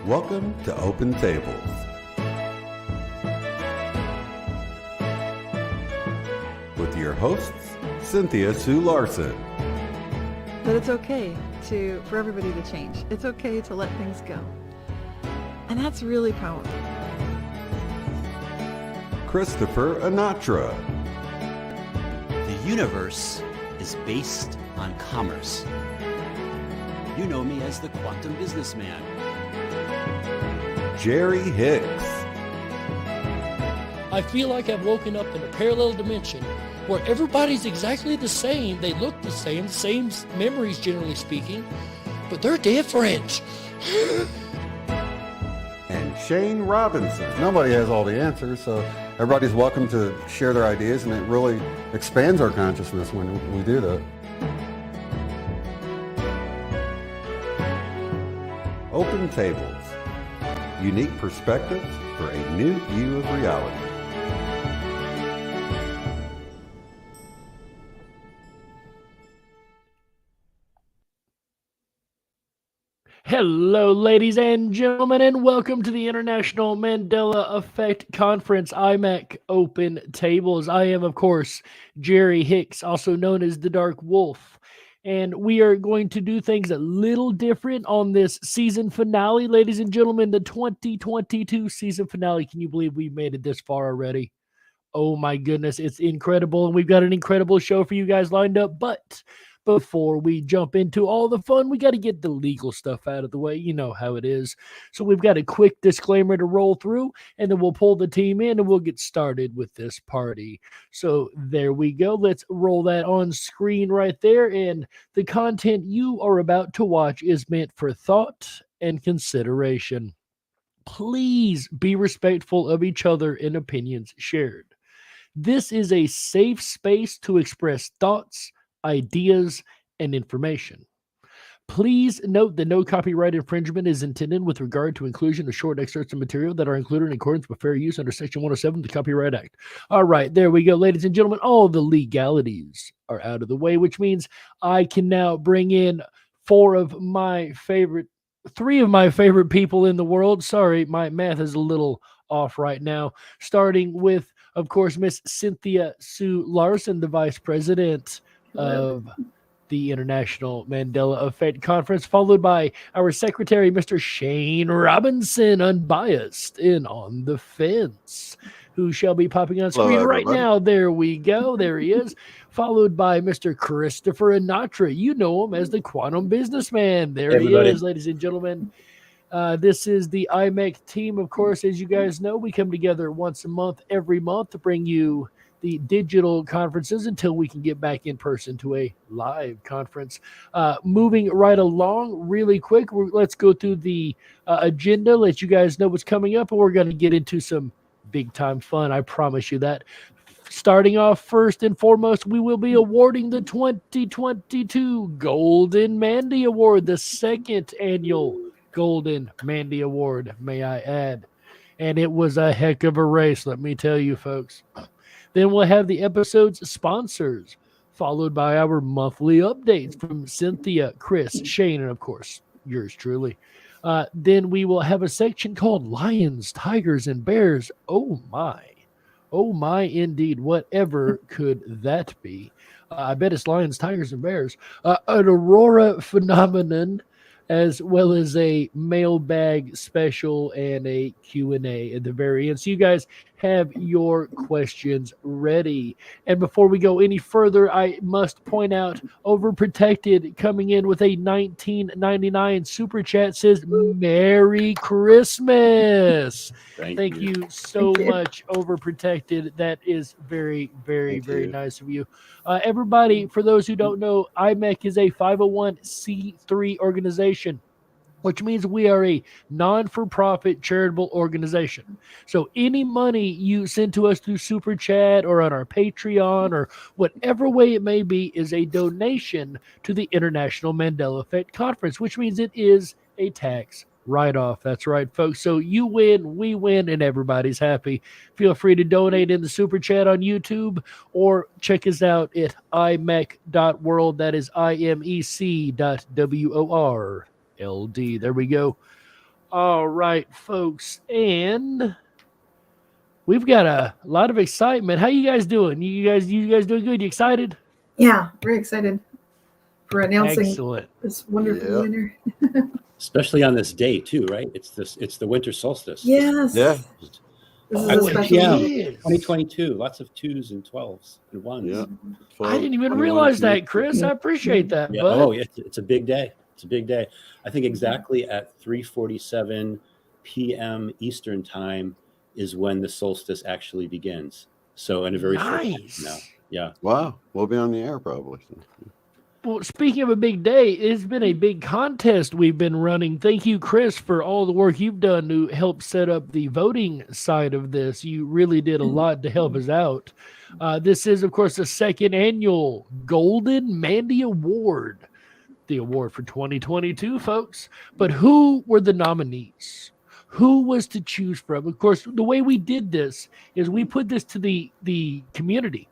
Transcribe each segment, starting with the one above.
Welcome to Open Tables. With your hosts, Cynthia Sue Larson. That it's okay for everybody to change. It's okay to let things go. And that's really powerful. Christopher Anatra. The universe is based on commerce. You know me as the quantum businessman. Jerry Hicks. I feel like I've woken up in a parallel dimension where everybody's exactly the same. They look the same memories generally speaking, but they're different. And Shane Robinson. Nobody has all the answers, so everybody's welcome to share their ideas, and it really expands our consciousness when we do that. Open Tables. Unique perspectives for a new view of reality. Hello, ladies and gentlemen, and welcome to the International Mandela Effect Conference, IMEC Open Tables. I am, of course, Jerry Hicks, also known as the Dark Wolf. And we are going to do things a little different on this season finale, ladies and gentlemen, the 2022 season finale. Can you believe we made it this far already? Oh my goodness, it's incredible. And we've got an incredible show for you guys lined up. But before we jump into all the fun, we got to get the legal stuff out of the way. You know how it is. So we've got a quick disclaimer to roll through, and then we'll pull the team in and we'll get started with this party. So there we go. Let's roll that on screen right there. And the content you are about to watch is meant for thought and consideration. Please be respectful of each other and opinions shared. This is a safe space to express thoughts, ideas, and information. Please note that no copyright infringement is intended with regard to inclusion of short excerpts of material that are included in accordance with fair use under Section 107 of the Copyright Act. All right, there we go, ladies and gentlemen. All the legalities are out of the way, which means I can now bring in three of my favorite people in the world. Sorry, my math is a little off right now. Starting with, of course, Miss Cynthia Sue Larson, the Vice President of the International Mandela Effect Conference, followed by our Secretary, Mr. Shane Robinson, unbiased and on the fence, who shall be popping on screen right now. There we go. There he is. Followed by Mr. Christopher Anatra. You know him as the Quantum Businessman. There he is, ladies and gentlemen. This is the IMEC team, of course. As you guys know, we come together once a month, every month, to bring you the digital conferences until we can get back in person to a live conference. Moving right along really quick, let's go through the agenda, let you guys know what's coming up, and we're going to get into some big-time fun. I promise you that. Starting off first and foremost, we will be awarding the 2022 Golden Mandy Award, the second annual Golden Mandy Award, may I add. And it was a heck of a race, let me tell you, folks. Then we'll have the episode's sponsors, followed by our monthly updates from Cynthia, Chris, Shane, and of course, yours truly. Then we will have a section called Lions, Tigers, and Bears. Oh my, indeed. Whatever could that be? I bet it's Lions, Tigers, and Bears. An Aurora phenomenon, as well as a mailbag special and a Q&A at the very end. So you guys have your questions ready. And before we go any further, I must point out, Overprotected coming in with a $19.99 super chat says, Merry Christmas. Thank you so much, Overprotected. That is very, very, very nice of you. Everybody, for those who don't know, IMEC is a 501c3 organization, which means we are a non-for-profit charitable organization. So any money you send to us through Super Chat or on our Patreon or whatever way it may be is a donation to the International Mandela Effect Conference, which means it is a tax write-off. That's right, folks. So you win, we win, and everybody's happy. Feel free to donate in the Super Chat on YouTube or check us out at imec.world. That is imec.world. LD. There we go. All right, folks, and we've got a lot of excitement. How you guys doing? You guys doing good? You excited? Yeah, very excited for announcing Excellent. this wonderful Yeah. winner. Especially on this day too, right? It's the winter solstice. Yes. Yeah. This is Oh, a it special PM, day. is. 2022. Lots of 2s and 12s and 1s. Yeah. I didn't even 21, realize 2. that, Chris. I appreciate that, Yeah. bud. Oh, it's a big day. It's a big day. I think exactly at 3:47 p.m. Eastern time is when the solstice actually begins. So in a very short time Nice. now. Yeah. Wow. We'll be on the air probably. Well, speaking of a big day, it's been a big contest we've been running. Thank you, Chris, for all the work you've done to help set up the voting side of this. You really did a lot to help us out. This is, of course, the second annual Golden Mandy Award, the award for 2022, folks. But who were the nominees? Who was to choose from? Of course, the way we did this is we put this to the community.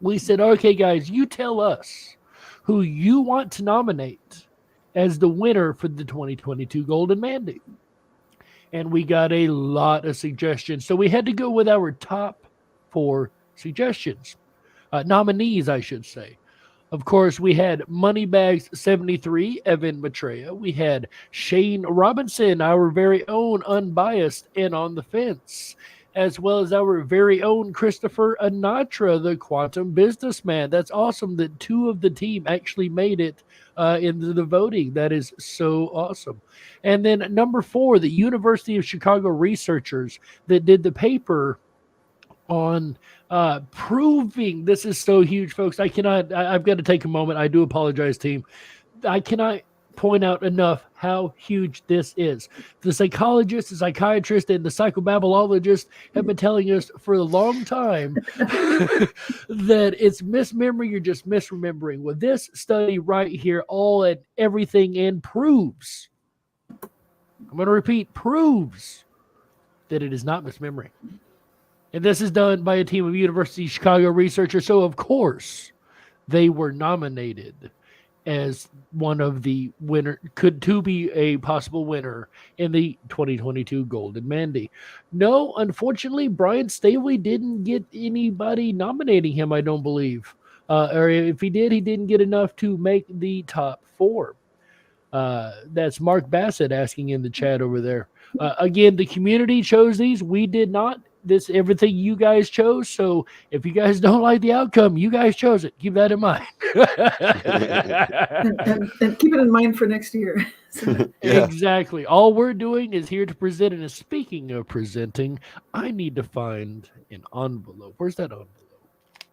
We said, okay, guys, you tell us who you want to nominate as the winner for the 2022 Golden Mandy. And we got a lot of suggestions. So we had to go with our top 4 suggestions. Nominees, I should say. Of course, we had Moneybags 73, Evan Maitreya. We had Shane Robinson, our very own unbiased and on the fence, as well as our very own Christopher Anatra, the quantum businessman. That's awesome that 2 of the team actually made it into the voting. That is so awesome. And then number 4, the University of Chicago researchers that did the paper on proving this is so huge, folks. I've got to take a moment. I do apologize, team. I cannot point out enough how huge this is. The psychologist, the psychiatrist, and the psychobabbleologist have been telling us for a long time that it's mismemory, you're just misremembering. Well, this study right here, all and everything, and proves, I'm going to repeat, proves that it is not mismemory. And this is done by a team of University of Chicago researchers. So, of course, they were nominated as one of the winner, to be a possible winner in the 2022 Golden Mandy. No, unfortunately, Brian Stavely didn't get anybody nominating him, I don't believe. Or if he did, he didn't get enough to make the top 4. That's Mark Bassett asking in the chat over there. Again, the community chose these. We did not. This everything you guys chose. So if you guys don't like the outcome, you guys chose it. Keep that in mind. and keep it in mind for next year. Yeah. Exactly. All we're doing is here to present. And speaking of presenting, I need to find an envelope. Where's that envelope? I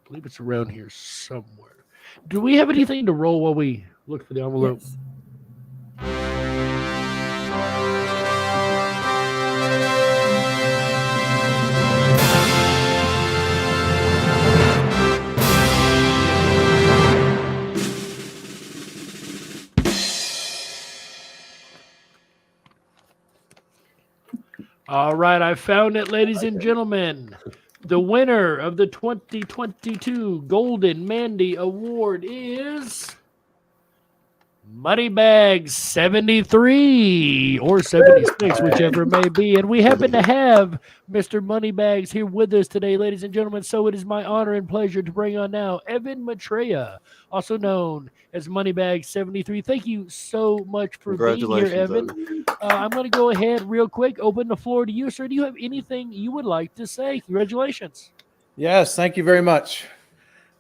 believe it's around here somewhere. Do we have anything to roll while we look for the envelope? Yes. All right, I found it, ladies and gentlemen. The winner of the 2022 Golden Mandy Award is Moneybags 73 or 76, whichever it may be. And we happen to have Mr. Moneybags here with us today, ladies and gentlemen. So it is my honor and pleasure to bring on now Evan Maitreya, also known as Moneybags 73. Thank you so much for being here, Evan. I'm going to go ahead real quick, open the floor to you, sir. Do you have anything you would like to say? Congratulations. Yes, thank you very much.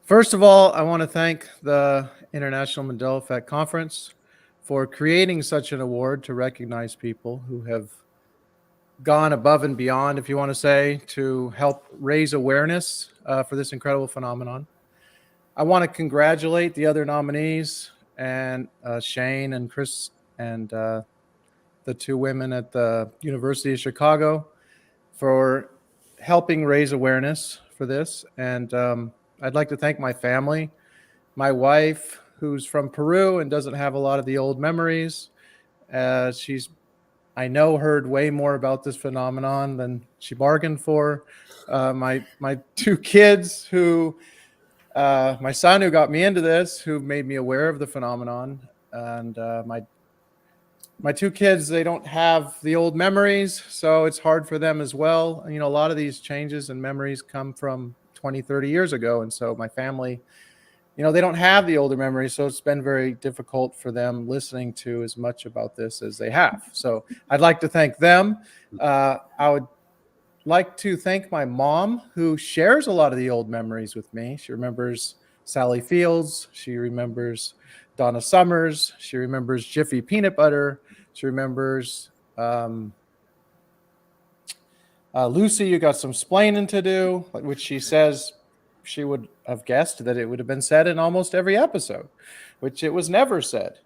First of all, I want to thank the International Mandela Effect Conference for creating such an award to recognize people who have gone above and beyond, if you want to say, to help raise awareness for this incredible phenomenon. I want to congratulate the other nominees and Shane and Chris and the 2 women at the University of Chicago for helping raise awareness for this. And I'd like to thank my family, my wife, who's from Peru and doesn't have a lot of the old memories. She's, I know, heard way more about this phenomenon than she bargained for. My 2 kids who, my son who got me into this, who made me aware of the phenomenon, and my two kids, they don't have the old memories, so it's hard for them as well. You know, a lot of these changes and memories come from 20, 30 years ago. And so my family, you know, they don't have the older memories. So it's been very difficult for them listening to as much about this as they have. So I'd like to thank them. I would like to thank my mom, who shares a lot of the old memories with me. She remembers Sally Fields. She remembers Donna Summers. She remembers Jiffy peanut butter. She remembers Lucy, you got some splaining to do, which she says she would have guessed that it would have been said in almost every episode, which it was never said.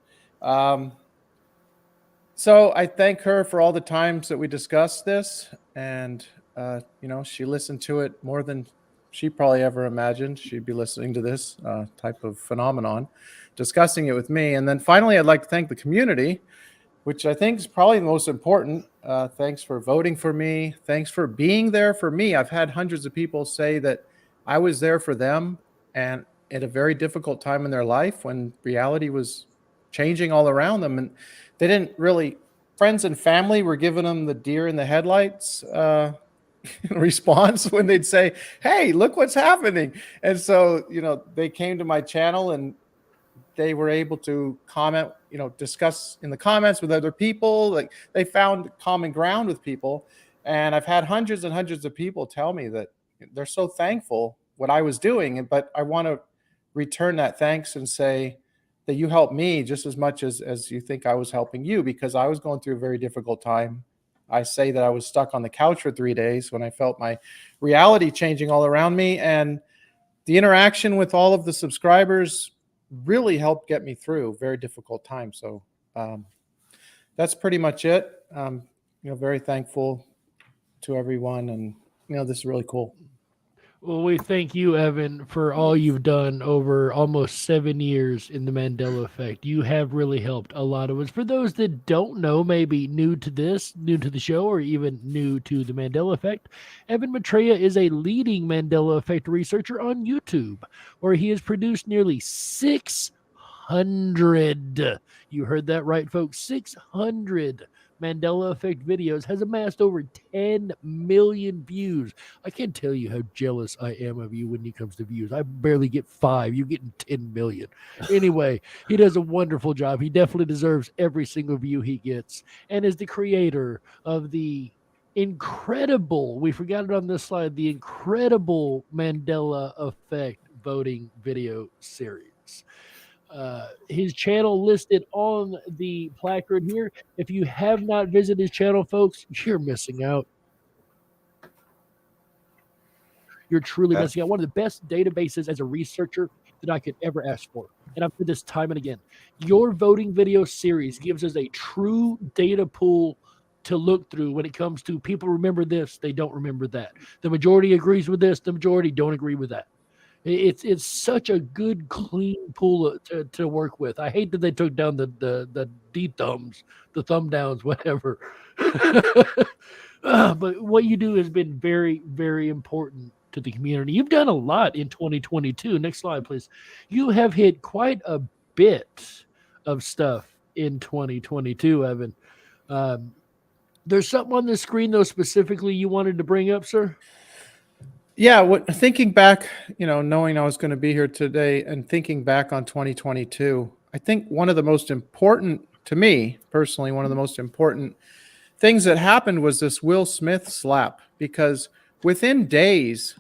So I thank her for all the times that we discussed this. And, you know, she listened to it more than she probably ever imagined she'd be listening to this type of phenomenon, discussing it with me. And then finally, I'd like to thank the community, which I think is probably the most important. Thanks for voting for me. Thanks for being there for me. I've had hundreds of people say that I was there for them and at a very difficult time in their life when reality was changing all around them. And they didn't really, friends and family were giving them the deer in the headlights response when they'd say, hey, look what's happening. And so, you know, they came to my channel and they were able to comment, you know, discuss in the comments with other people. Like, they found common ground with people. And I've had hundreds and hundreds of people tell me that they're so thankful what I was doing. But I want to return that thanks and say that you helped me just as much as you think I was helping you, because I was going through a very difficult time. I say that I was stuck on the couch for 3 days when I felt my reality changing all around me. And the interaction with all of the subscribers really helped get me through a very difficult time. So that's pretty much it. You know, very thankful to everyone. And, you know, this is really cool. Well, we thank you, Evan, for all you've done over almost 7 years in the Mandela Effect. You have really helped a lot of us. For those that don't know, maybe new to this, new to the show, or even new to the Mandela Effect, Evan Maitreya is a leading Mandela Effect researcher on YouTube, where he has produced nearly 600, you heard that right, folks, 600 Mandela Effect videos, has amassed over 10 million views. I can't tell you how jealous I am of you when it comes to views. I barely get 5. You're getting 10 million. Anyway, he does a wonderful job. He definitely deserves every single view he gets, and is the creator of the incredible, we forgot it on this slide, the incredible Mandela Effect voting video series. His channel listed on the placard here. If you have not visited his channel, folks, you're missing out. You're truly missing out. One of the best databases as a researcher that I could ever ask for. And I've said this time and again. Your voting video series gives us a true data pool to look through when it comes to people remember this, they don't remember that. The majority agrees with this, the majority don't agree with that. It's such a good, clean pool to work with. I hate that they took down the D-thumbs, the thumb downs, whatever. But what you do has been very, very important to the community. You've done a lot in 2022. Next slide, please. You have hit quite a bit of stuff in 2022, Evan. There's something on the screen, though, specifically you wanted to bring up, sir? Yeah, thinking back, you know, knowing I was going to be here today and thinking back on 2022, I think one of the most important, to me personally, one of the most important things that happened was this Will Smith slap, because within days,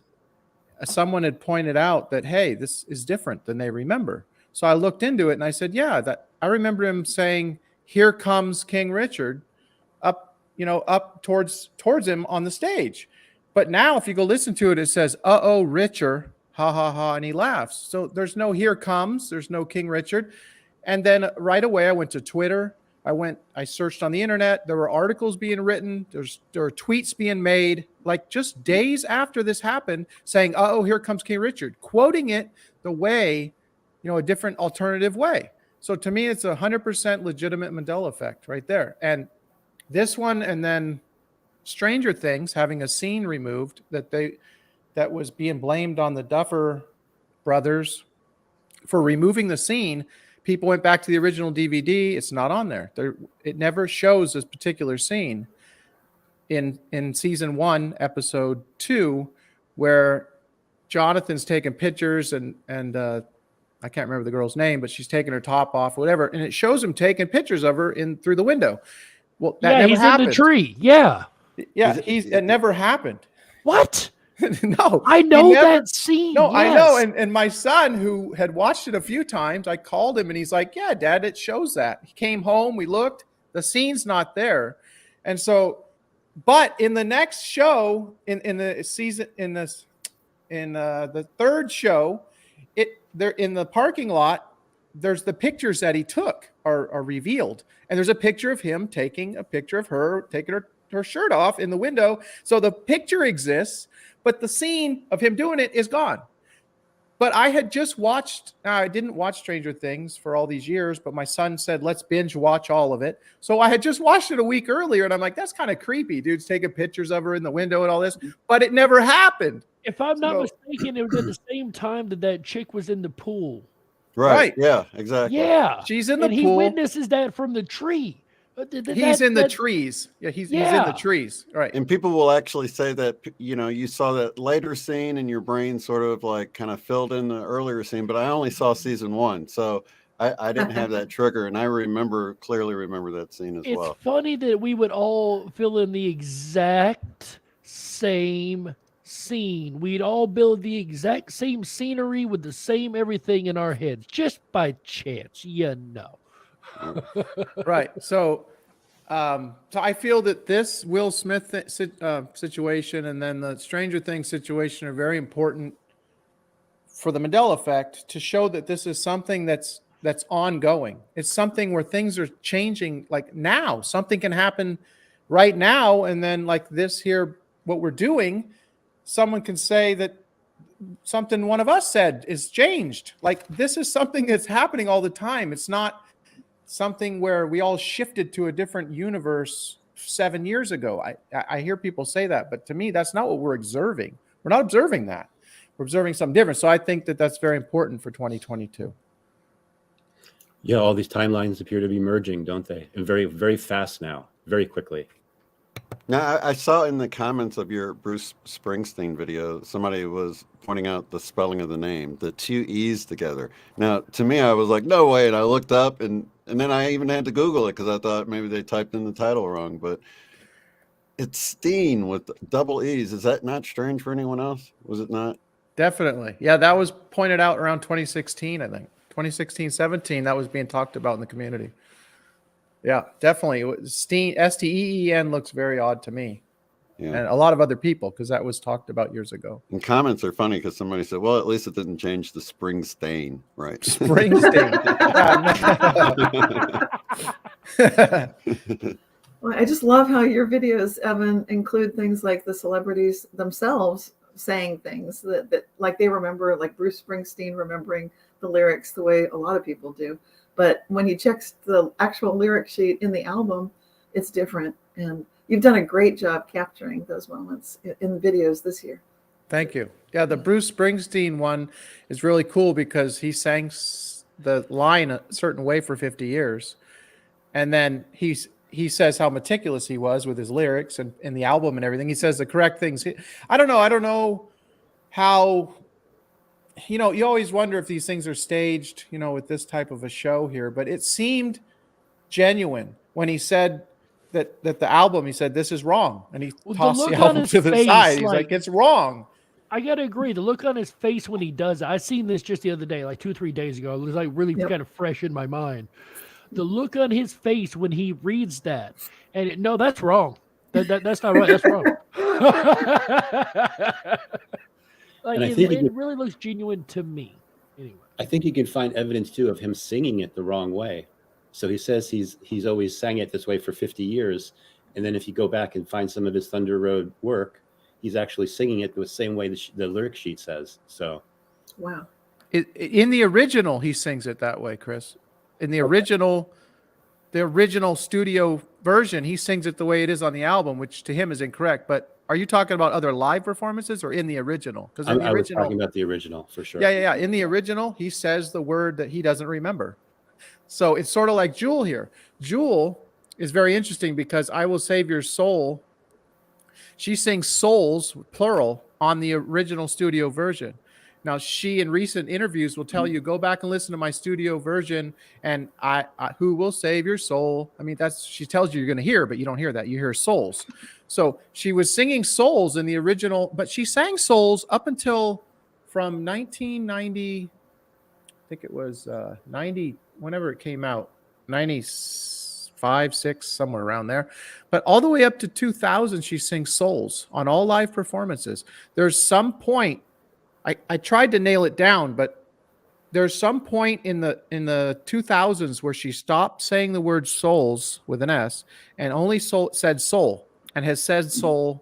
someone had pointed out that, hey, this is different than they remember. So I looked into it and I said, yeah, that I remember him saying, "Here comes King Richard," up towards him on the stage. But now if you go listen to it, it says, "Uh-oh, Richard, ha, ha, ha," and he laughs. So there's no "here comes," there's no King Richard. And then right away, I went to Twitter. I searched on the internet. There were articles being written. There were tweets being made, like just days after this happened, saying, "Uh-oh, here comes King Richard," quoting it the way, you know, a different alternative way. So to me, it's 100% legitimate Mandela effect right there. And this one, and then Stranger Things having a scene removed that was being blamed on the Duffer brothers for removing the scene. people went back to the original DVD. It's not on there. It never shows this particular scene in season 1, episode 2, where Jonathan's taking pictures and I can't remember the girl's name, but she's taking her top off, whatever, and it shows him taking pictures of her through the window. Well, that never he's happened. in the tree. Yeah. Yeah, it never happened. What? No, I know that scene. No, yes. I know. And my son, who had watched it a few times, I called him and he's like, "Yeah, Dad, it shows that." He came home, we looked, the scene's not there. And so, but in the next show, in the season, in the third show, they're in the parking lot. There's the pictures that he took are revealed, and there's a picture of him taking a picture of her taking her shirt off in the window. So the picture exists, but the scene of him doing it is gone. But I had just watched, I didn't watch Stranger Things for all these years, but my son said, let's binge watch all of it. So I had just watched it a week earlier, and I'm like, that's kind of creepy. Dude's taking pictures of her in the window and all this, but it never happened. If I'm not mistaken, it was at the same time that chick was in the pool. Right. Yeah, exactly. Yeah. She's in the and pool. He witnesses that from the tree. He's in the trees. Yeah, he's in the trees. Right. And people will actually say that, you saw that later scene and your brain sort of like kind of filled in the earlier scene, but I only saw season 1. So I didn't have that trigger. And I clearly remember that scene as well. It's funny that we would all fill in the exact same scene. We'd all build the exact same scenery with the same everything in our heads, just by chance, Right. So I feel that this Will Smith situation and then the Stranger Things situation are very important for the Mandela effect, to show that this is something that's ongoing. It's something where things are changing, like now. Something can happen right now, and then like this here, what we're doing, someone can say that something one of us said is changed. Like, this is something that's happening all the time. It's not something where we all shifted to a different universe 7 years ago. I hear people say that, but to me, that's not what we're observing. We're not observing that. We're observing something different. So I think that that's very important for 2022. Yeah, all these timelines appear to be merging, don't they? And very, very fast now, very quickly. Now, I saw in the comments of your Bruce Springsteen video, somebody was pointing out the spelling of the name, the 2 E's together. Now, to me, I was like, no way. And I looked up, and then I even had to Google it because I thought maybe they typed in the title wrong. But it's Steen with double E's. Is that not strange for anyone else? Was it not? Definitely. Yeah, that was pointed out around 2016, I think. 2016, 17, that was being talked about in the community. Yeah, definitely. Steen, S-T-E-E-N looks very odd to me. Yeah. And a lot of other people, because that was talked about years ago. And comments are funny because somebody said, well, at least it didn't change the Springsteen, right? Springsteen. Well, I just love how your videos, Evan, include things like the celebrities themselves saying things that like they remember, like Bruce Springsteen remembering the lyrics the way a lot of people do. But when he checks the actual lyric sheet in the album, it's different. And you've done a great job capturing those moments in videos this year. Thank you. Yeah, the Bruce Springsteen one is really cool because he sang the line a certain way for 50 years. And then he says how meticulous he was with his lyrics and the album and everything. He says the correct things. I don't know how, you always wonder if these things are staged, with this type of a show here, but it seemed genuine when he said that the album, he said, this is wrong. And he tossed the album to the side. He's like, it's wrong. I got to agree. The look on his face when he does it, I seen this just the other day, like 2 or 3 days ago. It was like really kind of fresh in my mind. The look on his face when he reads that, and no, that's wrong. That's not right. That's wrong. Like, it really looks genuine to me. Anyway, I think you can find evidence too of him singing it the wrong way. So he says he's always sang it this way for 50 years, and then if you go back and find some of his Thunder Road work, he's actually singing it the same way the lyric sheet says. So, wow. In the original, he sings it that way, Chris. In the original studio version, he sings it the way it is on the album, which to him is incorrect. But are you talking about other live performances or in the original? Because I was talking about the original for sure. Yeah. In the original, he says the word that he doesn't remember. So it's sort of like Jewel here. Jewel is very interesting because I will save your soul. She sings souls, plural, on the original studio version. Now, she in recent interviews will tell you, go back and listen to my studio version, and I who will save your soul. I mean, that's, she tells you you're going to hear, but you don't hear that. You hear souls. So she was singing souls in the original, but she sang souls up until from 1990, I think it was 90, whenever it came out, 95, 6, somewhere around there. But all the way up to 2000, she sings souls on all live performances. There's some point, I tried to nail it down, but there's some point in the 2000s where she stopped saying the word souls with an S and only said soul, and has said soul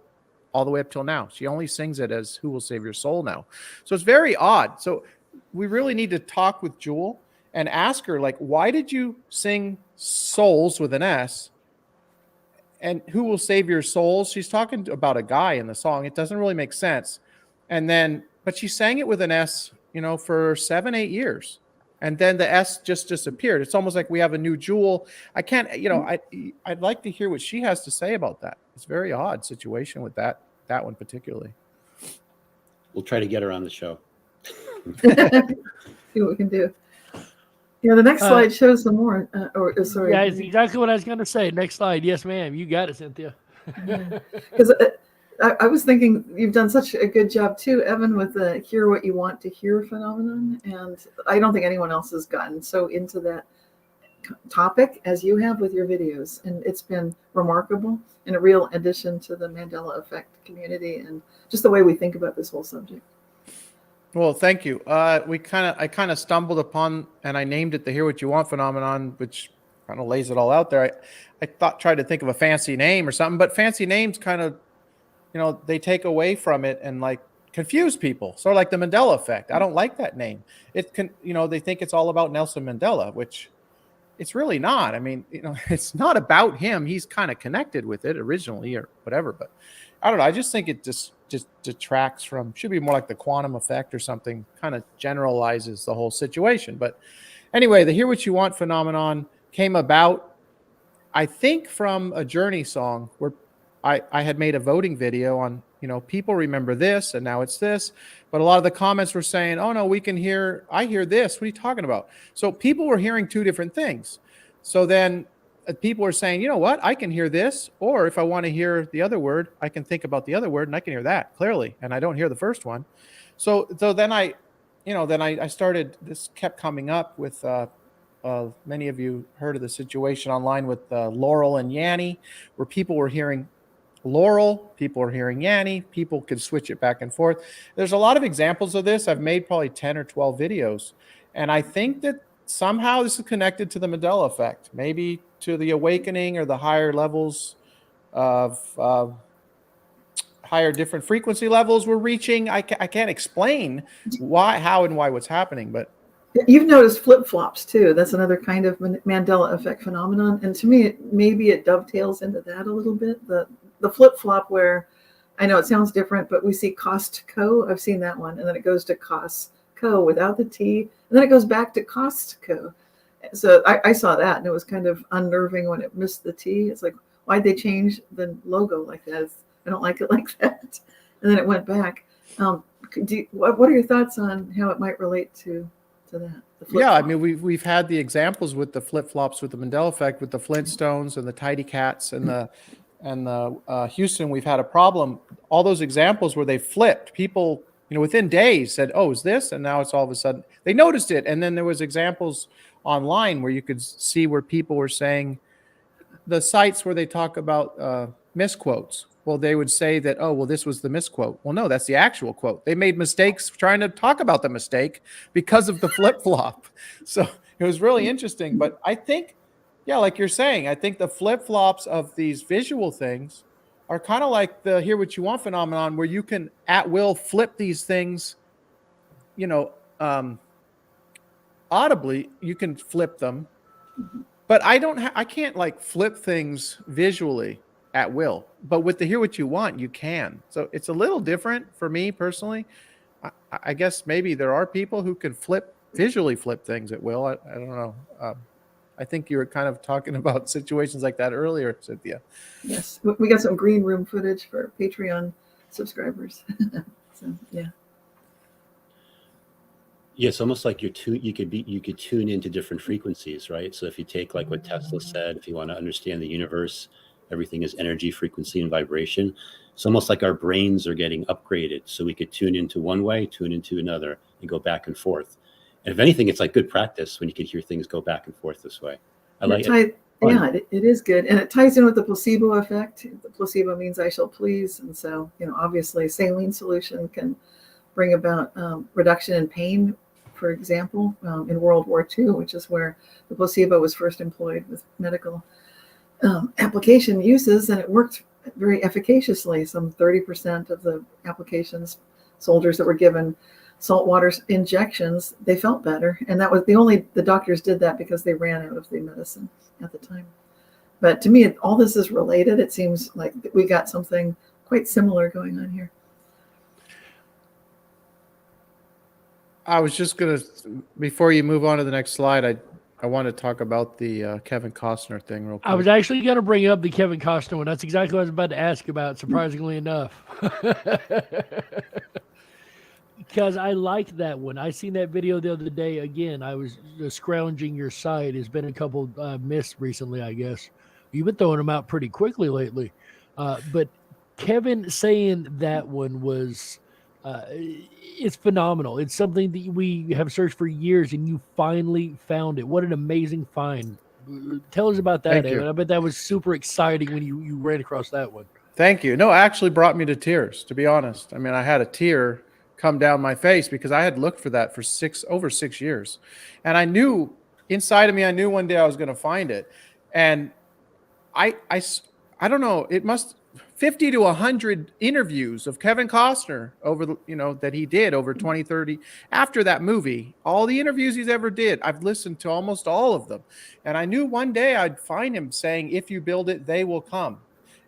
all the way up till now. She only sings it as who will save your soul now. So it's very odd. So we really need to talk with Jewel and ask her, like, why did you sing souls with an S and who will save your souls? She's talking about a guy in the song. It doesn't really make sense. And then, but she sang it with an S, you know, for 7-8 years. And then the S just disappeared. It's almost like we have a new Jewel. I can't, you know, I'd like to hear what she has to say about that. It's a very odd situation with that one particularly. We'll try to get her on the show. See what we can do. Yeah, the next slide shows some more. Sorry. Yeah, it's exactly what I was going to say. Next slide. Yes, ma'am. You got it, Cynthia. Because I was thinking you've done such a good job too, Evan, with the hear what you want to hear phenomenon. And I don't think anyone else has gotten so into that topic as you have with your videos. And it's been remarkable and a real addition to the Mandela effect community and just the way we think about this whole subject. Well, thank you. I kind of stumbled upon, and I named it the Hear What You Want phenomenon, which kind of lays it all out there. I tried to think of a fancy name or something, but fancy names kind of, you know, they take away from it and like confuse people. Sort of like the Mandela effect. I don't like that name. It can, you know, they think it's all about Nelson Mandela, which it's really not. I mean, you know, it's not about him. He's kind of connected with it originally or whatever, but I don't know. I just think it just detracts from, should be more like the quantum effect or something, kind of generalizes the whole situation. But anyway, the Hear What You Want phenomenon came about, I think, from a Journey song where I had made a voting video on, you know, people remember this and now it's this. But a lot of the comments were saying, oh no, I hear this. What are you talking about? So people were hearing two different things. So then people were saying, you know what, I can hear this. Or if I want to hear the other word, I can think about the other word and I can hear that clearly. And I don't hear the first one. So then I started, this kept coming up with, many of you heard of the situation online with Laurel and Yanny, where people were hearing Laurel, people are hearing Yanny, people could switch it back and forth. There's a lot of examples of this. I've made probably 10 or 12 videos. And I think that somehow this is connected to the Mandela effect, maybe to the awakening or the higher levels of higher different frequency levels we're reaching. I can't explain why, how, and why what's happening, but you've noticed flip-flops too. That's another kind of Mandela effect phenomenon. And to me, maybe it dovetails into that a little bit. The flip-flop where, I know it sounds different, but we see Costco. I've seen that one. And then it goes to Costco without the T. And then it goes back to Costco. So I saw that, and it was kind of unnerving when it missed the T. It's like, why'd they change the logo like that? I don't like it like that. And then it went back. What are your thoughts on how it might relate to that? Yeah, I mean, we've had the examples with the flip-flops with the Mandela effect, with the Flintstones and the Tidy Cats and the Houston. We've had a problem. All those examples where they flipped, people, you know, within days said, oh, is this? And now it's all of a sudden they noticed it. And then there was examples online where you could see where people were saying, the sites where they talk about misquotes. Well, they would say that, oh, well, this was the misquote. Well, no, that's the actual quote. They made mistakes trying to talk about the mistake because of the flip-flop. So it was really interesting. But I think, yeah, like you're saying, I think the flip-flops of these visual things are kind of like the Hear What You Want phenomenon, where you can at will flip these things, you know, audibly, you can flip them. But I can't like flip things visually at will. But with the Hear What You Want, you can. So it's a little different for me personally. I guess maybe there are people who can visually flip things at will. I don't know. I think you were kind of talking about situations like that earlier, Cynthia. Yes, we got some green room footage for Patreon subscribers. So yeah. Yeah, it's almost like you could tune into different frequencies, right? So if you take like what Tesla said, if you want to understand the universe, everything is energy, frequency, and vibration. It's almost like our brains are getting upgraded, so we could tune into one way, tune into another, and go back and forth. And if anything, it's like good practice when you could hear things go back and forth this way. I like it. Yeah, it is good, and it ties in with the placebo effect. The placebo means I shall please, and so obviously, saline solution can bring about reduction in pain. For example, in World War II, which is where the placebo was first employed with medical application uses, and it worked very efficaciously. Some 30% of the applications, soldiers that were given saltwater injections, they felt better. And that was the doctors did that because they ran out of the medicine at the time. But to me, all this is related. It seems like we got something quite similar going on here. I was just going to, before you move on to the next slide, I want to talk about the Kevin Costner thing real quick. I was actually going to bring up the Kevin Costner one. That's exactly what I was about to ask about, surprisingly enough. Because I liked that one. I seen that video the other day. Again, I was scrounging your site. There's been a couple missed recently, I guess. You've been throwing them out pretty quickly lately. But Kevin saying that one was... it's phenomenal. It's something that we have searched for years, and you finally found it. What an amazing find. Tell us about that, Evan. I bet that was super exciting when you ran across that one. Thank you. No, it actually brought me to tears, to be honest. I mean, I had a tear come down my face because I had looked for that for over 6 years. And I knew inside of me, I knew one day I was going to find it. And I don't know, it must 50 to 100 interviews of Kevin Costner over that he did over 20, 30 after that movie. All the interviews he's ever did, I've listened to almost all of them. And I knew one day I'd find him saying, if you build it, they will come.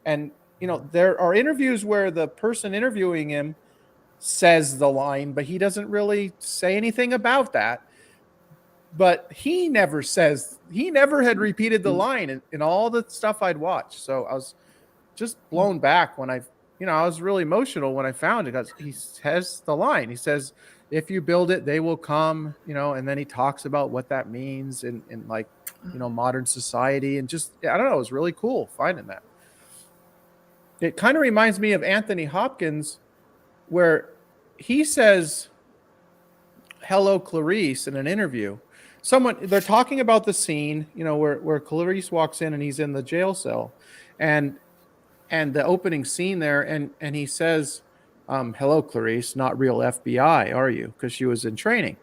And there are interviews where the person interviewing him says the line, but he doesn't really say anything about that. But he never had repeated the line in all the stuff I'd watched. So I was just blown back when I was really emotional when I found it, because he says the line. He says, if you build it, they will come, and then he talks about what that means in like, modern society. And just, I don't know, it was really cool finding that. It kind of reminds me of Anthony Hopkins, where he says, hello, Clarice, in an interview. They're talking about the scene, where Clarice walks in and he's in the jail cell, and the opening scene there, and he says, hello, Clarice, not real FBI, are you? Because she was in training.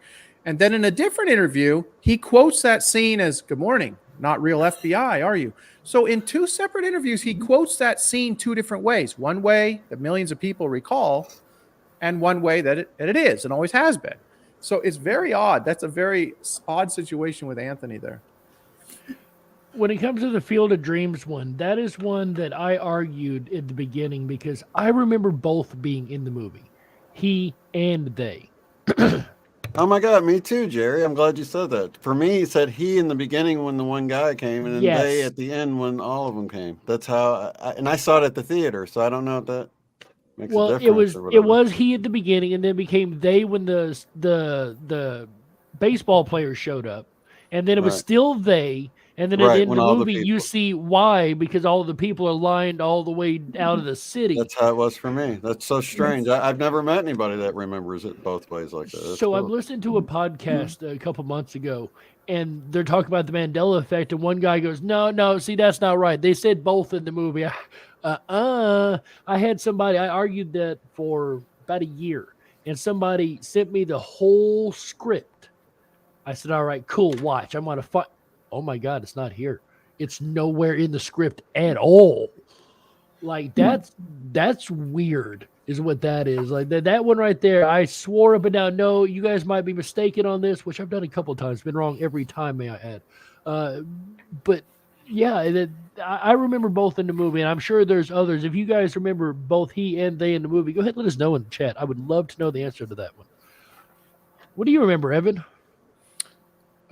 And then in a different interview, he quotes that scene as, good morning, not real FBI, are you? So in two separate interviews, he quotes that scene two different ways. One way that millions of people recall, and one way that it is and always has been. So it's very odd. That's a very odd situation with Anthony there. When it comes to the Field of Dreams one, that is one that I argued at the beginning because I remember both being in the movie, he and they. Oh my God, me too, Jerry. I'm glad you said that. For me, he said he in the beginning when the one guy came, and then they at the end when all of them came. That's how. I saw it at the theater, so I don't know if that makes a difference. It was he at the beginning, and then became they when the baseball players showed up, and then it was still they. And then at the end of the movie, you see why, because all the people are lined all the way out of the city. That's how it was for me. That's so strange. I've never met anybody that remembers it both ways like that. That's so cool. I'm listening to a podcast a couple months ago, and they're talking about the Mandela effect, and one guy goes, no, see, that's not right. They said both in the movie. I argued that for about a year, and somebody sent me the whole script. I said, all right, cool, watch. I'm going to fight. Oh my God, it's not here. It's nowhere in the script at all. Like that's weird is what that is. Like that one right there, I swore up and down, no, you guys might be mistaken on this, which I've done a couple of times, been wrong every time, may I add. But yeah, I remember both in the movie, and I'm sure there's others. If you guys remember both he and they in the movie, go ahead and let us know in the chat. I would love to know the answer to that one. What do you remember, Evan?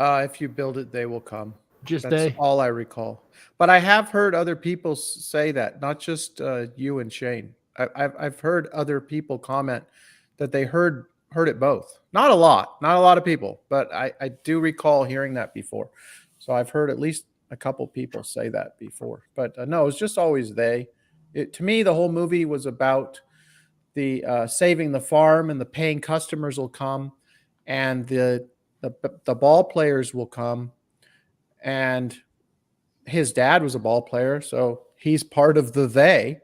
If you build it, they will come. Just That's they. all I recall. But I have heard other people say that, not just you and Shane. I've heard other people comment that they heard it both. Not a lot of people, but I do recall hearing that before. So I've heard at least a couple people say that before. But no, it's just always they. To me, the whole movie was about the saving the farm, and the paying customers will come, and the ball players will come, and his dad was a ball player, so he's part of the they.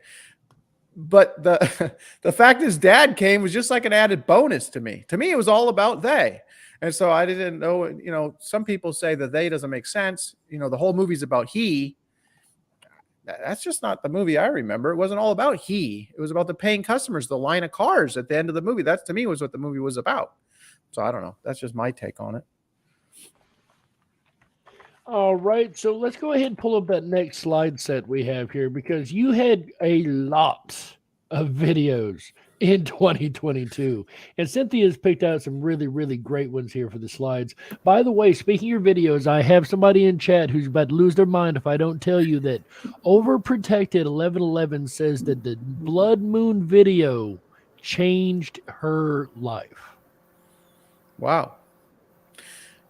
But the the fact his dad came was just like an added bonus to me. To me, it was all about they. And so I didn't know, some people say that they doesn't make sense. The whole movie's about he. That's just not the movie I remember. It wasn't all about he. It was about the paying customers, the line of cars at the end of the movie. That, to me, was what the movie was about. So I don't know. That's just my take on it. All right, so let's go ahead and pull up that next slide set we have here, because you had a lot of videos in 2022, and Cynthia's picked out some really, really great ones here for the slides. By the way, speaking of your videos, I have somebody in chat who's about to lose their mind if I don't tell you that Overprotected 1111 says that the Blood Moon video changed her life. Wow.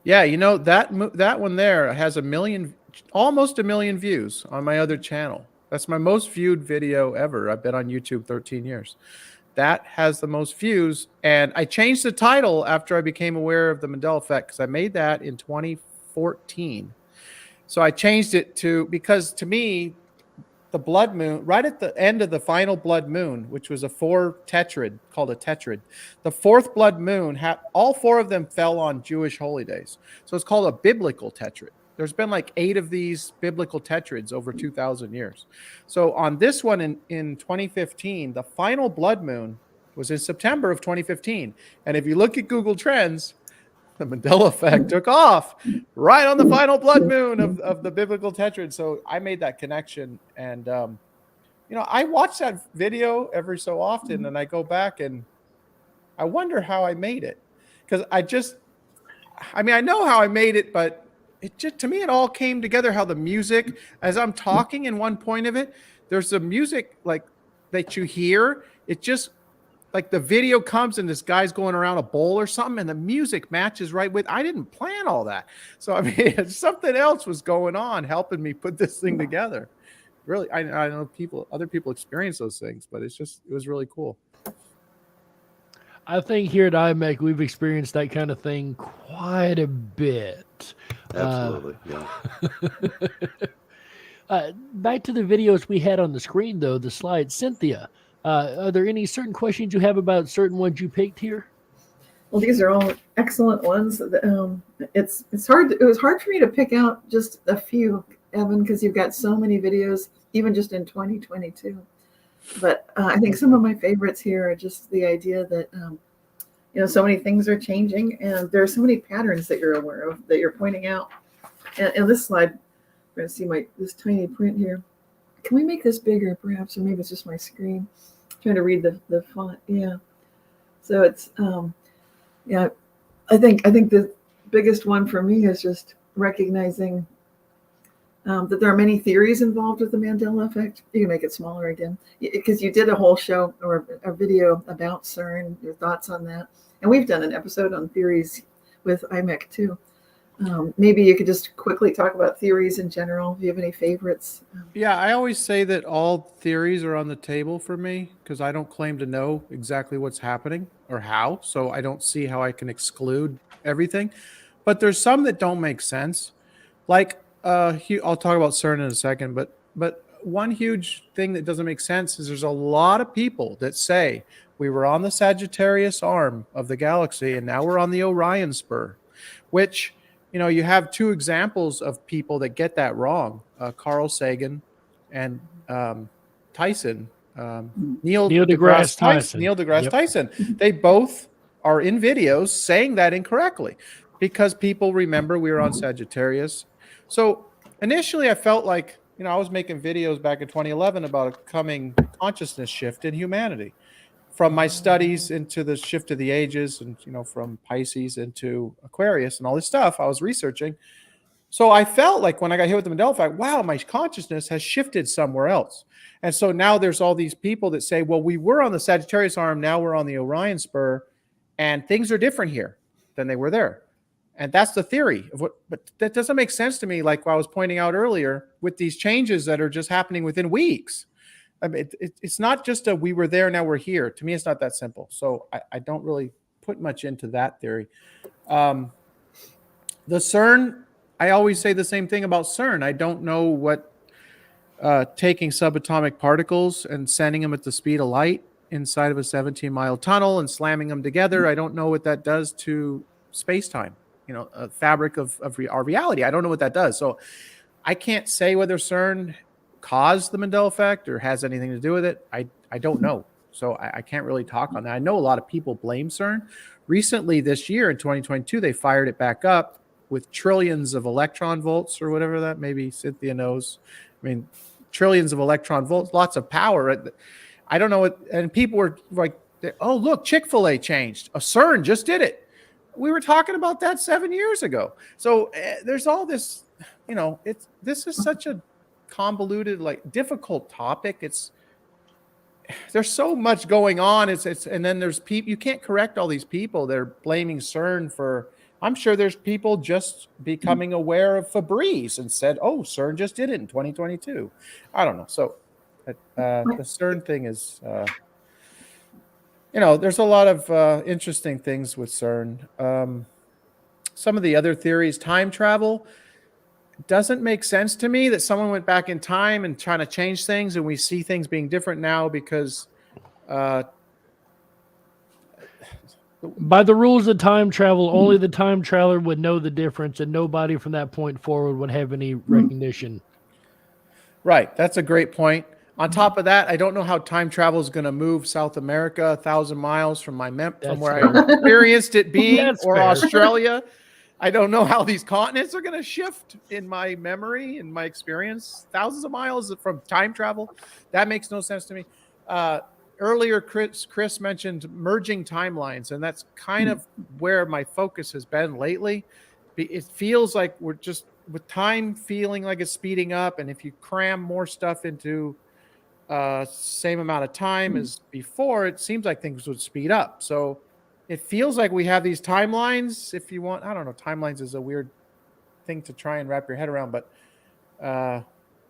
Yeah, that one there has almost a million views on my other channel. That's my most viewed video ever. I've been on YouTube 13 years. That has the most views, and I changed the title after I became aware of the Mandela effect, because I made that in 2014. So I changed it because to me, the blood moon, right at the end of the final blood moon, which was a 4 tetrad, called a tetrad, the 4th blood moon, all 4 of them fell on Jewish holy days. So it's called a biblical tetrad. There's been like 8 of these biblical tetrads over 2,000 years. So on this one in 2015, the final blood moon was in September of 2015. And if you look at Google Trends, the Mandela effect took off right on the final blood moon of the biblical tetrad. So I made that connection. And, I watch that video every so often, and I go back and I wonder how I made it. Because I know how I made it, but to me, it all came together. How the music, as I'm talking in one point of it, there's the music like that you hear. It just, like, the video comes and this guy's going around a bowl or something, and the music matches right with. I didn't plan all that, so I mean, something else was going on helping me put this thing together. Really, I know other people experience those things, but it was really cool. I think here at IMEC we've experienced that kind of thing quite a bit. Absolutely, yeah. Back to the videos we had on the screen, though, the slides. Cynthia, are there any certain questions you have about certain ones you picked here? Well, these are all excellent ones. It's hard. It was hard for me to pick out just a few, Evan, because you've got so many videos, even just in 2022. But I think some of my favorites here are just the idea that so many things are changing, and there are so many patterns that you're aware of, that you're pointing out. And this slide, we're going to see this tiny print here. Can we make this bigger, perhaps, or maybe it's just my screen? I'm trying to read the font. Yeah. So it's I think the biggest one for me is just recognizing that there are many theories involved with the Mandela effect. You can make it smaller again, because you did a whole show or a video about CERN, your thoughts on that. And we've done an episode on theories with IMEC too. Maybe you could just quickly talk about theories in general. Do you have any favorites? Yeah, I always say that all theories are on the table for me, because I don't claim to know exactly what's happening or how. So I don't see how I can exclude everything. But there's some that don't make sense. Like, I'll talk about CERN in a second, but one huge thing that doesn't make sense is there's a lot of people that say we were on the Sagittarius arm of the galaxy and now we're on the Orion spur, which, you have 2 examples of people that get that wrong. Carl Sagan and Tyson, Neil deGrasse Tyson. Neil deGrasse Yep. Tyson. They both are in videos saying that incorrectly, because people remember we were on Sagittarius. So initially I felt like, I was making videos back in 2011 about a coming consciousness shift in humanity, from my studies into the shift of the ages, and, from Pisces into Aquarius and all this stuff I was researching. So I felt like when I got hit with the Mandela effect, wow, my consciousness has shifted somewhere else. And so now there's all these people that say, well, we were on the Sagittarius arm, now we're on the Orion spur, and things are different here than they were there. And that's the theory of what, but that doesn't make sense to me. Like I was pointing out earlier, with these changes that are just happening within weeks. I mean, it's not just a we were there, now we're here. To me, it's not that simple. So I don't really put much into that theory. The CERN, I always say the same thing about CERN. I don't know what taking subatomic particles and sending them at the speed of light inside of a 17-mile tunnel and slamming them together. I don't know what that does to space-time, a fabric of our reality. I don't know what that does. So I can't say whether CERN caused the Mandela effect or has anything to do with it. I don't know. So I can't really talk on that. I know a lot of people blame CERN. Recently this year in 2022, they fired it back up with trillions of electron volts or whatever that, maybe Cynthia knows. I mean, trillions of electron volts, lots of power. I don't know what, and people were like, oh, look, Chick-fil-A changed. CERN just did it. We were talking about that 7 years ago. So there's all this, this is such a convoluted, difficult topic. There's so much going on. And then there's people, you can't correct all these people. They're blaming CERN for, I'm sure there's people just becoming aware of Febreze and said, oh, CERN just did it in 2022. I don't know. So the CERN thing is, there's a lot of interesting things with CERN. Some of the other theories, time travel, doesn't make sense to me that someone went back in time and trying to change things, and we see things being different now because by the rules of time travel, only the time traveler would know the difference, and nobody from that point forward would have any recognition. Right. That's a great point. On top of that, I don't know how time travel is going to move South America 1,000 miles from from where I experienced it being, or fair. Australia. I don't know how these continents are going to shift in my memory and my experience. Thousands of miles from time travel. That makes no sense to me. Earlier, Chris mentioned merging timelines, and that's kind of where my focus has been lately. It feels like we're just, with time feeling like it's speeding up, and if you cram more stuff into same amount of time as before, it seems like things would speed up. So it feels like we have these timelines. If you want, I don't know, timelines is a weird thing to try and wrap your head around, but I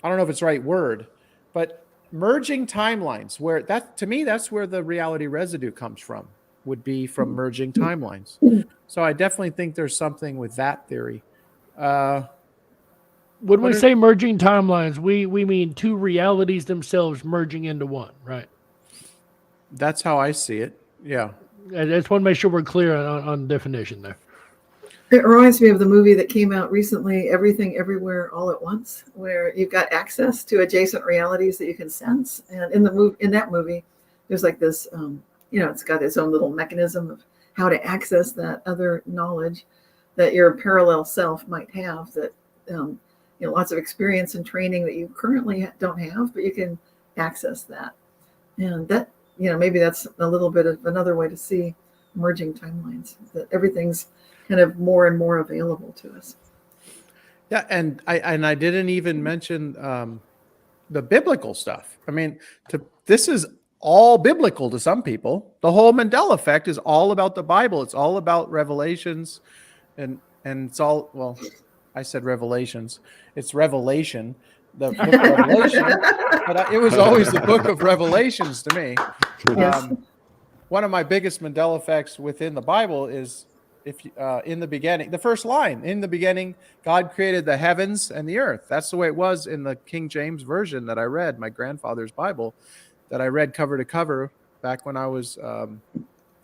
don't know if it's the right word, but merging timelines, where that, to me, that's where the reality residue comes from, would be from merging timelines. So I definitely think there's something with that theory. When we say merging timelines, we mean two realities themselves merging into one, right? That's how I see it. Yeah. I just want to make sure we're clear on definition there. It reminds me of the movie that came out recently, Everything Everywhere All at Once, where you've got access to adjacent realities that you can sense. And in that movie, there's like this, it's got its own little mechanism of how to access that other knowledge that your parallel self might have, that lots of experience and training that you currently don't have, but you can access that. And that, maybe that's a little bit of another way to see merging timelines, that everything's kind of more and more available to us. Yeah, and I didn't even mention the biblical stuff. I mean, this is all biblical to some people. The whole Mandela effect is all about the Bible. It's all about Revelations, and it's all, well, I said Revelations. It's Revelation, the book of Revelation, but it was always the book of Revelations to me. Yes. One of my biggest Mandela effects within the Bible is, in the beginning, the first line, in the beginning, God created the heavens and the earth. That's the way it was in the King James version that I read, my grandfather's Bible, that I read cover to cover back when I was, I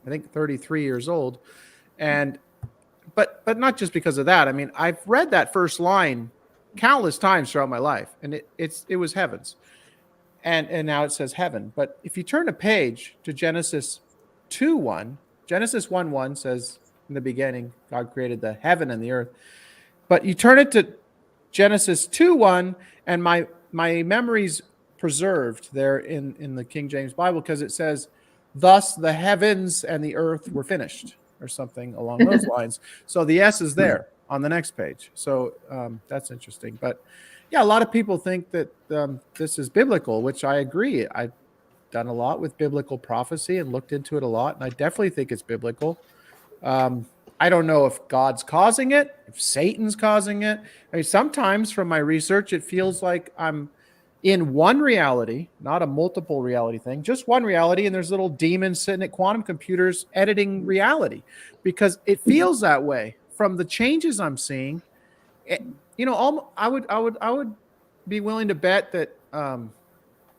think, 33 years old. And but not just because of that. I mean, I've read that first line countless times throughout my life, and it was heavens, and now it says heaven. But if you turn a page to Genesis 2:1, Genesis 1:1 says, in the beginning, God created the heaven and the earth. But you turn it to Genesis 2:1, and my memory's preserved there in the King James Bible, because it says, thus the heavens and the earth were finished, or something along those lines. So the S is there. on the next page. So that's interesting. But yeah, a lot of people think that this is biblical, which I agree. I've done a lot with biblical prophecy and looked into it a lot, and I definitely think it's biblical. I don't know if God's causing it, if Satan's causing it. I mean, sometimes from my research, it feels like I'm in one reality, not a multiple reality thing, just one reality, and there's little demons sitting at quantum computers editing reality, because it feels that way from the changes I'm seeing. I would be willing to bet that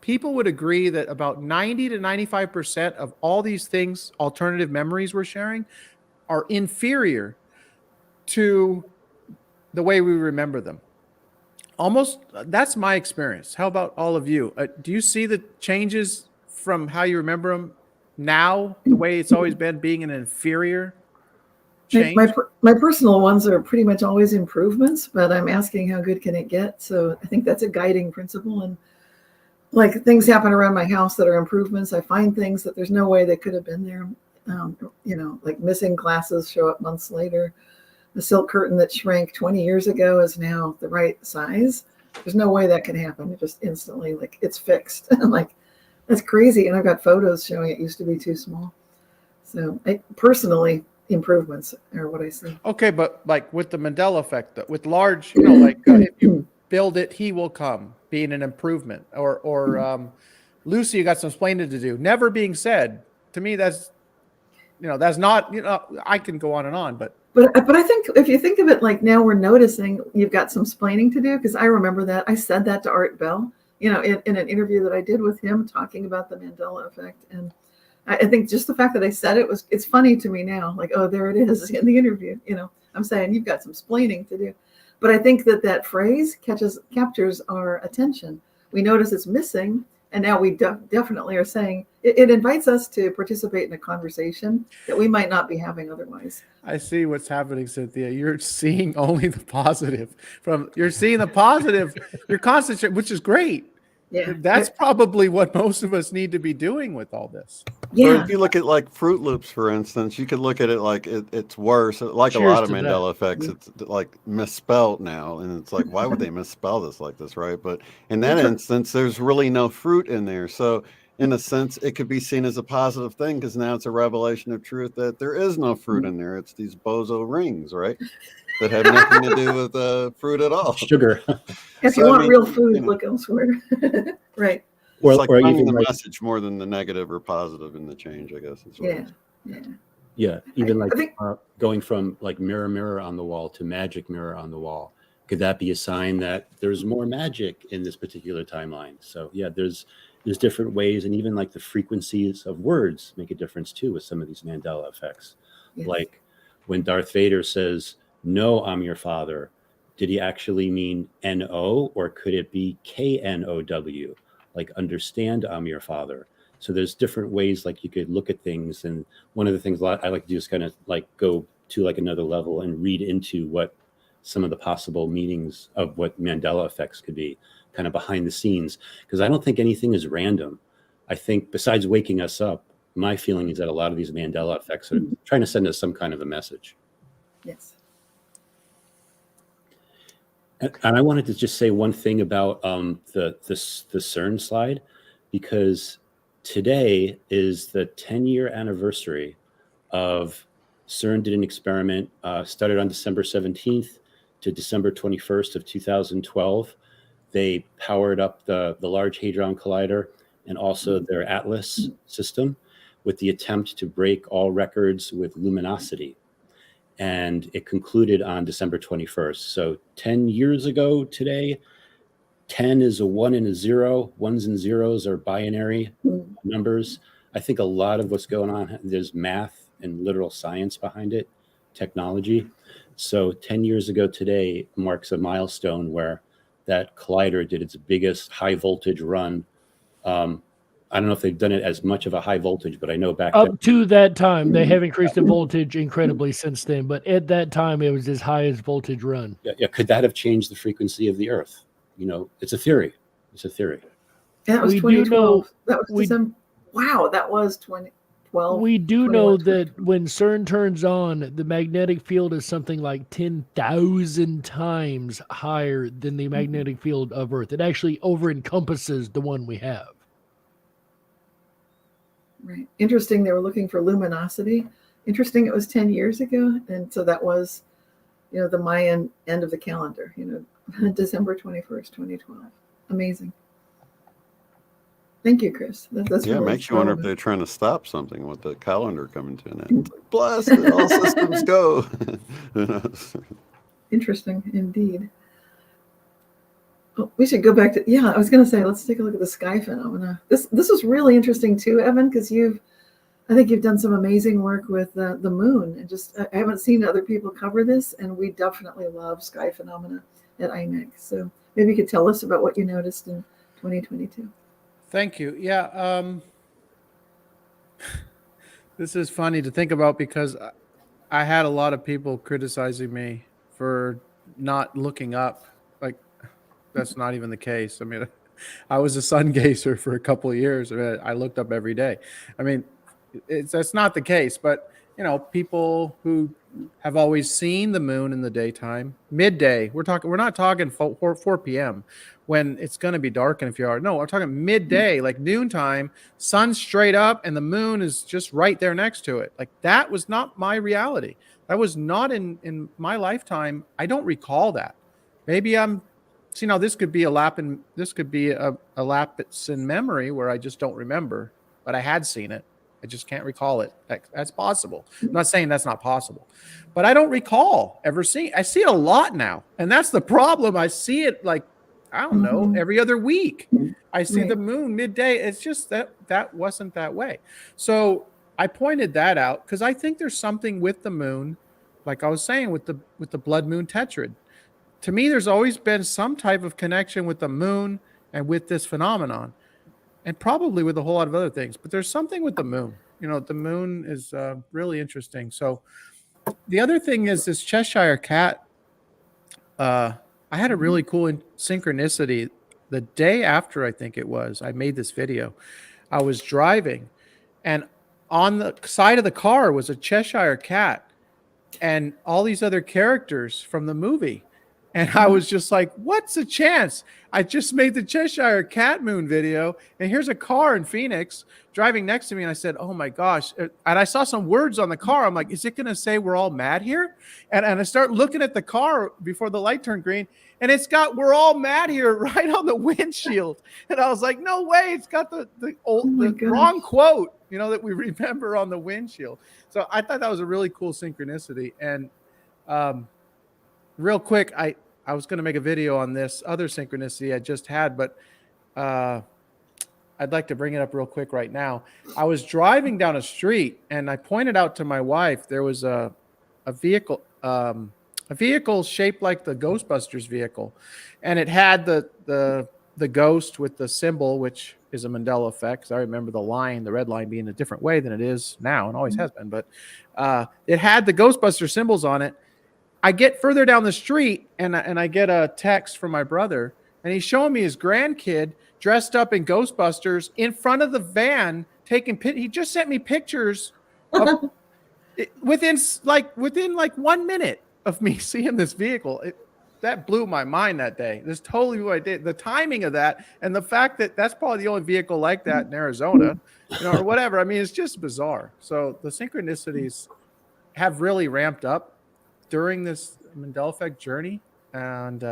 people would agree that about 90 to 95% of all these things, alternative memories we're sharing, are inferior to the way we remember them. Almost, that's my experience. How about all of you? Do you see the changes from how you remember them now, the way it's always been, being an inferior change? My personal ones are pretty much always improvements, but I'm asking how good can it get? So I think that's a guiding principle. And like things happen around my house that are improvements. I find things that there's no way they could have been there. Like missing glasses show up months later. The silk curtain that shrank 20 years ago is now the right size. There's no way that can happen. It just instantly, like, it's fixed. I'm like, that's crazy. And I've got photos showing it used to be too small. So personally, improvements are what I see. Okay, but like with the Mandela effect, with large, if you build it, he will come, being an improvement. Or Lucy, you got some explaining to do. Never being said. To me, that's not, I can go on and on, but I think if you think of it like now we're noticing you've got some splaining to do, because I remember that I said that to Art Bell, in an interview that I did with him talking about the Mandela effect. And I think just the fact that I said it's funny to me now, like, oh, there it is in the interview. I'm saying you've got some splaining to do. But I think that phrase captures our attention. We notice it's missing. And now we definitely are saying it invites us to participate in a conversation that we might not be having otherwise. I see what's happening, Cynthia. You're seeing only the positive. You're seeing the positive. You're concentrating, which is great. Yeah, that's probably what most of us need to be doing with all this. Yeah. But if you look at like Fruit Loops, for instance, you could look at it like it's worse. Like Cheers a lot of to Mandela that. effects, it's like misspelled now, and it's like, why would they misspell this like this, right? But in that instance, there's really no fruit in there. So in a sense, it could be seen as a positive thing, because now it's a revelation of truth that there is no fruit in there. It's these bozo rings, right? That have nothing to do with fruit at all. Sugar. If you want real food, look elsewhere. Right. It's like finding even the like, message more than the negative or positive in the change, I guess. Yeah. Even I think, going from like mirror, mirror on the wall to magic mirror on the wall. Could that be a sign that there's more magic in this particular timeline? So yeah, there's different ways, and even like the frequencies of words make a difference too with some of these Mandela effects. Yes. Like when Darth Vader says, "No, I'm your father," did he actually mean N-O, or could it be K-N-O-W? Like, understand, I'm your father. So there's different ways like you could look at things. And one of the things I like to do is kind of like go to like another level and read into what some of the possible meanings of what Mandela effects could be, kind of behind the scenes. Because I don't think anything is random. I think besides waking us up, my feeling is that a lot of these Mandela effects are trying to send us some kind of a message. Yes. And I wanted to just say one thing about the CERN slide, because today is the 10-year anniversary of CERN did an experiment, started on December 17th to December 21st of 2012. They powered up the Large Hadron Collider and also their Atlas system with the attempt to break all records with luminosity. And it concluded on December 21st. So 10 years ago today, 10 is a 1 and a 0. Ones and zeros are binary numbers. I think a lot of what's going on, there's math and literal science behind it, technology. So 10 years ago today marks a milestone where that collider did its biggest high voltage run. I don't know if they've done it as much of a high voltage, but I know back up to that time, they have increased the voltage incredibly since then. But at that time, it was as high as voltage run. Yeah. Could that have changed the frequency of the Earth? It's a theory. It's a theory. And that was 2012. That was December. Wow, that was 2012. 12. We do 21, know that 22. when CERN turns on, the magnetic field is something like 10,000 times higher than the magnetic field of Earth. It actually over encompasses the one we have. Right. Interesting. They were looking for luminosity. Interesting. It was 10 years ago. And so that was, the Mayan end of the calendar, December 21st, 2012. Amazing. Thank you, Chris. That's Yeah, it really makes you wonder if relevant. they're trying to stop something with the calendar coming to an end. It's like, blast it, all systems go. Who knows? Interesting indeed. Oh, we should go back to, I was going to say, let's take a look at the sky phenomena. This is really interesting too, Evan, because I think you've done some amazing work with the moon, and I haven't seen other people cover this, and we definitely love sky phenomena at IMEC. So maybe you could tell us about what you noticed in 2022. Thank you. Yeah. This is funny to think about because I had a lot of people criticizing me for not looking up. Like, that's not even the case. I mean, I was a sun gazer for a couple of years. I looked up every day. I mean, that's not the case, but people who have always seen the moon in the daytime, midday. We're not talking 4 p.m. when it's going to be dark in a few hours. No, we're talking midday, like noontime, sun's straight up and the moon is just right there next to it. Like, that was not my reality. That was not in my lifetime. I don't recall that. Maybe this could be a lapse in memory where I just don't remember, but I had seen it. I just can't recall it. That's possible. I'm not saying that's not possible, but I don't recall ever seeing. I see it a lot now, and that's the problem. I see it like, I don't know, every other week. I see the moon midday. It's just that wasn't that way. So I pointed that out because I think there's something with the moon, like I was saying with the blood moon tetrad. To me, there's always been some type of connection with the moon and with this phenomenon. And probably with a whole lot of other things, but there's something with the moon. The moon is really interesting. So the other thing is this Cheshire cat. I had a really cool synchronicity the day after, I think it was, I made this video. I was driving, and on the side of the car was a Cheshire cat and all these other characters from the movie. And I was just like, what's the chance? I just made the Cheshire Cat Moon video, and here's a car in Phoenix driving next to me. And I said, oh my gosh. And I saw some words on the car. I'm like, is it going to say we're all mad here? And I start looking at the car before the light turned green, and it's got "we're all mad here" right on the windshield. And I was like, no way. It's got the wrong quote, that we remember on the windshield. So I thought that was a really cool synchronicity. And real quick, I was going to make a video on this other synchronicity I just had, but I'd like to bring it up real quick right now. I was driving down a street, and I pointed out to my wife there was a vehicle shaped like the Ghostbusters vehicle, and it had the ghost with the symbol, which is a Mandela effect. 'Cause I remember the red line being a different way than it is now and always has been, but it had the Ghostbuster symbols on it. I get further down the street, and I get a text from my brother, and he's showing me his grandkid dressed up in Ghostbusters in front of the van taking he just sent me pictures of, within 1 minute of me seeing this vehicle. That blew my mind that day. This totally blew my day. The timing of that, and the fact that that's probably the only vehicle like that in Arizona, or whatever. I mean, it's just bizarre. So the synchronicities have really ramped up during this Mandela effect journey. And,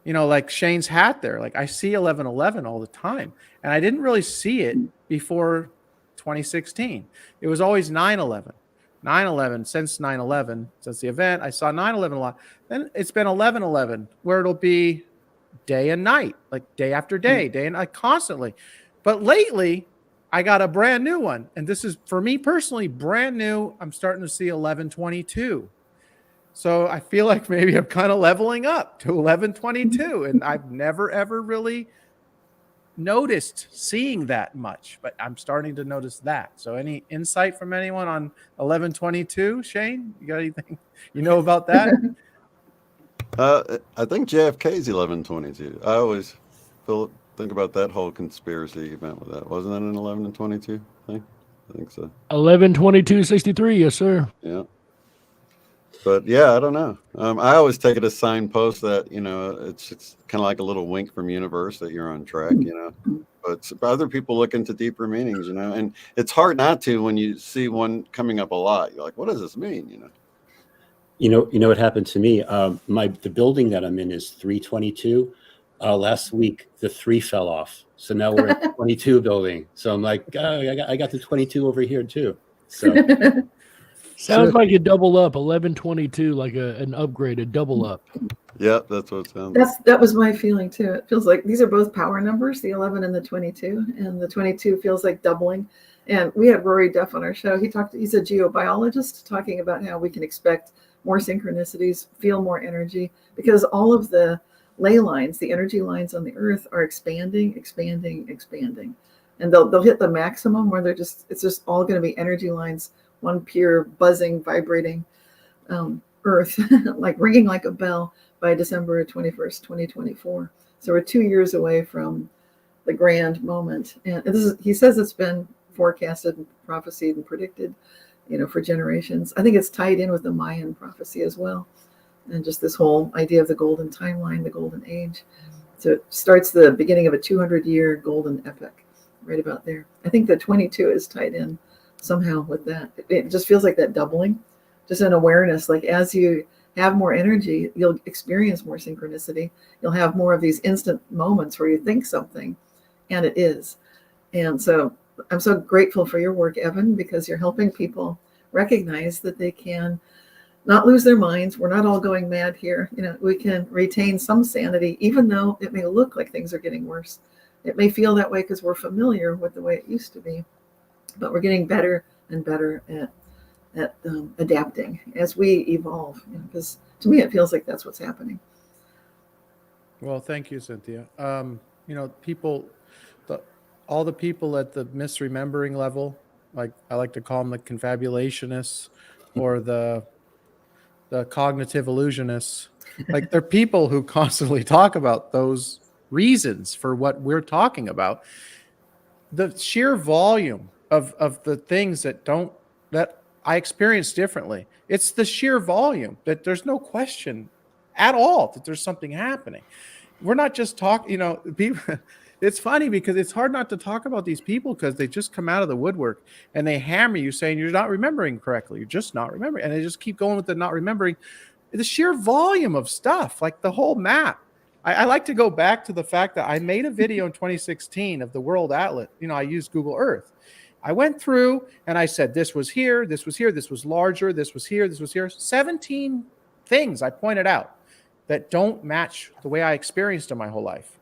like Shane's hat there, like I see 1111 all the time, and I didn't really see it before 2016. It was always 9/11. 9/11, since 9/11, since the event, I saw 9/11 a lot. Then it's been 11/11, where it'll be day and night, like day after day, day and night, constantly. But lately, I got a brand new one, and this is, for me personally, brand new. I'm starting to see 1122. So I feel like maybe I'm kind of leveling up to 1122, and I've never, ever really noticed seeing that much, but I'm starting to notice that. So any insight from anyone on 1122? Shane, you got anything about that? I think JFK's 1122. I always think about that whole conspiracy event with that. Wasn't that an 11 and 22 thing? I think so. 11/22/63. Yes, sir. Yeah. But yeah, I don't know. I always take it as signpost that, it's kind of like a little wink from universe that you're on track, But other people look into deeper meanings, and it's hard not to when you see one coming up a lot. You're like, what does this mean? You know what happened to me? The building that I'm in is 322. Last week the 3 fell off, so now we're in the 22 building. So I'm like, oh, I got the 22 over here too. So Sounds like a double up. 11/22, like an upgrade, a double up. Yeah, that's what it sounds like. That was my feeling too. It feels like these are both power numbers, the 11 and the 22, and the 22 feels like doubling. And we had Rory Duff on our show. He's a geobiologist talking about how we can expect more synchronicities, feel more energy, because all of the ley lines, the energy lines on the earth are expanding. And they'll hit the maximum where it's just all going to be energy lines, one pure buzzing, vibrating earth, like ringing like a bell by December 21st, 2024. So we're 2 years away from the grand moment. And he says it's been forecasted and prophesied and predicted, for generations. I think it's tied in with the Mayan prophecy as well. And just this whole idea of the golden timeline, the golden age. So it starts the beginning of a 200-year golden epoch, right about there. I think the 22 is tied in somehow with that. It just feels like that doubling, just an awareness. Like as you have more energy, you'll experience more synchronicity. You'll have more of these instant moments where you think something and it is. And so I'm so grateful for your work, Evan, because you're helping people recognize that they can not lose their minds. We're not all going mad here. We can retain some sanity, even though it may look like things are getting worse. It may feel that way because we're familiar with the way it used to be, but we're getting better and better at adapting as we evolve. Because to me, it feels like that's what's happening. Well, thank you, Cynthia. All the people at the misremembering level, like I like to call them the confabulationists or the cognitive illusionists, like they're people who constantly talk about those reasons for what we're talking about. The sheer volume of the things that I experience differently. It's the sheer volume that there's no question at all that there's something happening. We're not just talking, people. It's funny because it's hard not to talk about these people because they just come out of the woodwork and they hammer you saying you're not remembering correctly. You're just not remembering. And they just keep going with the not remembering. The sheer volume of stuff, like the whole map. I like to go back to the fact that I made a video in 2016 of the World Atlas. I used Google Earth. I went through and I said, this was here, this was here, this was larger, this was here, this was here. 17 things I pointed out that don't match the way I experienced them my whole life.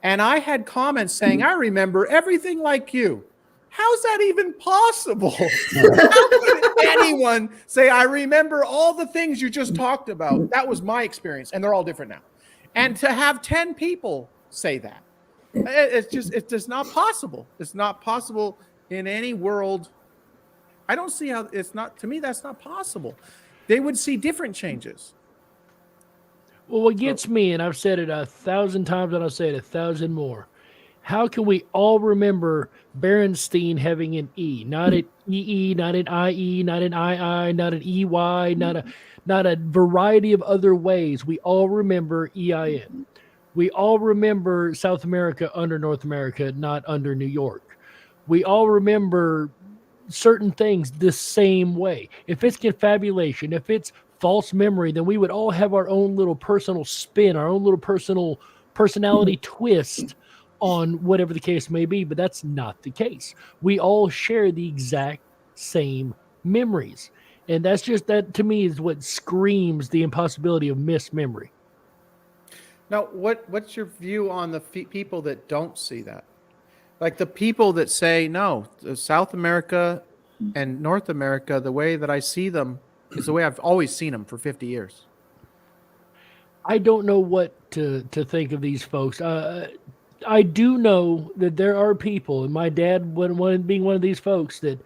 And I had comments saying, I remember everything like you. How's that even possible? How could anyone say, I remember all the things you just talked about? That was my experience. And they're all different now. And to have 10 people say that, it's just not possible. It's not possible in any world. I don't see how to me, that's not possible. They would see different changes. Well, what gets me, and I've said it 1,000 times and I'll say it 1,000 more. How can we all remember Berenstein having an E, not an EE, not an IE, not an II, not an EY, not a variety of other ways? We all remember EIN. We all remember South America under North America, not under New York. We all remember certain things the same way. If it's confabulation, if it's false memory, then we would all have our own little personal spin, our own little personal personality twist on whatever the case may be, but that's not the case. We all share the exact same memories. And that's just, that to me is what screams the impossibility of mismemory. Now, what's your view on the people that don't see that? Like the people that say, no, South America and North America, the way that I see them is the way I've always seen them for 50 years. I don't know what to think of these folks. I do know that there are people, and my dad being one of these folks, that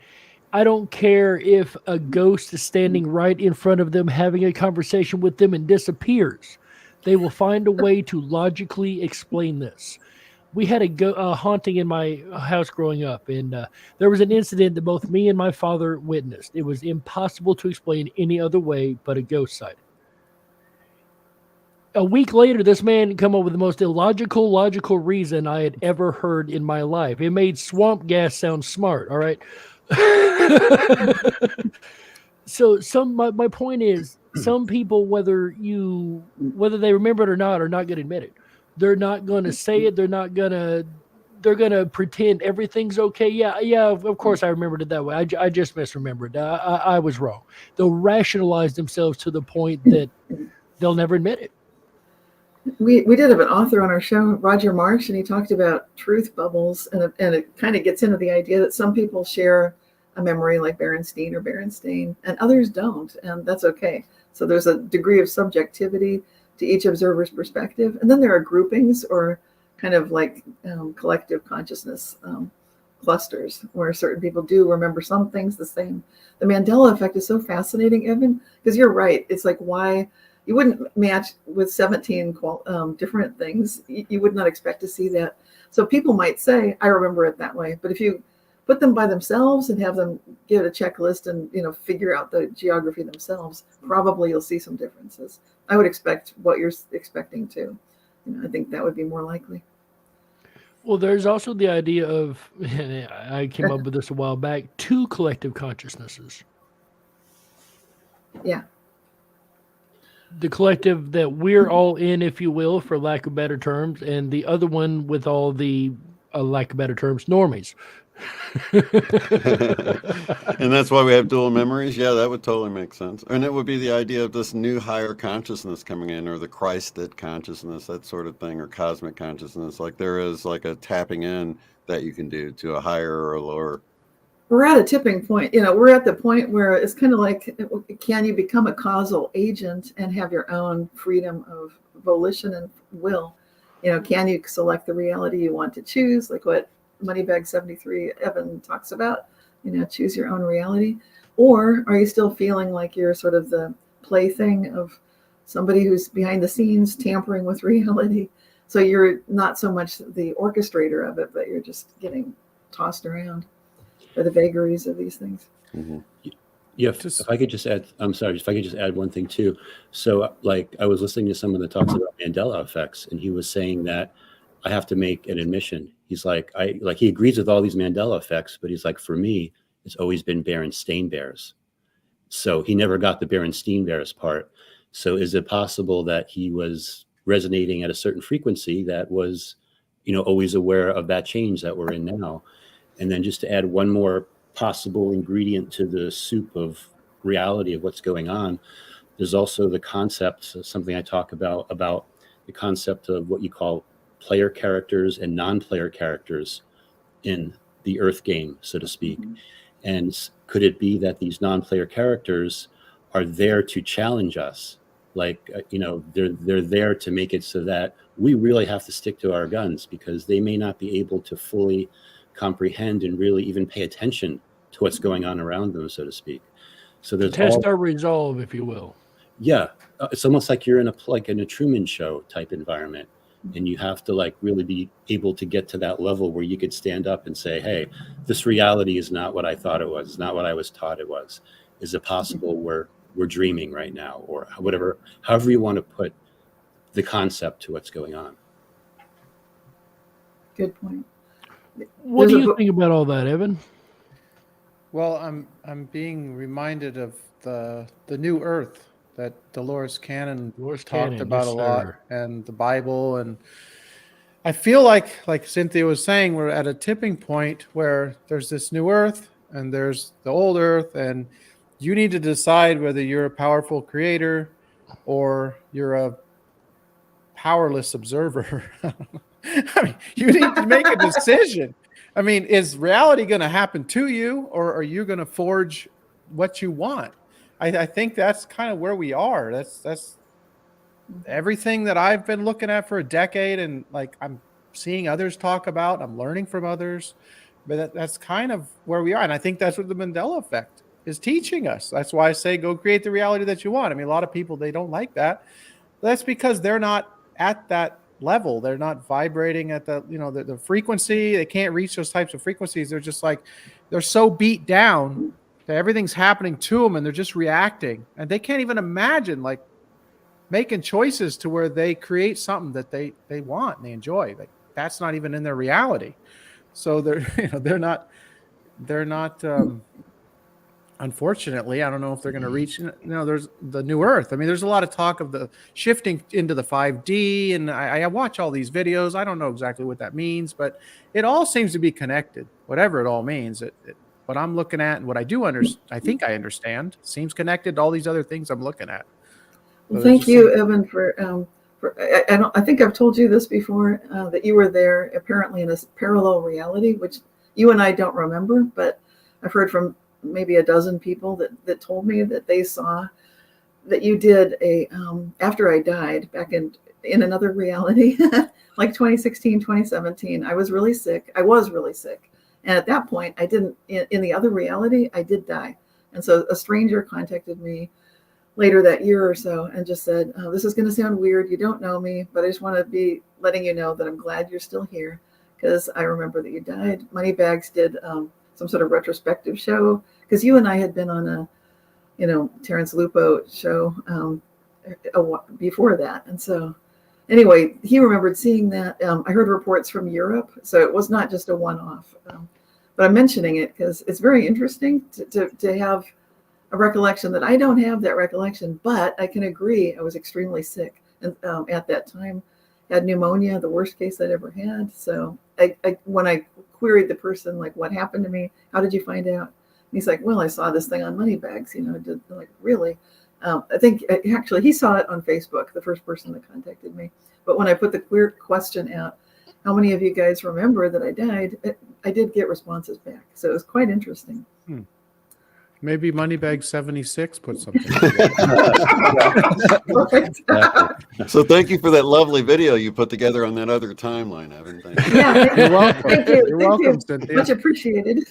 I don't care if a ghost is standing right in front of them having a conversation with them and disappears. They will find a way to logically explain this. we had a haunting in my house growing up, and there was an incident that both me and my father witnessed. It was impossible to explain any other way but a ghost sighting. A week later, this man come up with the most logical reason I had ever heard in my life. It made swamp gas sound smart. All right. So my point is, some people, whether they remember it or not, are not going to admit it. They're not going to say it. They're going to pretend everything's okay. Yeah, of course I remembered it that way. I just misremembered. I was wrong. They'll rationalize themselves to the point that they'll never admit it. We did have an author on our show, Roger Marsh, and he talked about truth bubbles, and it kind of gets into the idea that some people share a memory like Berenstain or Berenstain, and others don't, and that's okay. So there's a degree of subjectivity to each observer's perspective, and then there are groupings or kind of like collective consciousness clusters where certain people do remember some things the same. The Mandela effect is so fascinating, Evan, because you're right. It's like, why you wouldn't match with 17 different things. You would not expect to see that. So people might say, I remember it that way. But if you put them by themselves and have them get a checklist and figure out the geography themselves, probably you'll see some differences. I would expect what you're expecting too. I think that would be more likely. Well, there's also the idea of, I came up with this a while back, 2 collective consciousnesses. Yeah. The collective that we're all in, if you will, for lack of better terms, and the other one with all the, lack of better terms, normies. And that's why we have dual memories. Yeah, that would totally make sense. And it would be the idea of this new higher consciousness coming in, or the Christed consciousness, that sort of thing, or cosmic consciousness. Like there is like a tapping in that you can do to a higher or a lower. We're at a tipping point. We're at the point where it's kind of like, can you become a causal agent and have your own freedom of volition and will? Can you select the reality you want to choose, like what Moneybag 73 Evan talks about, choose your own reality? Or are you still feeling like you're sort of the plaything of somebody who's behind the scenes tampering with reality? So you're not so much the orchestrator of it, but you're just getting tossed around by the vagaries of these things. Mm-hmm. Yeah, if I could just add, I'm sorry, if I could just add one thing too. So like I was listening to someone that talks about Mandela effects, and he was saying that I have to make an admission. He's like, he agrees with all these Mandela effects, but he's like, for me, it's always been Berenstain Bears. So he never got the Berenstain Bears part. So is it possible that he was resonating at a certain frequency that was, always aware of that change that we're in now? And then just to add one more possible ingredient to the soup of reality of what's going on, there's also the concept, something I talk about the concept of what you call player characters and non-player characters in the Earth game, so to speak. Mm-hmm. And could it be that these non-player characters are there to challenge us? Like, they're there to make it so that we really have to stick to our guns, because they may not be able to fully comprehend and really even pay attention to what's going on around them, so to speak. So there's test our resolve, if you will. Yeah, it's almost like you're in a Truman Show type environment, and you have to like really be able to get to that level where you could stand up and say, hey, this reality is not what I thought it was. It's not what I was taught it was. Is it possible we're dreaming right now, or whatever, however you want to put the concept to what's going on? Good point. What do you think about all that, Evan? Well, I'm being reminded of the New Earth that Dolores Cannon talked about a lot, and the Bible, and I feel like Cynthia was saying, we're at a tipping point where there's this new Earth and there's the old Earth, and you need to decide whether you're a powerful creator or you're a powerless observer. I mean, you need to make a decision. I mean, is reality going to happen to you, or are you going to forge what you want? I think that's kind of where we are. That's everything that I've been looking at for a decade, and like I'm seeing others talk about. I'm learning from others, but that's kind of where we are. And I think that's what the Mandela effect is teaching us. That's why I say go create the reality that you want. I mean, a lot of people, they don't like that. That's because they're not at that level. They're not vibrating at the, the frequency. They can't reach those types of frequencies. They're just like, they're so beat down that everything's happening to them and they're just reacting. And they can't even imagine like making choices to where they create something that they want and they enjoy. Like that's not even in their reality. So they're not unfortunately, I don't know if they're going to reach, there's the new Earth. I mean, there's a lot of talk of the shifting into the 5D, and I watch all these videos. I don't know exactly what that means, but it all seems to be connected, whatever it all means. What I'm looking at and what I do I think I understand, seems connected to all these other things I'm looking at. Well, thank you, Evan, for I think I've told you this before, that you were there apparently in a parallel reality, which you and I don't remember, but I've heard from maybe a dozen people that told me that they saw that you did after I died back in another reality, like 2016, 2017. I was really sick. And at that point, I didn't, in the other reality, I did die. And so a stranger contacted me later that year or so and just said, this is going to sound weird. You don't know me, but I just want to be letting you know that I'm glad you're still here because I remember that you died. Moneybags did some sort of retrospective show because you and I had been on a, Terrence Lupo show before that. And so anyway, he remembered seeing that. I heard reports from Europe, so it was not just a one-off. But I'm mentioning it because it's very interesting to have a recollection that I don't have that recollection, but I can agree I was extremely sick and at that time. Had pneumonia, the worst case I'd ever had. So when I queried the person, like, what happened to me? How did you find out? And he's like, well, I saw this thing on Moneybags, like, really? I think actually he saw it on Facebook, the first person that contacted me. But when I put the queer question out, how many of you guys remember that I died? I did get responses back. So it was quite interesting. Maybe Moneybag 76 put something. Perfect. So thank you for that lovely video you put together on that other timeline, Evan. Thank you. Yeah, You're welcome. Thank you. You're Thank welcome, you. Cynthia. Much appreciated.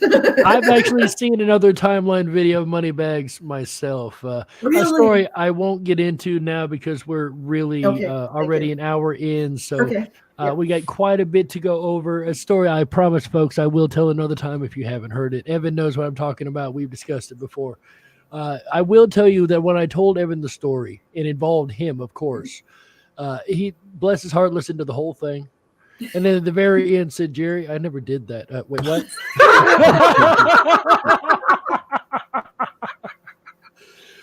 I've actually seen another timeline video of Moneybags myself. A Really? story I won't get into now because we're really Okay, already you. an hour in. So Okay. Yep. we got quite a bit to go over. A story I promise, folks, I will tell another time if you haven't heard it. Evan knows what I'm talking about. We've discussed it before. I will tell you that when I told Evan the story, it involved him, of course. He, bless his heart, listened to the whole thing. And then at the very end said, Jerry, I never did that. Wait, what?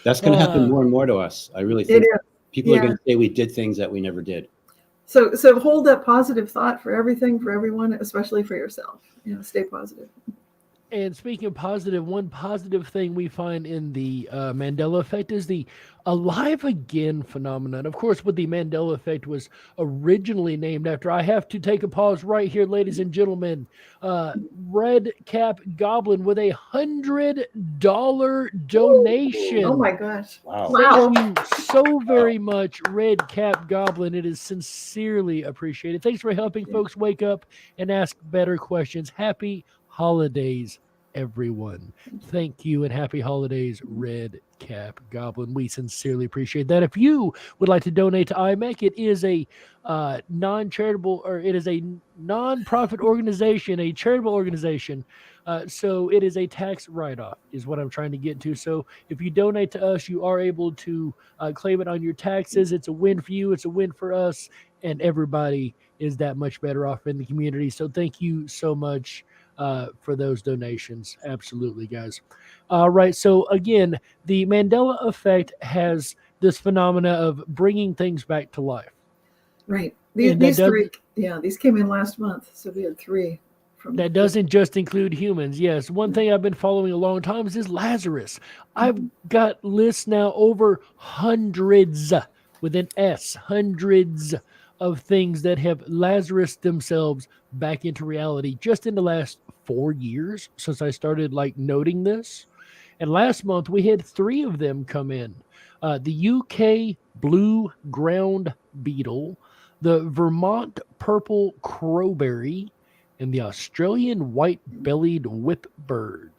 That's going to happen more and more to us. I really think people are going to say we did things that we never did. So hold that positive thought for everything, for everyone, especially for yourself. Stay positive. And speaking of positive, one positive thing we find in the Mandela effect is the alive again phenomenon. Of course, what the Mandela effect was originally named after. I have to take a pause right here, ladies and gentlemen. Red Cap Goblin with $100 donation. Oh my gosh. Wow. Thank you so very much, Red Cap Goblin. It is sincerely appreciated. Thanks for helping folks wake up and ask better questions. Happy holidays, everyone. Thank you and happy holidays, Red Cap Goblin. We sincerely appreciate that. If you would like to donate to IMEC, it is a non-charitable, or it is a non-profit organization, a charitable organization. So it is a tax write-off is what I'm trying to get to. So if you donate to us, you are able to claim it on your taxes. It's a win for you. It's a win for us. And everybody is that much better off in the community. So thank you so much for those donations. Absolutely, guys. All right. So again, the Mandela effect has this phenomena of bringing things back to life. Right. These three, these came in last month. So we had three. That doesn't just include humans. Yes. One thing I've been following a long time is Lazarus. I've got lists now over hundreds with an S, hundreds of things that have Lazarus themselves back into reality just in the last 4 years since I started noting this. And last month we had 3 of them come in. The UK blue ground beetle, the Vermont purple crowberry, and the Australian white-bellied whipbird.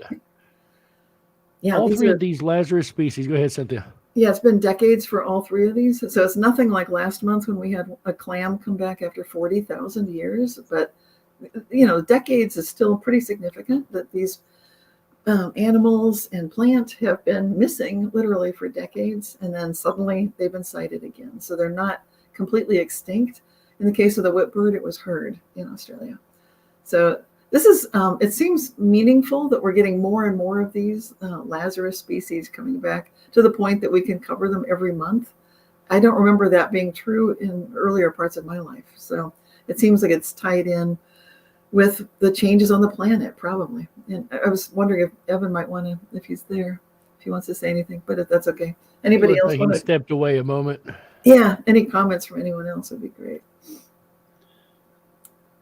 Yeah, all 3 of these Lazarus species. Go ahead, Cynthia. Yeah, it's been decades for all three of these. So it's nothing like last month when we had a clam come back after 40,000 years. But, decades is still pretty significant that these animals and plant have been missing literally for decades. And then suddenly they've been sighted again. So they're not completely extinct. In the case of the whipbird, it was heard in Australia. So this is, it seems meaningful that we're getting more and more of these Lazarus species coming back to the point that we can cover them every month. I don't remember that being true in earlier parts of my life. So it seems like it's tied in with the changes on the planet, probably. And I was wondering if Evan might want to, if he's there, if he wants to say anything, but if that's okay. Anybody else Like want he to? stepped away a moment. Yeah, any comments from anyone else would be great.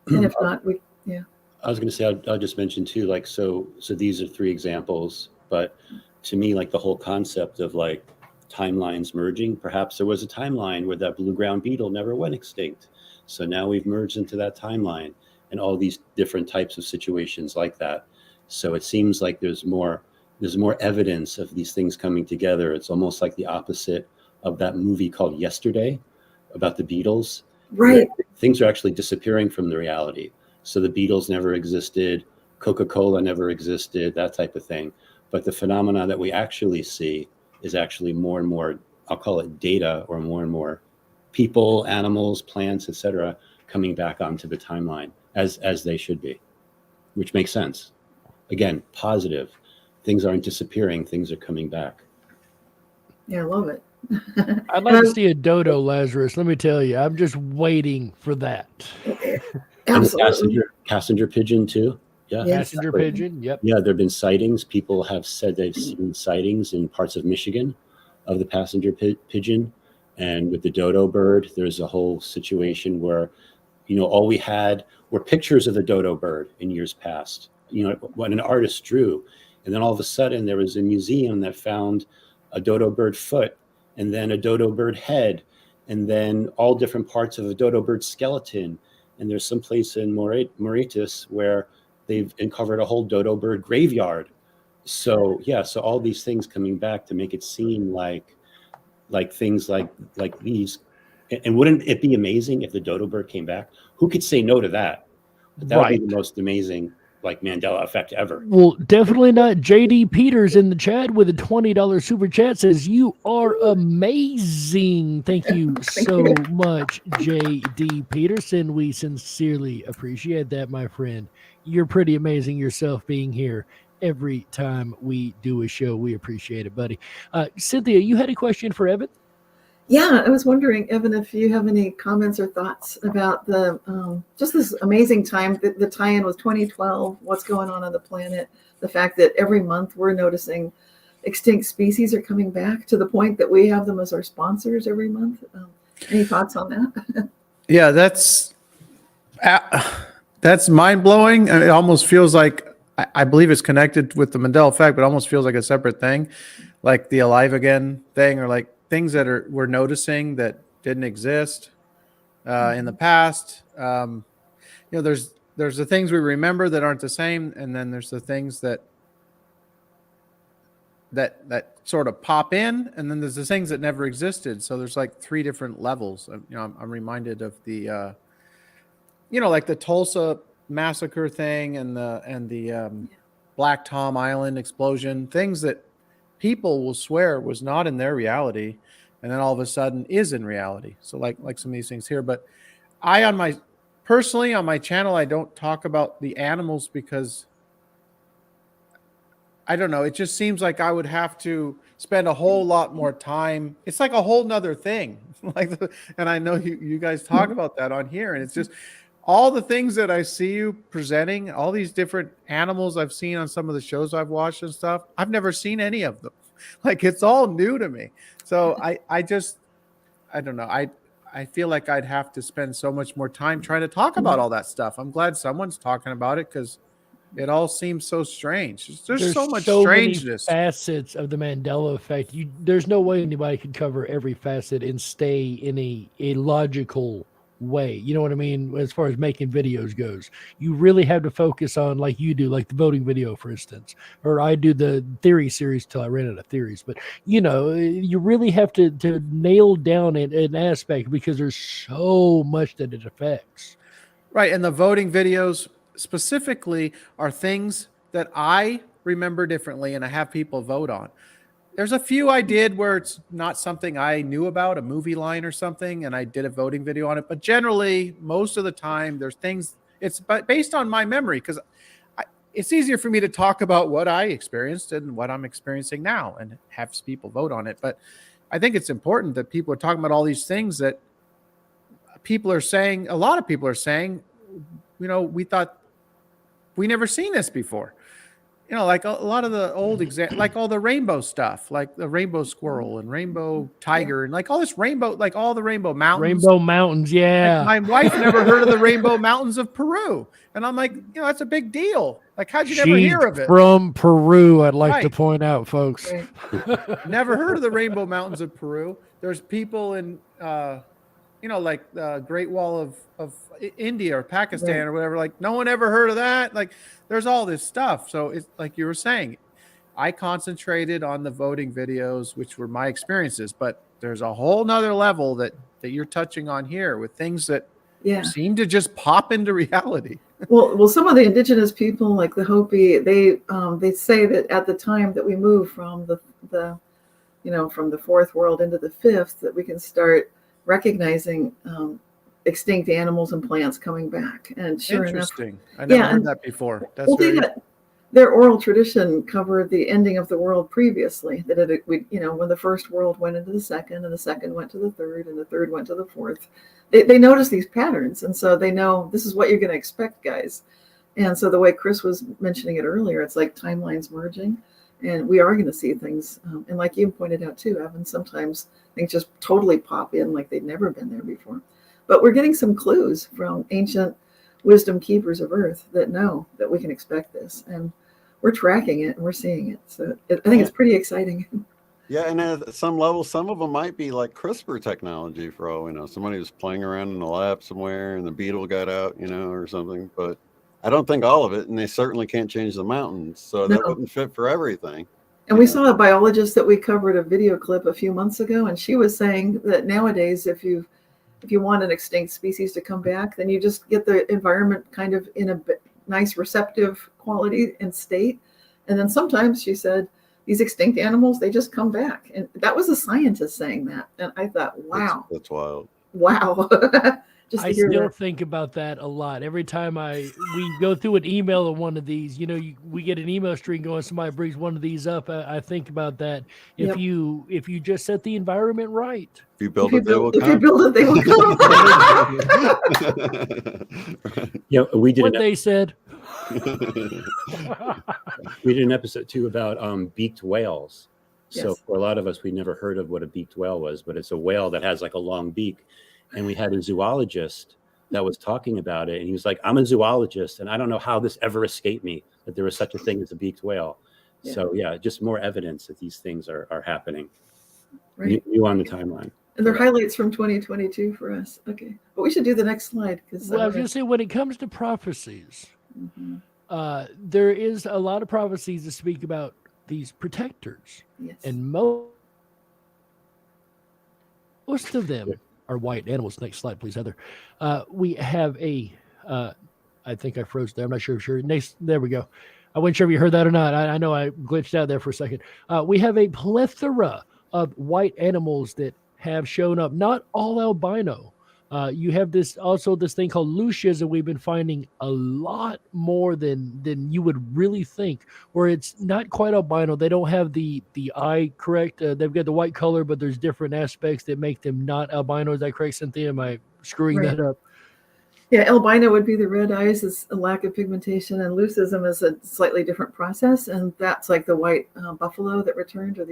And if not, yeah. I was going to say, I'll just mention too, like, so these are three examples, but to me, like the whole concept of like timelines merging, perhaps there was a timeline where that blue ground beetle never went extinct. So now we've merged into that timeline and all these different types of situations like that. So it seems like there's more evidence of these things coming together. It's almost like the opposite of that movie called Yesterday about the Beatles. Right. Things are actually disappearing from the reality. So the Beatles never existed, Coca-Cola never existed, that type of thing. But the phenomena that we actually see is actually more and more, I'll call it data, or more and more people, animals, plants, etc., coming back onto the timeline as they should be, which makes sense. Again, positive. Things aren't disappearing, things are coming back. Yeah, I love it. I'd like to see a dodo, Lazarus. Let me tell you, I'm just waiting for that. Absolutely. And the passenger pigeon too. Yeah. Yes. Passenger pigeon. Yep. Yeah, there have been sightings. People have said they've seen sightings in parts of Michigan of the passenger pigeon. And with the dodo bird, there's a whole situation where, all we had were pictures of the dodo bird in years past, what an artist drew. And then all of a sudden there was a museum that found a dodo bird foot, and then a dodo bird head, and then all different parts of a dodo bird skeleton. And there's some place in Mauritius where they've uncovered a whole dodo bird graveyard. So yeah, so all these things coming back to make it seem like things like these. And wouldn't it be amazing if the dodo bird came back? Who could say no to that? But that would be the most amazing Mandela effect ever. Well, definitely not. JD Peters in the chat with a $20 super chat says, "You are amazing." Thank you so much, JD Peterson. We sincerely appreciate that, my friend. You're pretty amazing yourself being here every time we do a show. We appreciate it, buddy. Cynthia, you had a question for Evan? Yeah, I was wondering, Evan, if you have any comments or thoughts about the just this amazing time, the tie-in with 2012, what's going on the planet, the fact that every month we're noticing extinct species are coming back to the point that we have them as our sponsors every month. Any thoughts on that? Yeah, that's mind-blowing. And it almost feels like, I believe it's connected with the Mandela effect, but it almost feels like a separate thing, like the Alive Again thing, or like things that we're noticing that didn't exist in the past. There's the things we remember that aren't the same, and then there's the things that sort of pop in, and then there's the things that never existed. So there's like three different levels. I'm reminded of the like the Tulsa massacre thing, and the Black Tom Island explosion, things that people will swear was not in their reality, and then all of a sudden is in reality. So like some of these things here. But personally on my channel, I don't talk about the animals because I don't know. It just seems like I would have to spend a whole lot more time. It's like a whole nother thing. And I know you guys talk about that on here, and it's just all the things that I see you presenting, all these different animals I've seen on some of the shows I've watched and stuff. I've never seen any of them. Like, it's all new to me. So I don't know. I feel like I'd have to spend so much more time trying to talk about all that stuff. I'm glad someone's talking about it, because it all seems so strange. There's so much strangeness. Many facets of the Mandela effect. There's no way anybody could cover every facet and stay in a logical way. You know what I mean? As far as making videos goes, you really have to focus on, like you do, like the voting video, for instance, or I do the theory series till I ran out of theories. But you know, you really have to nail down an aspect because there's so much that it affects. Right. And the voting videos specifically are things that I remember differently and I have people vote on. There's a few I did where it's not something I knew about, a movie line or something, and I did a voting video on it. But generally, most of the time, there's things, it's based on my memory because it's easier for me to talk about what I experienced and what I'm experiencing now and have people vote on it. But I think it's important that people are talking about all these things that people are saying, a lot of people are saying, you know, we thought we never seen this before. You know, like a lot of the old like all the rainbow stuff, like the rainbow squirrel and rainbow tiger and like all this rainbow, like all the rainbow mountains. Rainbow mountains, yeah. Like my wife never heard of the rainbow mountains of Peru. And I'm like, you know, that's a big deal. Like, how'd you never hear of it? From Peru, I'd like to Right. point out, folks. Right. Never heard of the rainbow mountains of Peru. There's people in, you know, like the Great Wall of India or Pakistan Right. or whatever. Like, no one ever heard of that. Like, there's all this stuff. So it's like you were saying, I concentrated on the voting videos, which were my experiences, but there's a whole nother level that you're touching on here with things that Yeah. seem to just pop into reality. Well, some of the indigenous people, like the Hopi, they say that at the time that we move from the you know, from the fourth world into the fifth, that we can start recognizing extinct animals and plants coming back. And sure enough, Interesting. I never Yeah, heard and- that before. That's well, very their oral tradition covered the ending of the world previously. That you know, when the first world went into the second, and the second went to the third, and the third went to the fourth. They notice these patterns, and so they know this is what you're going to expect, guys. And so the way Chris was mentioning it earlier, it's like timelines merging, and we are going to see things. And like you pointed out too, Evan, sometimes things just totally pop in like they've never been there before. But we're getting some clues from ancient wisdom keepers of Earth that know that we can expect this, and we're tracking it and we're seeing it. So I think it's pretty exciting. Yeah, and at some level, some of them might be like CRISPR technology for all we know. Somebody was playing around in the lab somewhere and the beetle got out, you know, or something. But I don't think all of it, and they certainly can't change the mountains. So that No. wouldn't fit for everything. And we Yeah. saw a biologist that we covered a video clip a few months ago, and she was saying that nowadays, if you want an extinct species to come back, then you just get the environment kind of in a nice receptive quality and state. And then sometimes, she said, these extinct animals, they just come back. And that was a scientist saying that. And I thought, wow, That's wild. wow. Just to I hear still that. think about that a lot. Every time we go through an email of one of these, you know, we get an email string going, somebody brings one of these up. I think about that. If Yep. you just set the environment right. If you build If it, they will if you come. build it, they will come. Yeah, we did What an, they said. we did an episode too about beaked whales. So Yes. for a lot of us, we never heard of what a beaked whale was, but it's a whale that has like a long beak. And we had a zoologist that was talking about it, and he was like, "I'm a zoologist, and I don't know how this ever escaped me that there was such a thing as a beaked whale." Yeah. So yeah, just more evidence that these things are happening. Right. New on the timeline. And they're highlights from 2022 for us. Okay. But we should do the next slide. Because Well, I was going to say, when it comes to prophecies, Mhm. there is a lot of prophecies that speak about these protectors, Yes. and most of them are white animals. Next slide, please, Heather. We have a, I think I froze there. I'm not sure. Next, there we go. I wasn't sure if you heard that or not. I know I glitched out there for a second. We have a plethora of white animals that have shown up, not all albino. You have this thing called Lucias that we've been finding a lot more than you would really think, where it's not quite albino. They don't have the eye correct. They've got the white color, but there's different aspects that make them not albino. Is that correct, Cynthia? Am I screwing Right. that up? Yeah, albino would be the red eyes, is a lack of pigmentation, and leucism is a slightly different process, and that's like the white buffalo that returned, or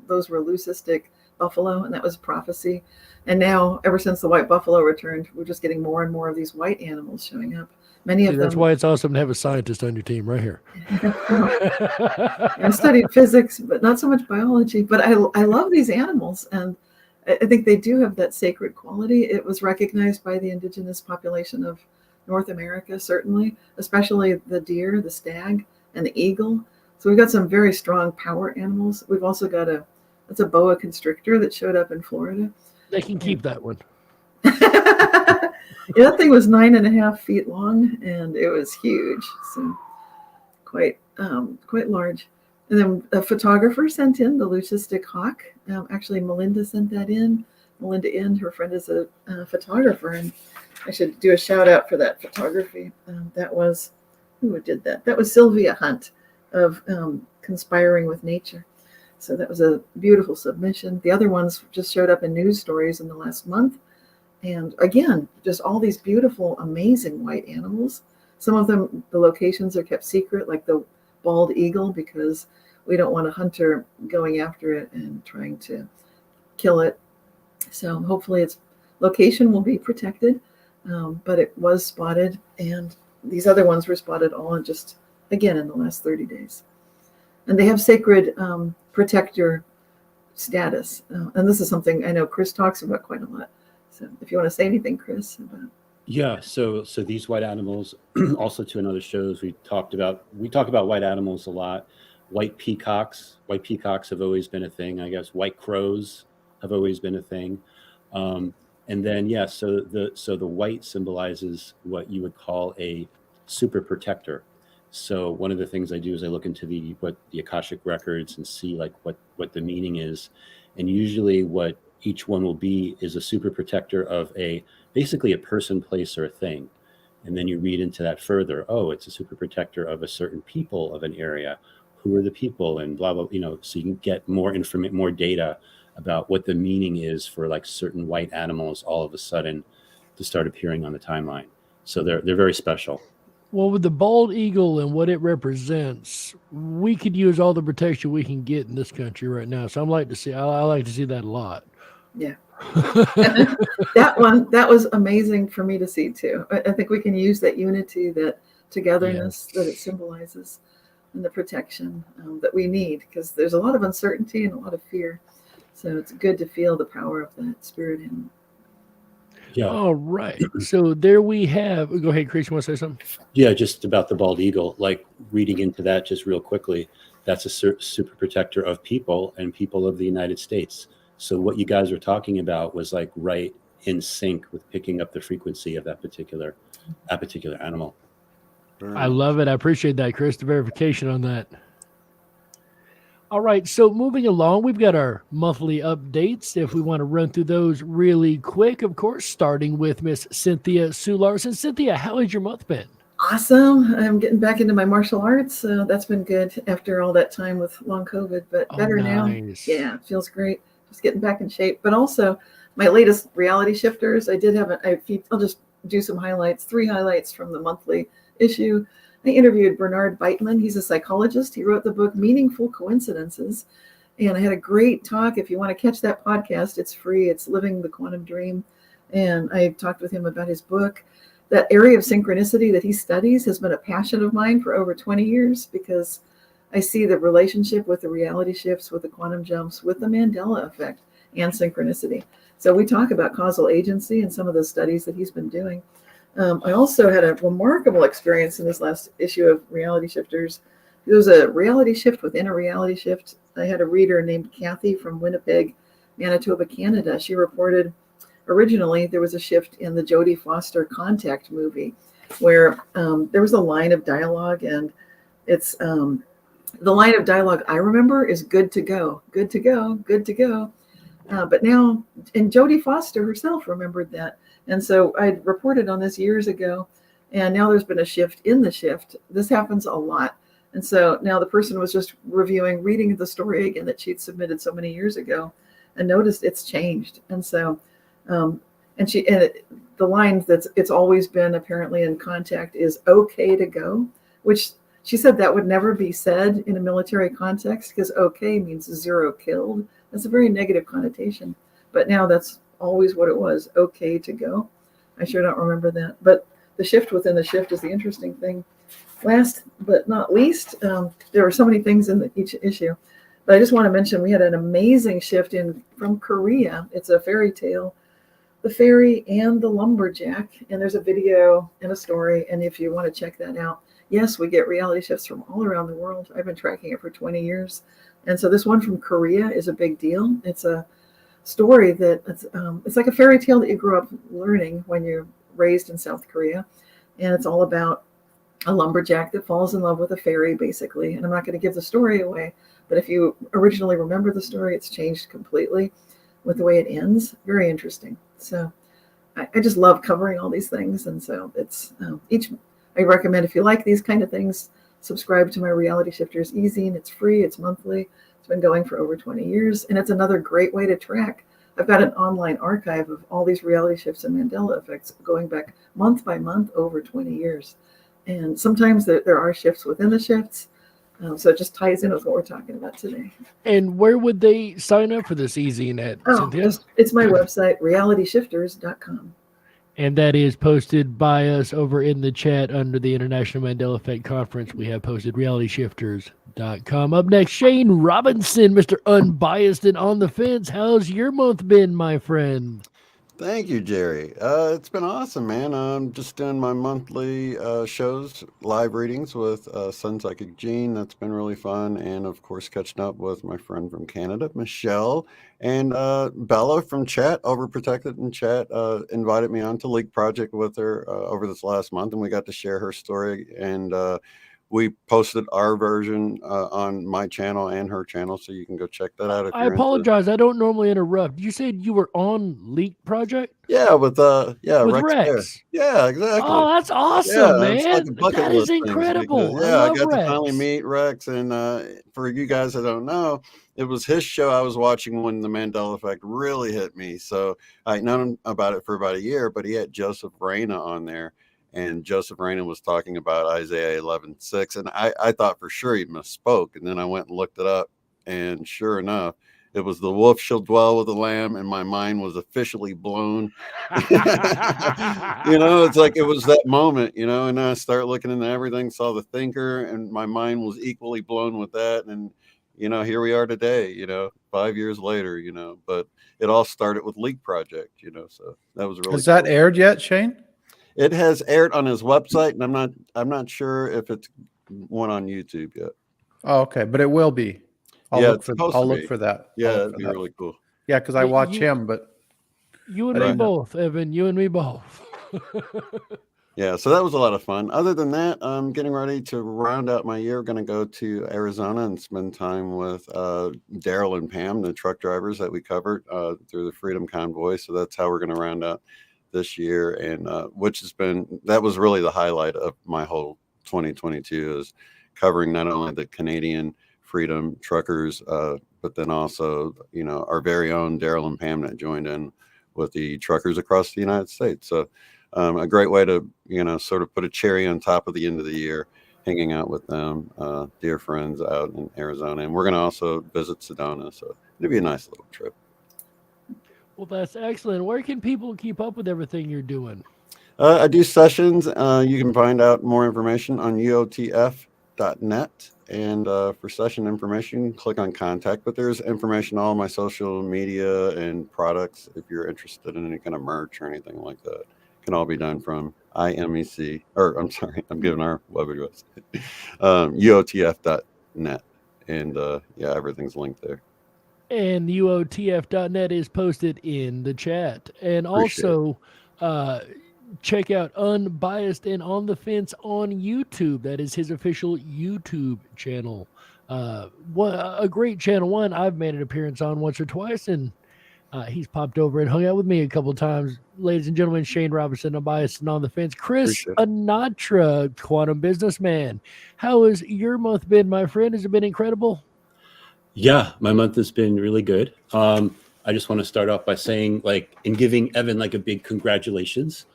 those were leucistic buffalo, and that was prophecy. And now, ever since the white buffalo returned, we're just getting more and more of these white animals showing up. Many See, of them. that's why it's awesome to have a scientist on your team right here. I studied physics, but not so much biology. But I love these animals, and I think they do have that sacred quality. It was recognized by the indigenous population of North America, certainly, especially the deer, the stag, and the eagle. So we've got some very strong power animals. We've also got that's a boa constrictor that showed up in Florida. They can keep that one. Yeah, that thing was 9.5 feet long, and it was huge. So quite large. And then a photographer sent in the leucistic hawk. Actually, Melinda sent that in. Melinda Ind, her friend, is a photographer, and I should do a shout out for that photography. That was, who did that? That was Sylvia Hunt of Conspiring with Nature. So that was a beautiful submission. The other ones just showed up in news stories in the last month. And again, just all these beautiful, amazing white animals. Some of them, the locations are kept secret, like the bald eagle, because we don't want a hunter going after it and trying to kill it. So hopefully its location will be protected, but it was spotted, and these other ones were spotted all in just, again, in the last 30 days. And they have sacred protector status. And this is something I know Chris talks about quite a lot. So if you want to say anything, Chris, about. Yeah, so these white animals, also to another shows we talk about white animals a lot. White peacocks have always been a thing, I guess. White crows have always been a thing. And then so the white symbolizes what you would call a super protector. So one of the things I do is I look into the Akashic records and see like what the meaning is, and usually what each one will be is a super protector of basically a person, place, or a thing. And then you read into that further. Oh, it's a super protector of a certain people of an area. Who are the people? And blah, blah, so you can get more more data about what the meaning is for like certain white animals all of a sudden to start appearing on the timeline. So they're very special. Well, with the bald eagle and what it represents, we could use all the protection we can get in this country right now. So I like to see that a lot. Yeah. that was amazing for me to see too. I think we can use that unity, that togetherness that it symbolizes, and the protection that we need, because there's a lot of uncertainty and a lot of fear. So it's good to feel the power of that spirit animal. Yeah. All right. So there we have. Go ahead, Chris. You want to say something? Yeah, just about the bald eagle. Like reading into that just real quickly. That's a super protector of people and people of the United States. So what you guys were talking about was like right in sync with picking up the frequency of that particular animal. I love it. I appreciate that, Chris, the verification on that. All right, so moving along, we've got our monthly updates. If we want to run through those really quick, of course, starting with Miss Cynthia Sularson. Cynthia, how has your month been? Awesome. I'm getting back into my martial arts. So that's been good after all that time with long COVID, but better now. Yeah, it feels great. Just getting back in shape. But also my latest reality shifters. I did have I'll just do some highlights, 3 highlights from the monthly issue. I interviewed Bernard Beitman. He's a psychologist. He wrote the book Meaningful Coincidences. And I had a great talk. If you want to catch that podcast, it's free. It's Living the Quantum Dream. And I talked with him about his book. That area of synchronicity that he studies has been a passion of mine for over 20 years, because I see the relationship with the reality shifts, with the quantum jumps, with the Mandela effect and synchronicity. So we talk about causal agency and some of the studies that he's been doing. I also had a remarkable experience in this last issue of Reality Shifters. There was a reality shift within a reality shift. I had a reader named Kathy from Winnipeg, Manitoba, Canada. She reported originally there was a shift in the Jodie Foster Contact movie, where there was a line of dialogue, and it's the line of dialogue I remember is good to go, good to go, good to go. But now, and Jodie Foster herself remembered that. And so I'd reported on this years ago, and now there's been a shift in the shift. This happens a lot. And so now the person was just reading the story again that she'd submitted so many years ago, and noticed it's changed. And so, the line it's always been apparently in Contact is okay to go, which she said that would never be said in a military context, because okay means 0 killed. That's a very negative connotation. But now that's always what it was, okay to go. I sure don't remember that. But the shift within the shift is the interesting thing. Last but not least, there were so many things in each issue, But I just want to mention we had an amazing shift in from Korea. It's a fairy tale, The Fairy and the Lumberjack, and there's a video and a story. And if you want to check that out, yes, we get reality shifts from all around the world. I've been tracking it for 20 years, and so this one from Korea is a big deal. It's a story that it's like a fairy tale that you grew up learning when you're raised in South Korea, and it's all about a lumberjack that falls in love with a fairy, basically. And I'm not going to give the story away, but if you originally remember the story, it's changed completely with the way it ends. Very interesting. So I just love covering all these things, and so it's I recommend, if you like these kind of things, subscribe to my Reality Shifters e-zine. It's free. It's monthly. It's been going for over 20 years, and it's another great way to track. I've got an online archive of all these reality shifts and Mandela effects going back month by month over 20 years. And sometimes there are shifts within the shifts. So it just ties in with what we're talking about today. And where would they sign up for this e-zine at, Cynthia? It's my website, realityshifters.com. And that is posted by us over in the chat under the International Mandela Effect Conference. We have posted realityshifters.com. Up next, Shane Robinson, Mr. Unbiased and On the Fence. How's your month been, my friend? Thank you, Jerry. It's been awesome, man. I'm just doing my monthly shows, live readings with Sun Psychic Jean. That's been really fun. And of course, catching up with my friend from Canada, Michelle, and Bella from chat, Overprotected in chat, invited me on to Leak Project with her over this last month, and we got to share her story. And we posted our version on my channel and her channel, so you can go check that out. If I you're apologize. I don't normally interrupt. You said you were on Leak Project? Yeah, with With Rex. Rex. Yeah, exactly. Oh, that's awesome, Yeah, man. it's like a bucket That list is thing incredible. because, I yeah, I love got Rex. to finally meet Rex, and for you guys that don't know, it was his show I was watching when the Mandela Effect really hit me. So I'd known about it for about a year, but he had Joseph Reyna on there, and Joseph Reyna was talking about Isaiah 11:6, and I thought for sure he misspoke, and then I went and looked it up, and sure enough, it was the wolf shall dwell with the lamb, and my mind was officially blown. It's like it was that moment, and then I start looking into everything, saw the thinker, and my mind was equally blown with that. And here we are today, 5 years later, but it all started with Leak Project, so that was really Has that cool. aired yet, Shane? It has aired on his website, and I'm not sure if it's one on YouTube yet. Oh, okay, but it will be. I'll look for that. Yeah, that'd be really cool. Yeah, because I watch him, but you and me both, Evan. You and me both. Yeah, so that was a lot of fun. Other than that, I'm getting ready to round out my year. Going to go to Arizona and spend time with Daryl and Pam, the truck drivers that we covered through the Freedom Convoy. So that's how we're going to round out this year, and that was really the highlight of my whole 2022, is covering not only the Canadian Freedom truckers, but then also our very own Daryl and Pam that joined in with the truckers across the United States. So a great way to sort of put a cherry on top of the end of the year, hanging out with them, dear friends out in Arizona. And we're going to also visit Sedona, so it'll be a nice little trip. Well, that's excellent. Where can people keep up with everything you're doing? I do sessions. You can find out more information on uotf.net. And for session information, click on contact. But there's information on all my social media and products if you're interested in any kind of merch or anything like that. It can all be done from IMEC, or I'm sorry, I'm giving our web address, uotf.net. And everything's linked there. And uotf.net is posted in the chat. And also, check out Unbiased and On the Fence on YouTube. That is his official YouTube channel. A great channel. One I've made an appearance on once or twice, and he's popped over and hung out with me a couple times. Ladies and gentlemen, Shane Robinson, Unbiased and On the Fence. Chris Anatra, Quantum Businessman. How has your month been, my friend? Has it been incredible? Yeah, my month has been really good. I just want to start off by saying, and giving Evan a big congratulations.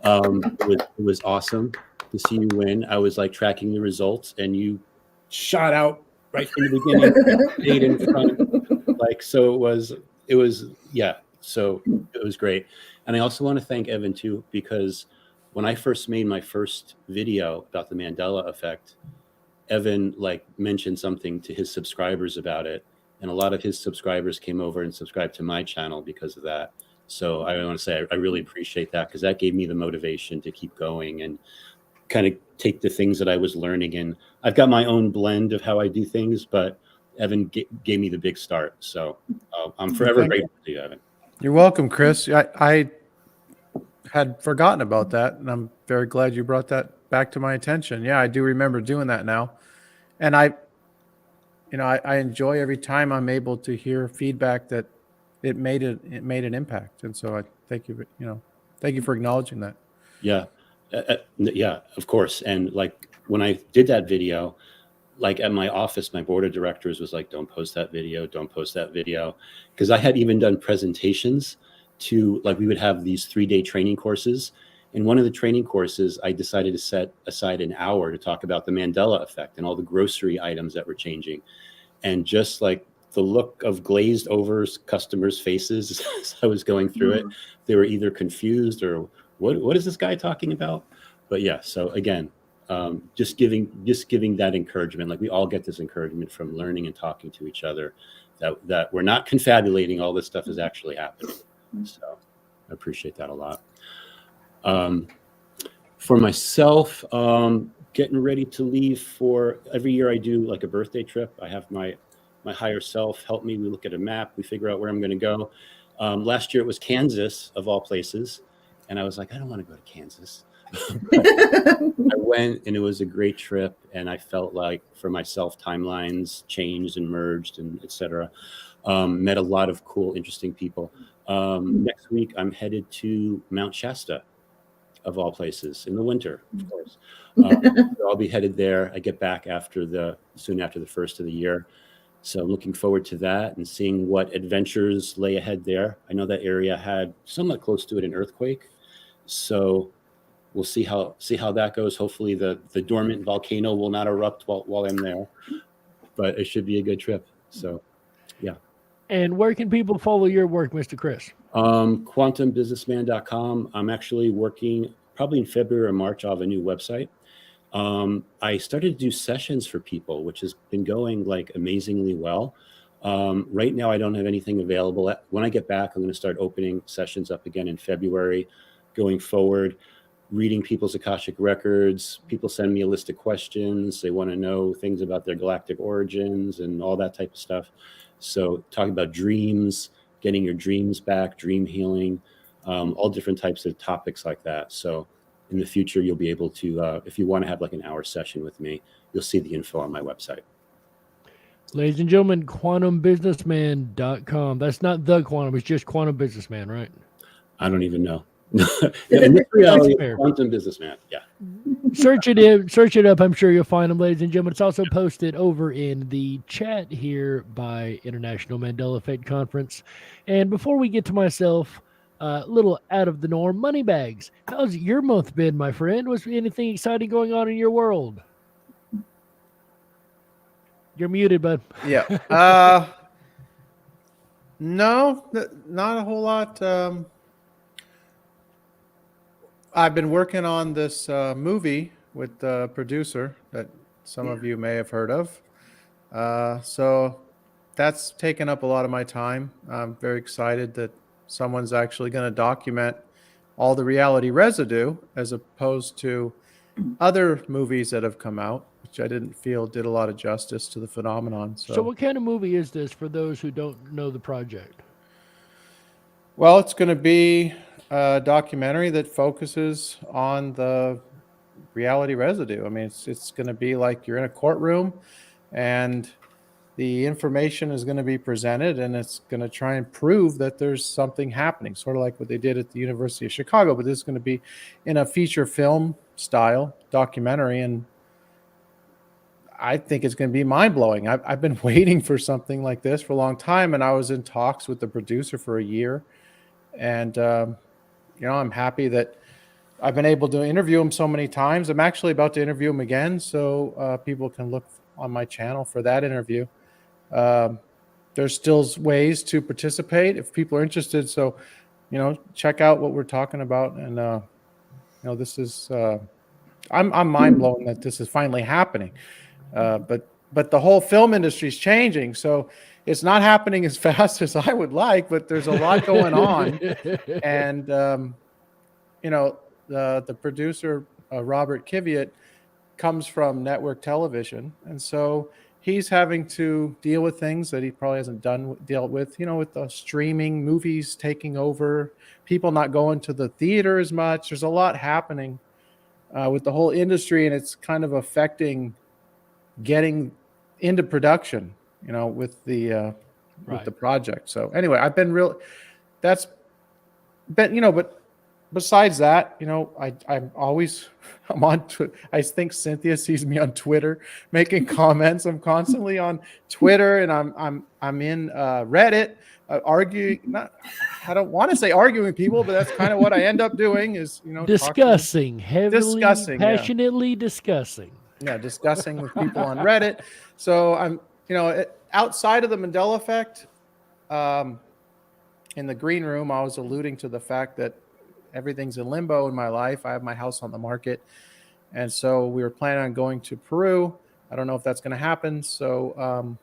It was awesome to see you win. I was tracking the results, and you shot out right in the beginning, stayed in front. So it was great. And I also want to thank Evan too, because when I first made my first video about the Mandela effect, Evan mentioned something to his subscribers about it, and a lot of his subscribers came over and subscribed to my channel because of that. So I want to say I really appreciate that, because that gave me the motivation to keep going and kind of take the things that I was learning. And I've got my own blend of how I do things, but Evan gave me the big start. So I'm forever grateful to you, Evan. You're welcome, Chris. I had forgotten about that, and I'm very glad you brought that back to my attention. Yeah, I do remember doing that now. And I enjoy every time I'm able to hear feedback that it made an impact. And so I thank you, thank you for acknowledging that. Yeah. Yeah, of course. And like when I did that video, like at my office, my board of directors was like, don't post that video, don't post that video. Because I had even done presentations to, like, we would have these 3-day training courses. In one of the training courses, I decided to set aside an hour to talk about the Mandela effect and all the grocery items that were changing. And just like the look of glazed over customers' faces as I was going through it, they were either confused or what is this guy talking about? But yeah, so again, just giving that encouragement. Like, we all get this encouragement from learning and talking to each other, that we're not confabulating, all this stuff is actually happening. So I appreciate that a lot. For myself, getting ready to leave for every year I do like a birthday trip. I have my higher self help me. We look at a map, we figure out where I'm going to go. Last year it was Kansas, of all places. And I was like, I don't want to go to Kansas. I went, and it was a great trip. And I felt like, for myself, timelines changed and merged, and etc. Met a lot of cool, interesting people. Next week, I'm headed to Mount Shasta, of all places, in the winter, of course. So I'll be headed there. I get back soon after the first of the year. So I'm looking forward to that and seeing what adventures lay ahead there. I know that area had somewhat close to it an earthquake. So we'll see how that goes. Hopefully the dormant volcano will not erupt while I'm there, but it should be a good trip. So, yeah. And where can people follow your work, Mr. Chris? quantumbusinessman.com. I'm actually working, probably in February or March, I'll have a new website. I started to do sessions for people, which has been going like amazingly well. Right now, I don't have anything available. When I get back, I'm going to start opening sessions up again in February, going forward, reading people's Akashic records. People send me a list of questions. They want to know things about their galactic origins and all that type of stuff. So talking about dreams, getting your dreams back, dream healing, all different types of topics like that. So in the future, you'll be able to, if you want to have like an hour session with me, you'll see the info on my website. Ladies and gentlemen, quantumbusinessman.com. That's not the quantum, it's just Quantum Businessman, right? I don't even know. In this reality, Quantum Businessman. Yeah. Search it up. I'm sure you'll find them, ladies and gentlemen. It's also posted over in the chat here by International Mandela Effect Conference. And before we get to myself, a little out of the norm, money bags. How's your month been, my friend? Was anything exciting going on in your world? You're muted, bud. Yeah. No, not a whole lot. I've been working on this movie with the producer that some of you may have heard of. So that's taken up a lot of my time. I'm very excited that someone's actually going to document all the reality residue, as opposed to other movies that have come out, which I didn't feel did a lot of justice to the phenomenon. So what kind of movie is this for those who don't know the project? Well, it's going to be a documentary that focuses on the reality residue. I mean, it's going to be like you're in a courtroom and the information is going to be presented, and it's going to try and prove that there's something happening, sort of like what they did at the University of Chicago. But this is going to be in a feature film style documentary, and I think it's going to be mind-blowing. I've been waiting for something like this for a long time, and I was in talks with the producer for a year. And, I'm happy that I've been able to interview him so many times. I'm actually about to interview him again, so people can look on my channel for that interview. There's still ways to participate if people are interested. So, check out what we're talking about. And, this is, I'm mind blown that this is finally happening. But but the whole film industry is changing. So it's not happening as fast as I would like, but there's a lot going on. And, you know, the producer, Robert Kiviat, comes from network television. And so he's having to deal with things that he probably hasn't dealt with, you know, with the streaming, movies taking over, people not going to the theater as much. There's a lot happening with the whole industry, and it's kind of affecting getting into production, you know, with the project. So anyway, I've been that's been, you know, but besides that, you know, I'm on I think Cynthia sees me on Twitter making comments. I'm constantly on Twitter, and I'm in Reddit arguing. I don't want to say arguing with people, but that's kind of what I end up doing is, you know, discussing, passionately discussing. Yeah, discussing with people on Reddit. So I'm, you know, outside of the Mandela effect, in the green room, I was alluding to the fact that everything's in limbo in my life. I have my house on the market. And so we were planning on going to Peru. I don't know if that's going to happen. So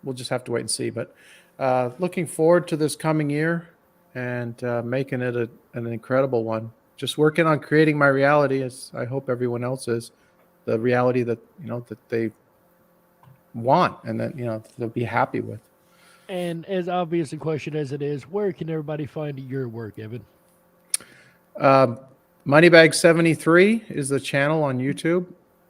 we'll just have to wait and see. But looking forward to this coming year and making it an incredible one. Just working on creating my reality, as I hope everyone else is, the reality that, you know, that they want and that, you know, they'll be happy with. And as obvious a question as it is, where can everybody find your work, Evan? Moneybag 73 is the channel on YouTube,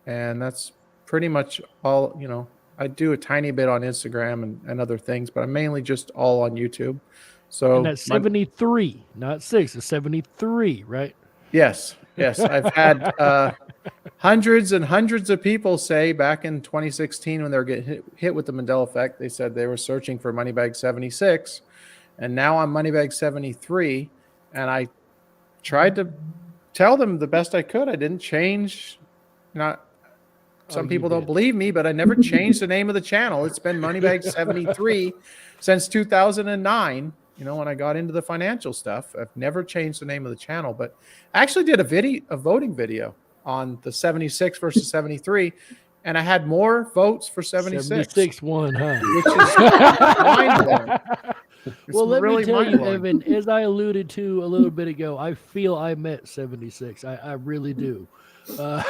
and that's pretty much all. You know, I do a tiny bit on Instagram and other things, but I'm mainly just all on YouTube. So and that's 73, not 6. It's 73, right? Yes. I've had hundreds and hundreds of people say back in 2016 when they were getting hit with the Mandela effect, they said they were searching for Moneybag 76, and now I'm Moneybag 73, and I tried to tell them the best I could. I didn't change. Some people don't believe me, but I never changed the name of the channel. It's been Moneybag 73 since 2009. You know, when I got into the financial stuff, I've never changed the name of the channel, but I actually did a voting video on the 76 versus 73, and I had more votes for 76. 76 won, huh? Which is mind-blowing. Well, let me tell you, Evan, as I alluded to a little bit ago, I feel I met 76. I really do. At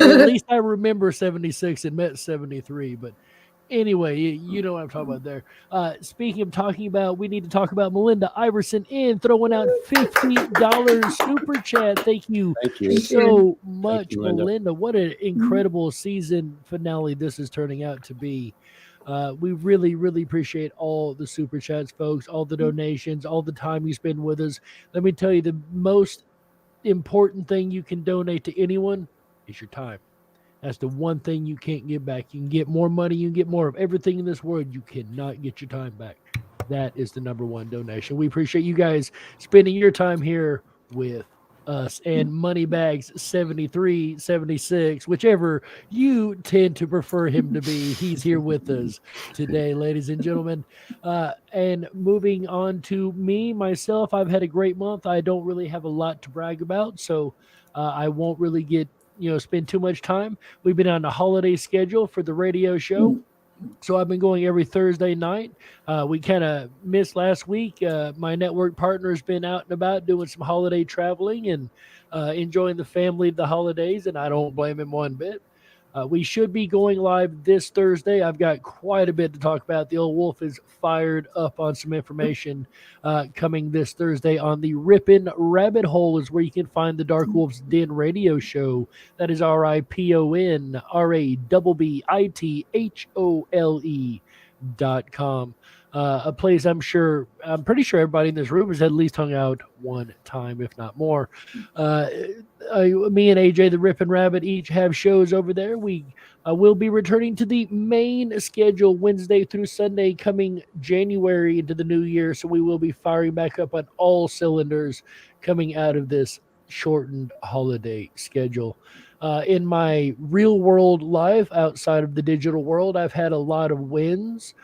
least I remember 76 and met 73, but anyway, you know what I'm talking about there. Speaking of talking about, we need to talk about Melinda Iverson throwing out $50 super chat. Thank you so much, Melinda. What an incredible season finale this is turning out to be. We really, really appreciate all the super chats, folks, all the donations, all the time you spend with us. Let me tell you, the most important thing you can donate to anyone is your time. That's the one thing you can't get back. You can get more money. You can get more of everything in this world. You cannot get your time back. That is the number one donation. We appreciate you guys spending your time here with us and Moneybags 73, 76, whichever you tend to prefer him to be. He's here with us today, ladies and gentlemen. And moving on to myself, I've had a great month. I don't really have a lot to brag about, so I won't really spend too much time. We've been on a holiday schedule for the radio show. So I've been going every Thursday night. We kind of missed last week. My network partner has been out and about doing some holiday traveling and enjoying the family of the holidays, and I don't blame him one bit. We should be going live this Thursday. I've got quite a bit to talk about. The old wolf is fired up on some information coming this Thursday on the Rippin' Rabbit Hole is where you can find the Dark Wolf's Den radio show. That is RIPONRABBITHOLE.com. A place I'm pretty sure everybody in this room has at least hung out one time, if not more. Me and AJ, the Rippin' Rabbit, each have shows over there. We will be returning to the main schedule Wednesday through Sunday coming January into the new year. So we will be firing back up on all cylinders coming out of this shortened holiday schedule. In my real world life, outside of the digital world, I've had a lot of wins.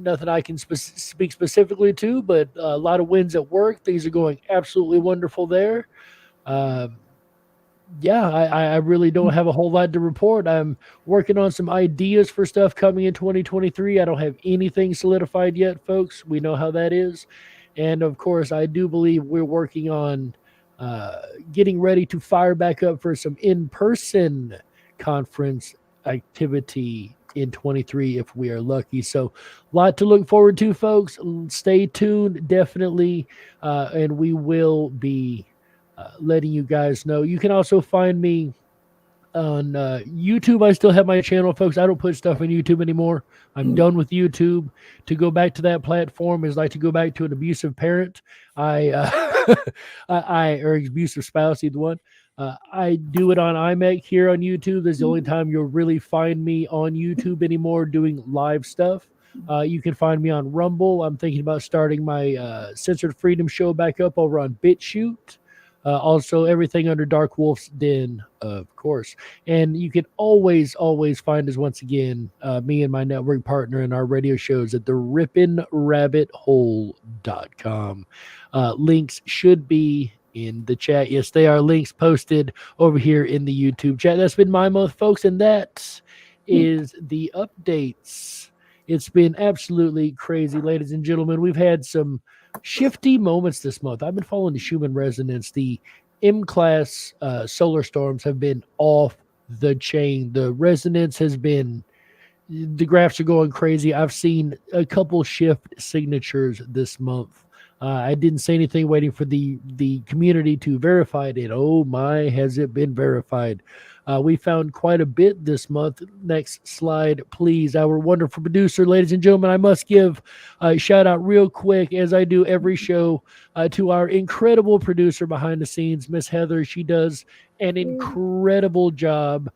Nothing I can speak specifically to, but a lot of wins at work. Things are going absolutely wonderful there. yeah, I really don't have a whole lot to report. I'm working on some ideas for stuff coming in 2023. I don't have anything solidified yet, folks. We know how that is. And of course, I do believe we're working on getting ready to fire back up for some in-person conference activity in 23 if we are lucky. So a lot to look forward to, folks. Stay tuned, definitely. And we will be letting you guys know. You can also find me on YouTube. I still have my channel, folks. I don't put stuff on YouTube anymore. I'm done with YouTube. To go back to that platform is like to go back to an abusive parent. Or abusive spouse, either one. I do it on IMEC here on YouTube. That's the only time you'll really find me on YouTube anymore doing live stuff. You can find me on Rumble. I'm thinking about starting my Censored Freedom show back up over on BitChute. Also, everything under Dark Wolf's Den, of course. And you can always find us once again, me and my network partner and our radio shows at the rippinrabbithole.com. Links should be in the chat. Yes, they are links posted over here in the YouTube chat. That's been my month, folks, and that is the updates. It's been absolutely crazy, ladies and gentlemen. We've had some shifty moments this month. I've been following the Schumann resonance. The M-class solar storms have been off the chain. The resonance has been, the graphs are going crazy. I've seen a couple shift signatures this month. I didn't say anything, waiting for the community to verify it. Oh my, has it been verified? We found quite a bit this month. Next slide, please. Our wonderful producer, ladies and gentlemen, I must give a shout out real quick, as I do every show, to our incredible producer behind the scenes, Miss Heather. She does an incredible job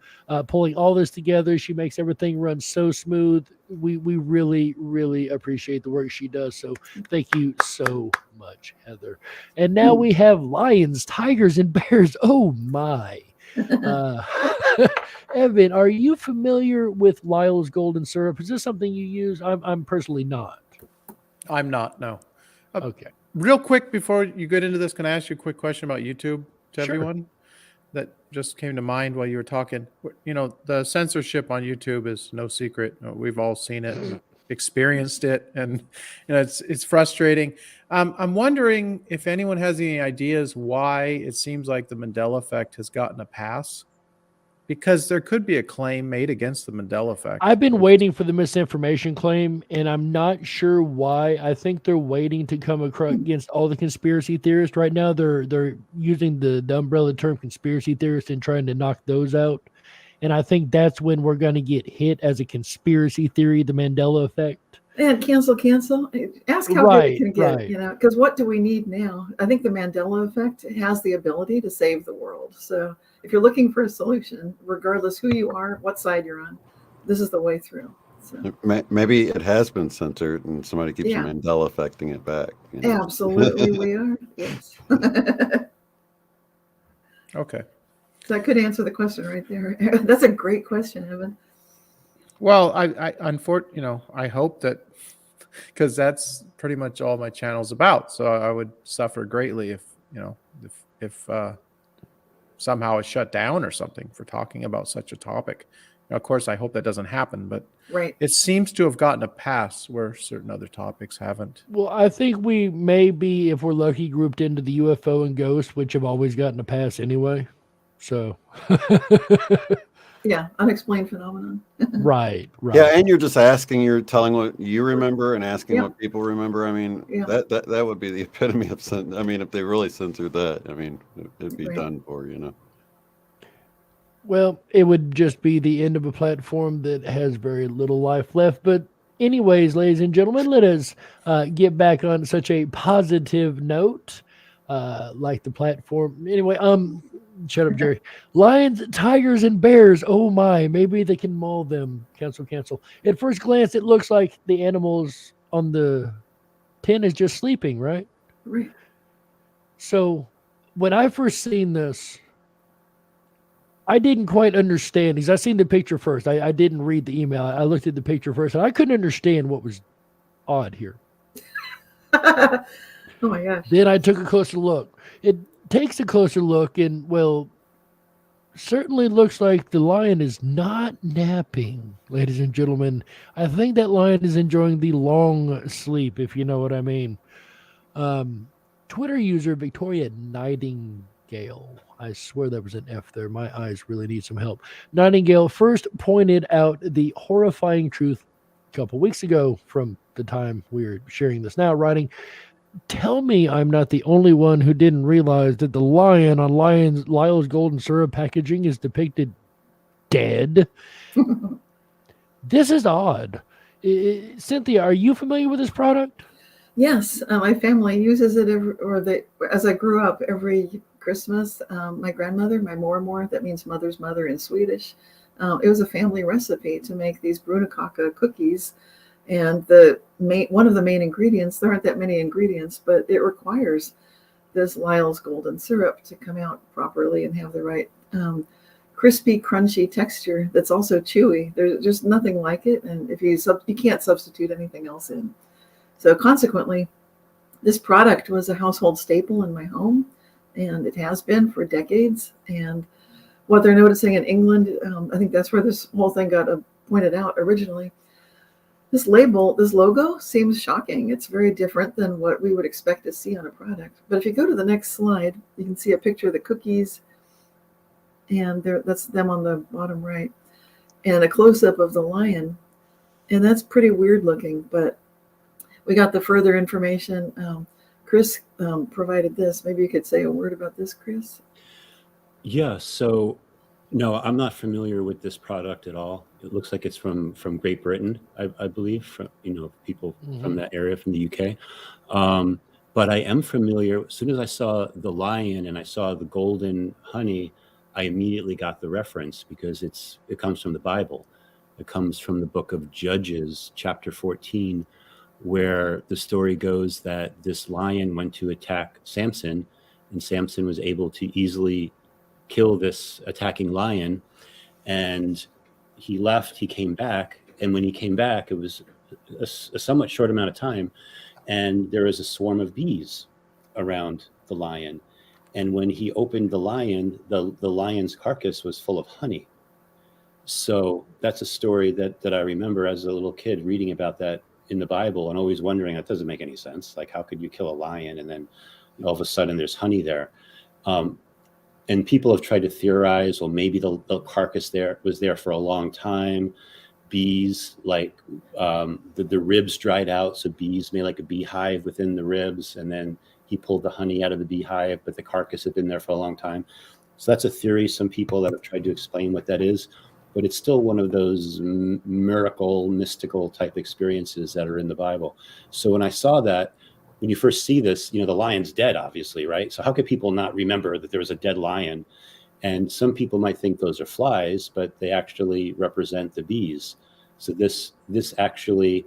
pulling all this together. She makes everything run so smooth. We really, really appreciate the work she does. So thank you so much, Heather. And now we have lions, tigers, and bears. Oh my. Evan, are you familiar with Lyle's golden syrup? Is this something you use? I'm personally not. I'm not, no. Okay. Real quick, before you get into this, can I ask you a quick question about YouTube to Sure. everyone? That just came to mind while you were talking. You know, the censorship on YouTube is no secret. We've all seen it, experienced it, and you know, it's frustrating. I'm wondering if anyone has any ideas why it seems like the Mandela effect has gotten a pass, because there could be a claim made against the Mandela effect. I've been waiting for the misinformation claim, and I'm not sure why. I think they're waiting to come across against all the conspiracy theorists. Right now, they're using the umbrella term conspiracy theorists and trying to knock those out. And I think that's when we're going to get hit as a conspiracy theory, the Mandela effect. And cancel. Ask how good it can get, you know, because what do we need now? I think the Mandela effect has the ability to save the world. So if you're looking for a solution, regardless who you are, what side you're on, this is the way through. So. Maybe it has been censored and somebody keeps Mandela affecting it back. You know? Absolutely, we are. Yes. Okay. So I could answer the question right there. That's a great question, Evan. Well, I hope that, because that's pretty much all my channel's about. So I would suffer greatly if somehow it's shut down or something for talking about such a topic. Now, of course, I hope that doesn't happen, but it seems to have gotten a pass where certain other topics haven't. Well, I think we may be, if we're lucky, grouped into the UFO and ghost, which have always gotten a pass anyway. So. Yeah, unexplained phenomenon. Right. Yeah, and you're just asking, you're telling what you remember and asking what people remember. I mean, that would be the epitome of I mean, if they really censored that, I mean, it'd be done for, you know. Well, it would just be the end of a platform that has very little life left. But anyways, ladies and gentlemen, let us get back on such a positive note, like the platform. Anyway, shut up, Jerry. Lions, tigers, and bears. Oh my, maybe they can maul them. Cancel. At first glance, it looks like the animals on the tin is just sleeping, right? Right. So when I first seen this, I didn't quite understand, because I seen the picture first. I didn't read the email. I looked at the picture first, and I couldn't understand what was odd here. Oh my gosh. Then I took a closer look. It takes a closer look, and well, certainly looks like the lion is not napping, ladies and gentlemen. I think that lion is enjoying the long sleep, if you know what I mean. Um, Twitter user Victoria Nightingale, I swear there was an F there. My eyes really need some help. Nightingale first pointed out the horrifying truth a couple weeks ago from the time we were sharing this now, writing, "Tell me I'm not the only one who didn't realize that the lion on Lyle's golden syrup packaging is depicted dead. This is odd." Cynthia, are you familiar with this product? Yes, my family uses it as I grew up every Christmas. My grandmother, my mormor, that means mother's mother in Swedish. It was a family recipe to make these brunakaka cookies. And one of the main ingredients, there aren't that many ingredients, but it requires this Lyle's golden syrup to come out properly and have the right crispy, crunchy texture that's also chewy. There's just nothing like it. And if you can't substitute anything else in. So consequently, this product was a household staple in my home, and it has been for decades. And what they're noticing in England, I think that's where this whole thing got pointed out originally. This logo seems shocking. It's very different than what we would expect to see on a product. But if you go to the next slide, you can see a picture of the cookies, and that's them on the bottom right, and a close-up of the lion. And that's pretty weird looking, but we got the further information. Chris provided this. Maybe you could say a word about this, Chris. Yeah, so no, I'm not familiar with this product at all. It looks like it's from Great Britain, I believe, from people from that area, from the UK. But I am familiar. As soon as I saw the lion and I saw the golden honey, I immediately got the reference because it comes from the Bible. It comes from the book of Judges, chapter 14, where the story goes that this lion went to attack Samson, and Samson was able to easily kill this attacking lion. And he left, he came back, and when he came back, it was a somewhat short amount of time, and there was a swarm of bees around the lion. And when he opened the lion, the lion's carcass was full of honey. So that's a story that I remember as a little kid reading about that in the Bible and always wondering, that doesn't make any sense. Like, how could you kill a lion and then all of a sudden there's honey there? And people have tried to theorize, well, maybe the carcass was there for a long time. Bees, like the ribs dried out, so bees made like a beehive within the ribs, and then he pulled the honey out of the beehive, but the carcass had been there for a long time. So that's a theory. Some people that have tried to explain what that is, but it's still one of those miracle, mystical type experiences that are in the Bible. So when I saw that, when you first see this, the lion's dead, obviously, right? So how could people not remember that there was a dead lion? And some people might think those are flies, but they actually represent the bees. So this actually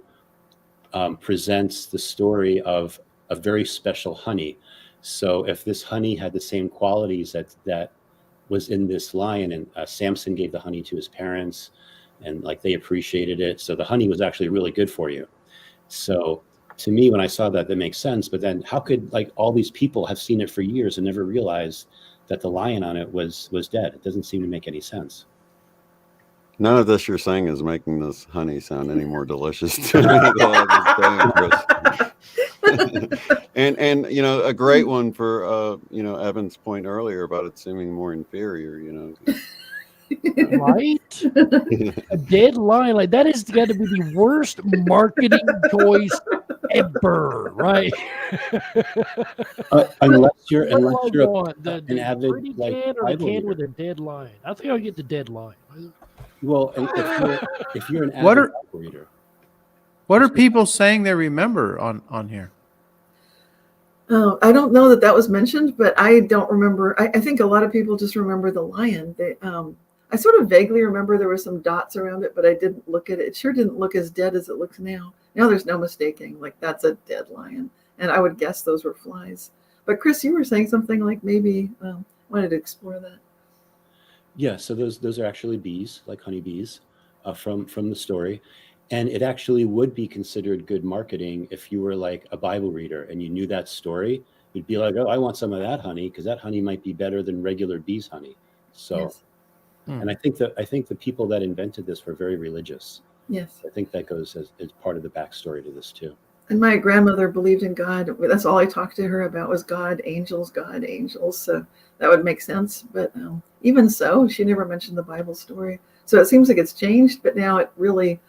presents the story of a very special honey. So if this honey had the same qualities that was in this lion, and Samson gave the honey to his parents, and like they appreciated it, so the honey was actually really good for you. So to me, when I saw that makes sense. But then how could like all these people have seen it for years and never realized that the lion on it was dead? It doesn't seem to make any sense. None of this you're saying is making this honey sound any more delicious to me. And a great one for Evan's point earlier about it seeming more inferior. Right? A dead lion, like that has got to be the worst marketing choice ever, right? Unless you're an avid pretty like can or the Bible can reader. with a dead lion. I think I'll get the dead lion. Well, if you're an avid Bible reader, What are people saying they remember on here? I don't know that was mentioned, but I don't remember. I think a lot of people just remember the lion. I sort of vaguely remember there were some dots around it, but I didn't look at it. It sure didn't look as dead as it looks now. Now there's no mistaking, like that's a dead lion. And I would guess those were flies. But Chris, you were saying something like maybe wanted to explore that. Yeah, so those are actually bees, like honeybees, from the story. And it actually would be considered good marketing if you were like a Bible reader and you knew that story. You'd be like, oh, I want some of that honey, because that honey might be better than regular bees' honey. So Yes. And I think the people that invented this were very religious. Yes. I think that goes as part of the backstory to this too. And my grandmother believed in God. That's all I talked to her about was God, angels, God, angels. So that would make sense. But even so, she never mentioned the Bible story. So it seems like it's changed, but now it really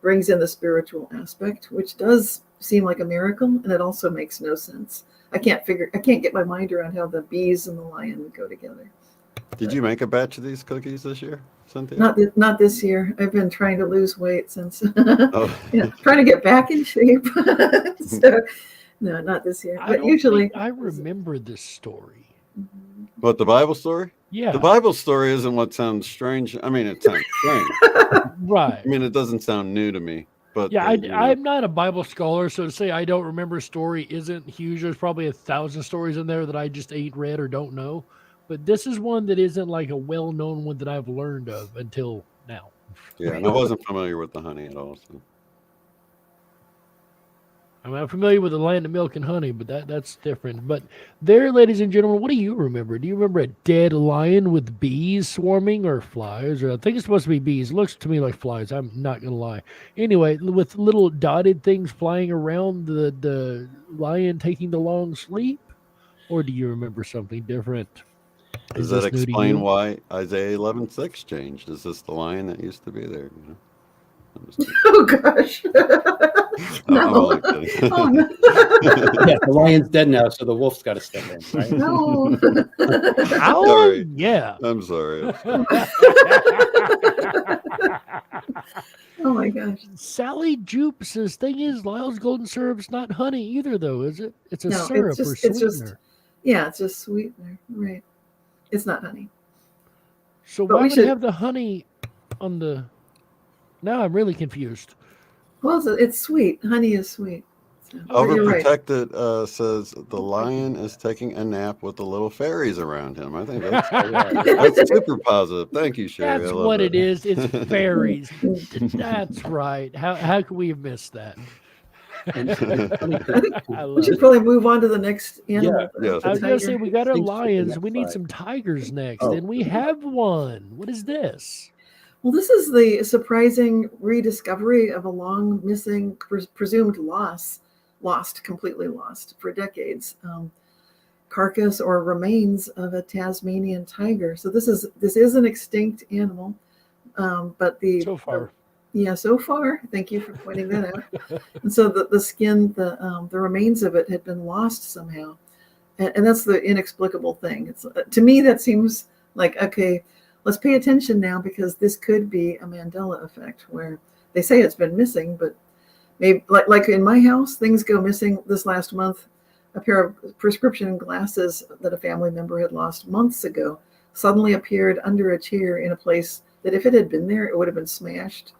brings in the spiritual aspect, which does seem like a miracle, and it also makes no sense. I can't get my mind around how the bees and the lion would go together. Did you make a batch of these cookies this year, Cynthia? Not this year. I've been trying to lose weight since Oh. trying to get back in shape. So no, not this year. I But don't usually think I remember this story. What, the Bible story? Yeah. The Bible story isn't what sounds strange. I mean, it sounds strange. Right. I mean, it doesn't sound new to me. But Yeah, I'm not a Bible scholar, so to say I don't remember a story isn't huge. There's probably 1,000 stories in there that I just ain't read or don't know. But this is one that isn't like a well-known one that I've learned of until now. Yeah, and I wasn't familiar with the honey at all. So. I mean, I'm familiar with the land of milk and honey, but that's different. But there, ladies and gentlemen, what do you remember? Do you remember a dead lion with bees swarming or flies? Or I think it's supposed to be bees. It looks to me like flies. I'm not going to lie. Anyway, with little dotted things flying around the lion taking the long sleep? Or do you remember something different? Does that explain why Isaiah 11:6 changed? Is this the lion that used to be there? You know? Oh gosh. No. Oh, no. Yeah, the lion's dead now, so the wolf's got to step in, right? No. Oh, yeah. I'm sorry. Oh my gosh. Sally Jupe says, thing is, Lyle's golden syrup's not honey either, though, is it? It's a No, syrup or sweetener. It's just sweetener. Right. It's not honey. So But why we would should it have the honey on the... Now I'm really confused. Well, it's sweet. Honey is sweet. So, you're right. Overprotected says the lion is taking a nap with the little fairies around him. I think that's super positive. Thank you, Sherry. That's I love what that. it is. It's fairies. That's right. How can we have missed that? We should probably move on to the next animal. Yeah. I was going to say, we got our Thanks for the lions. next We need slide. some tigers next. Oh. And we have one. What is this? Well, this is the surprising rediscovery of a long missing, presumed completely lost for decades, carcass or remains of a Tasmanian tiger. So this is an extinct animal, but So far. so far. Thank you for pointing that out. And so the skin, the remains of it had been lost somehow, and that's the inexplicable thing. It's to me that seems like, okay, let's pay attention now, because this could be a Mandela effect where they say it's been missing, but maybe like in my house, things go missing. This last month, a pair of prescription glasses that a family member had lost months ago suddenly appeared under a chair in a place that if it had been there, it would have been smashed,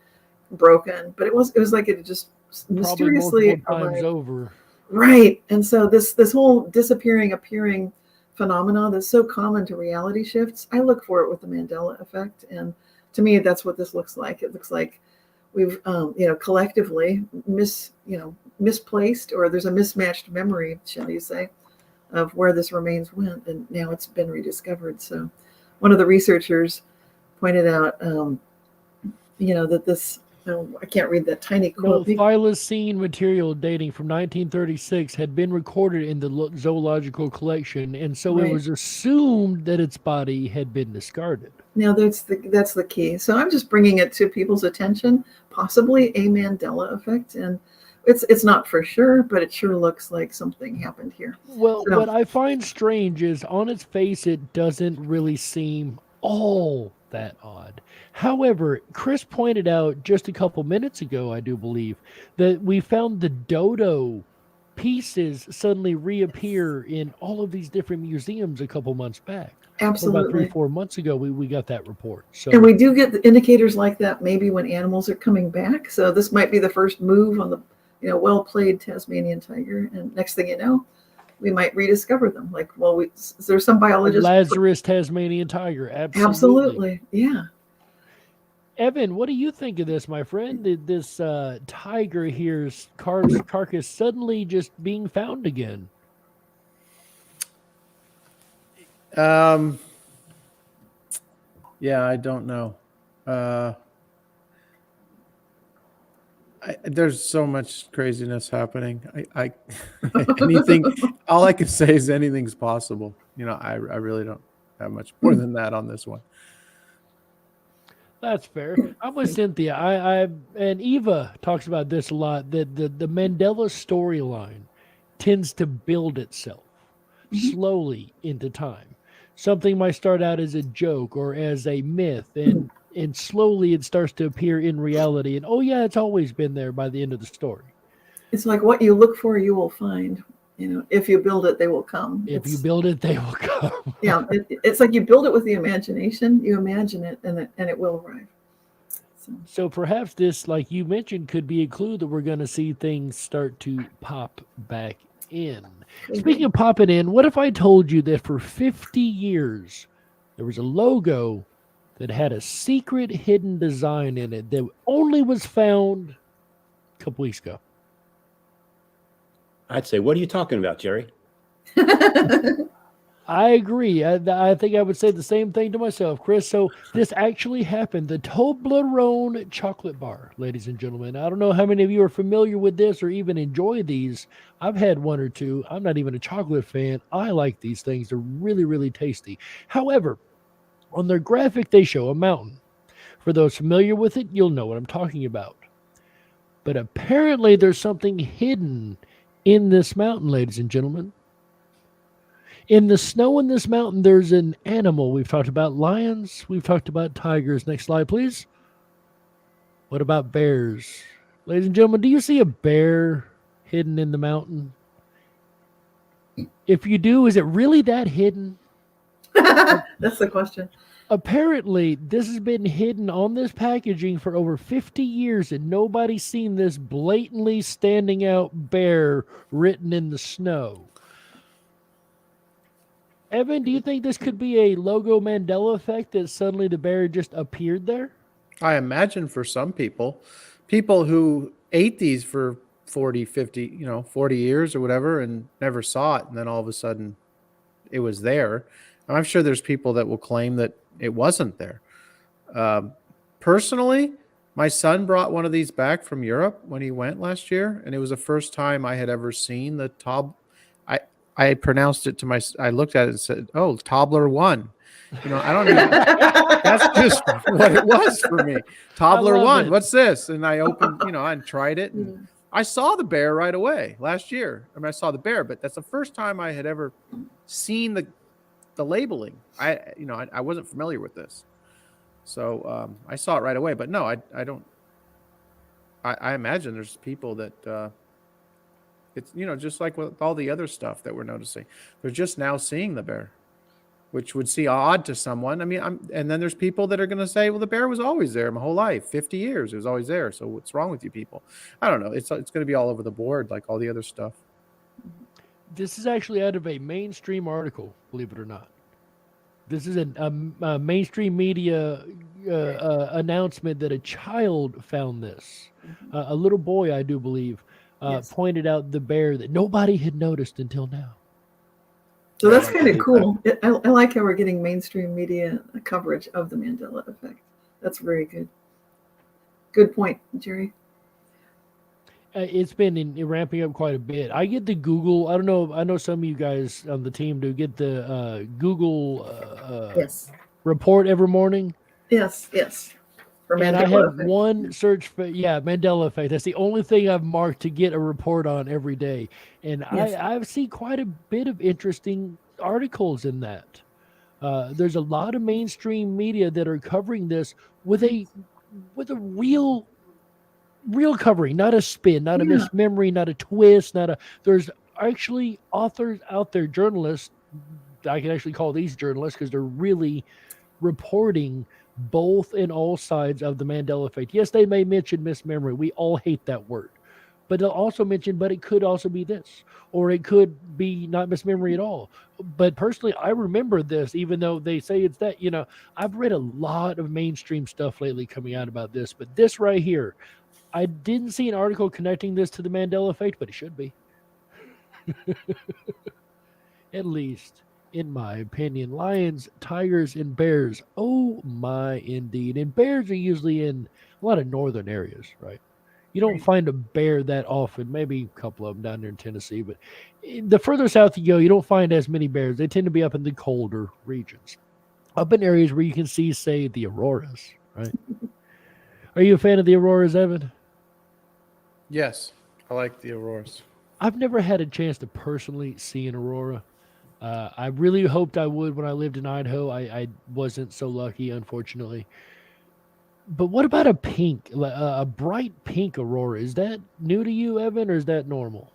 broken. But it was like it just mysteriously Probably multiple times arrived. over. Right. And so this whole disappearing, appearing phenomena that's so common to reality shifts, I look for it with the Mandela effect. And to me, that's what this looks like. It looks like we've, collectively misplaced, or there's a mismatched memory, shall you say, of where this remains went. And now it's been rediscovered. So one of the researchers pointed out, that this, I can't read that tiny quote. Thylacine material dating from 1936 had been recorded in the zoological collection, and so Right. it was assumed that its body had been discarded. Now that's the key. So I'm just bringing it to people's attention, possibly a Mandela effect, and it's not for sure, but it sure looks like something happened here. Well, So- what I find strange is on its face, it doesn't really seem all that odd. However, Chris pointed out just a couple minutes ago, I do believe, that we found the dodo pieces suddenly reappear in all of these different museums a couple months back. Or about Absolutely. 3-4 months ago, we got that report. So And we do get the indicators like that maybe when animals are coming back. So this might be the first move on the well-played Tasmanian tiger. And next thing you know, we might rediscover them. Like, well, there's some biologists. Lazarus Tasmanian tiger, Absolutely. Yeah. Evan, what do you think of this, my friend? Did this tiger here's carcass suddenly just being found again? Yeah, I don't know. There's so much craziness happening. I anything. All I can say is anything's possible. I really don't have much more than that on this one. That's fair. I'm with Cynthia. I and Eva talks about this a lot. That the Mandela storyline tends to build itself slowly into time. Something might start out as a joke or as a myth, and slowly it starts to appear in reality. And oh yeah, it's always been there by the end of the story. It's like what you look for, you will find. If you build it, they will come. If you build it, they will come. Yeah, it's like you build it with the imagination. You imagine it, and it will arrive. So perhaps this, like you mentioned, could be a clue that we're going to see things start to pop back in. Speaking of popping in, what if I told you that for 50 years there was a logo that had a secret hidden design in it that only was found a couple weeks ago? I'd say, what are you talking about, Jerry? I agree. I think I would say the same thing to myself, Chris. So this actually happened. The Toblerone chocolate bar, ladies and gentlemen. I don't know how many of you are familiar with this or even enjoy these. I've had one or two. I'm not even a chocolate fan. I like these things. They're really, really tasty. However, on their graphic, they show a mountain. For those familiar with it, you'll know what I'm talking about. But apparently there's something hidden in this mountain, ladies and gentlemen. In the snow in this mountain, there's an animal. We've talked about lions. We've talked about tigers. Next slide, please. What about bears? Ladies and gentlemen, do you see a bear hidden in the mountain? If you do, is it really that hidden? That's the question. Apparently, this has been hidden on this packaging for over 50 years, and nobody's seen this blatantly standing out bear written in the snow. Evan, do you think this could be a logo Mandela effect that suddenly the bear just appeared there? I imagine for some people who ate these for 40, 50, 40 years or whatever and never saw it. And then all of a sudden it was there. I'm sure there's people that will claim that it wasn't there. Personally, my son brought one of these back from Europe when he went last year. And it was the first time I had ever seen the I pronounced it I looked at it and said, "Oh, Tobler 1." I don't even, that's just what it was for me. Tobler 1, what's this? And I opened, I tried it. And I saw the bear right away last year. I saw the bear, but that's the first time I had ever seen the labeling. I wasn't familiar with this. So I saw it right away, but no, I don't. I imagine there's people that, it's, just like with all the other stuff that we're noticing, they're just now seeing the bear, which would seem odd to someone. And then there's people that are going to say, well, the bear was always there my whole life, 50 years, it was always there. So what's wrong with you people? I don't know. It's going to be all over the board, like all the other stuff. This is actually out of a mainstream article, believe it or not. This is a mainstream media announcement that a child found this. A little boy, I do believe, yes, pointed out the bear that nobody had noticed until now. So that's kind of cool. I like how we're getting mainstream media coverage of the Mandela effect. That's very good. Good point, Jerry. It's been ramping up quite a bit. I get the Google. I don't know. I know some of you guys on the team do get the Google yes, report every morning. Yes, yes. And I have one search for, Mandela effect. That's the only thing I've marked to get a report on every day. And yes, I've seen quite a bit of interesting articles in that. There's a lot of mainstream media that are covering this with a real covering, not a spin, not a mismemory, not a twist, there's actually authors out there, journalists. I can actually call these journalists because they're really reporting both and all sides of the Mandela effect. Yes, they may mention mismemory. We all hate that word. But they'll also mention, but it could also be this, or it could be not mismemory at all. But personally, I remember this, even though they say it's that. I've read a lot of mainstream stuff lately coming out about this, but this right here, I didn't see an article connecting this to the Mandela effect, but it should be. At least. in my opinion. Lions, tigers, and bears. Oh my, indeed. And bears are usually in a lot of northern areas, right? You don't find a bear that often. Maybe a couple of them down there in Tennessee, but the further south you go, you don't find as many bears. They tend to be up in the colder regions, up in areas where you can see, say, the auroras, right? Are you a fan of the auroras, Evan? Yes, I like the auroras. I've never had a chance to personally see an aurora. I really hoped I would when I lived in Idaho. I wasn't so lucky, unfortunately. But what about a pink, a bright pink aurora? Is that new to you, Evan, or is that normal?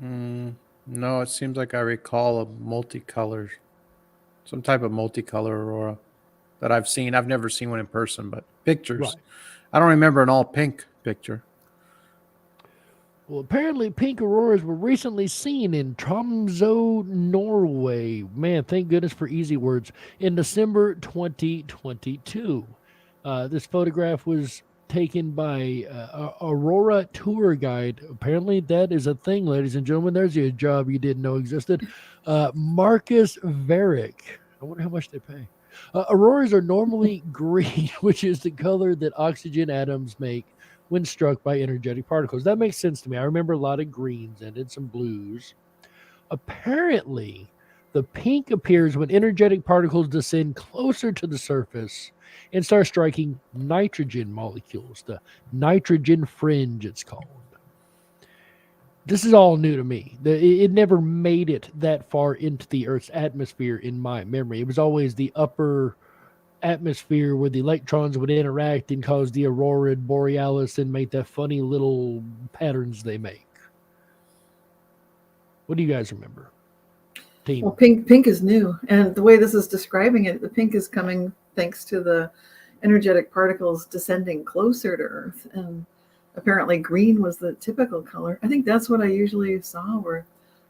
No, it seems like I recall a multicolored, some type of multicolor aurora that I've seen. I've never seen one in person, but pictures. Right. I don't remember an all pink picture. Well, apparently pink auroras were recently seen in Tromsø, Norway. Man, thank goodness for easy words. In December 2022. This photograph was taken by Aurora tour guide. Apparently that is a thing, ladies and gentlemen. There's a job you didn't know existed. Marcus Varick. I wonder how much they pay. Auroras are normally green, which is the color that oxygen atoms make when struck by energetic particles. That makes sense to me. I remember a lot of greens and some blues. Apparently, the pink appears when energetic particles descend closer to the surface and start striking nitrogen molecules, the nitrogen fringe, it's called. This is all new to me. It never made it that far into the Earth's atmosphere in my memory. It was always the upper atmosphere where the electrons would interact and cause the aurora borealis and make that funny little patterns they make. What do you guys remember? Team. Well, pink is new, and the way this is describing it, the pink is coming thanks to the energetic particles descending closer to Earth, and apparently green was the typical color. I think that's what I usually saw, were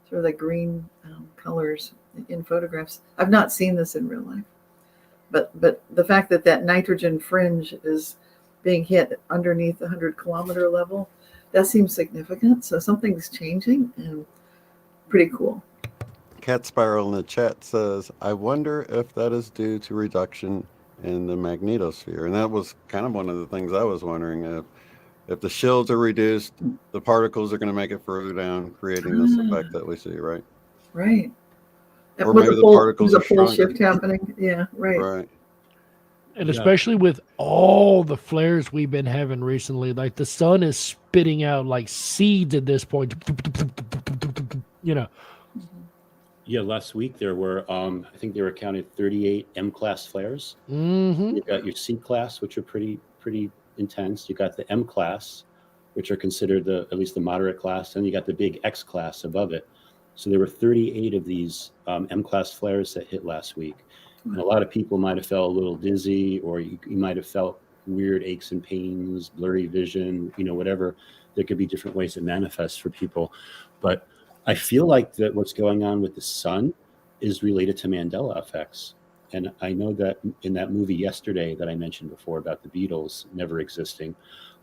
sort of the green colors in photographs. I've not seen this in real life, but the fact that nitrogen fringe is being hit underneath the 100-kilometer level, that seems significant. So something's changing, and pretty cool. Cat Spiral in the chat says, I wonder if that is due to reduction in the magnetosphere. And that was kind of one of the things I was wondering. If the shields are reduced, the particles are going to make it further down, creating this effect that we see, right? Right. Or maybe the particles are full stronger. shift happening. Yeah, right. Right. And especially with all the flares we've been having recently, like the sun is spitting out like seeds at this point. You know. Yeah, last week there were, I think they were counted 38 M-class flares. Mm-hmm. You got your C-class, which are pretty intense. You got the M-class, which are considered at least the moderate class, and you got the big X-class above it. So there were 38 of these M-class flares that hit last week. And a lot of people might have felt a little dizzy, or you might have felt weird aches and pains, blurry vision, whatever. There could be different ways it manifests for people. But I feel like that what's going on with the sun is related to Mandela effects. And I know that in that movie Yesterday that I mentioned before about the Beatles never existing,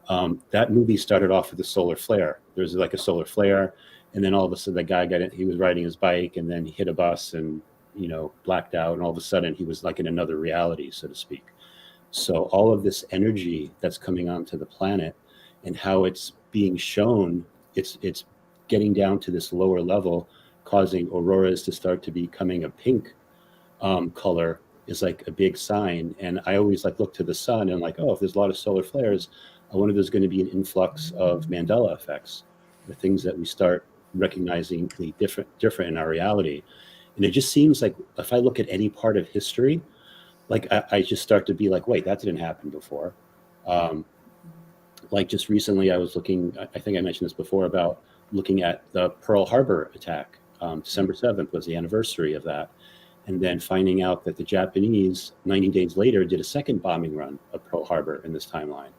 that movie started off with a solar flare. There's like a solar flare, and then all of a sudden the guy he was riding his bike, and then he hit a bus and, blacked out, and all of a sudden he was like in another reality, so to speak. So all of this energy that's coming onto the planet and how it's being shown, it's getting down to this lower level, causing auroras to start to becoming a pink color is like a big sign. And I always look to the sun and if there's a lot of solar flares, I wonder if there's going to be an influx of Mandela effects, the things that we start recognizing the different in our reality. And it just seems like if I look at any part of history, I just start to be like, wait, that didn't happen before. Just recently I was looking, I think I mentioned this before, about looking at the Pearl Harbor attack. December 7th was the anniversary of that. And then finding out that the Japanese, 90 days later, did a second bombing run of Pearl Harbor in this timeline.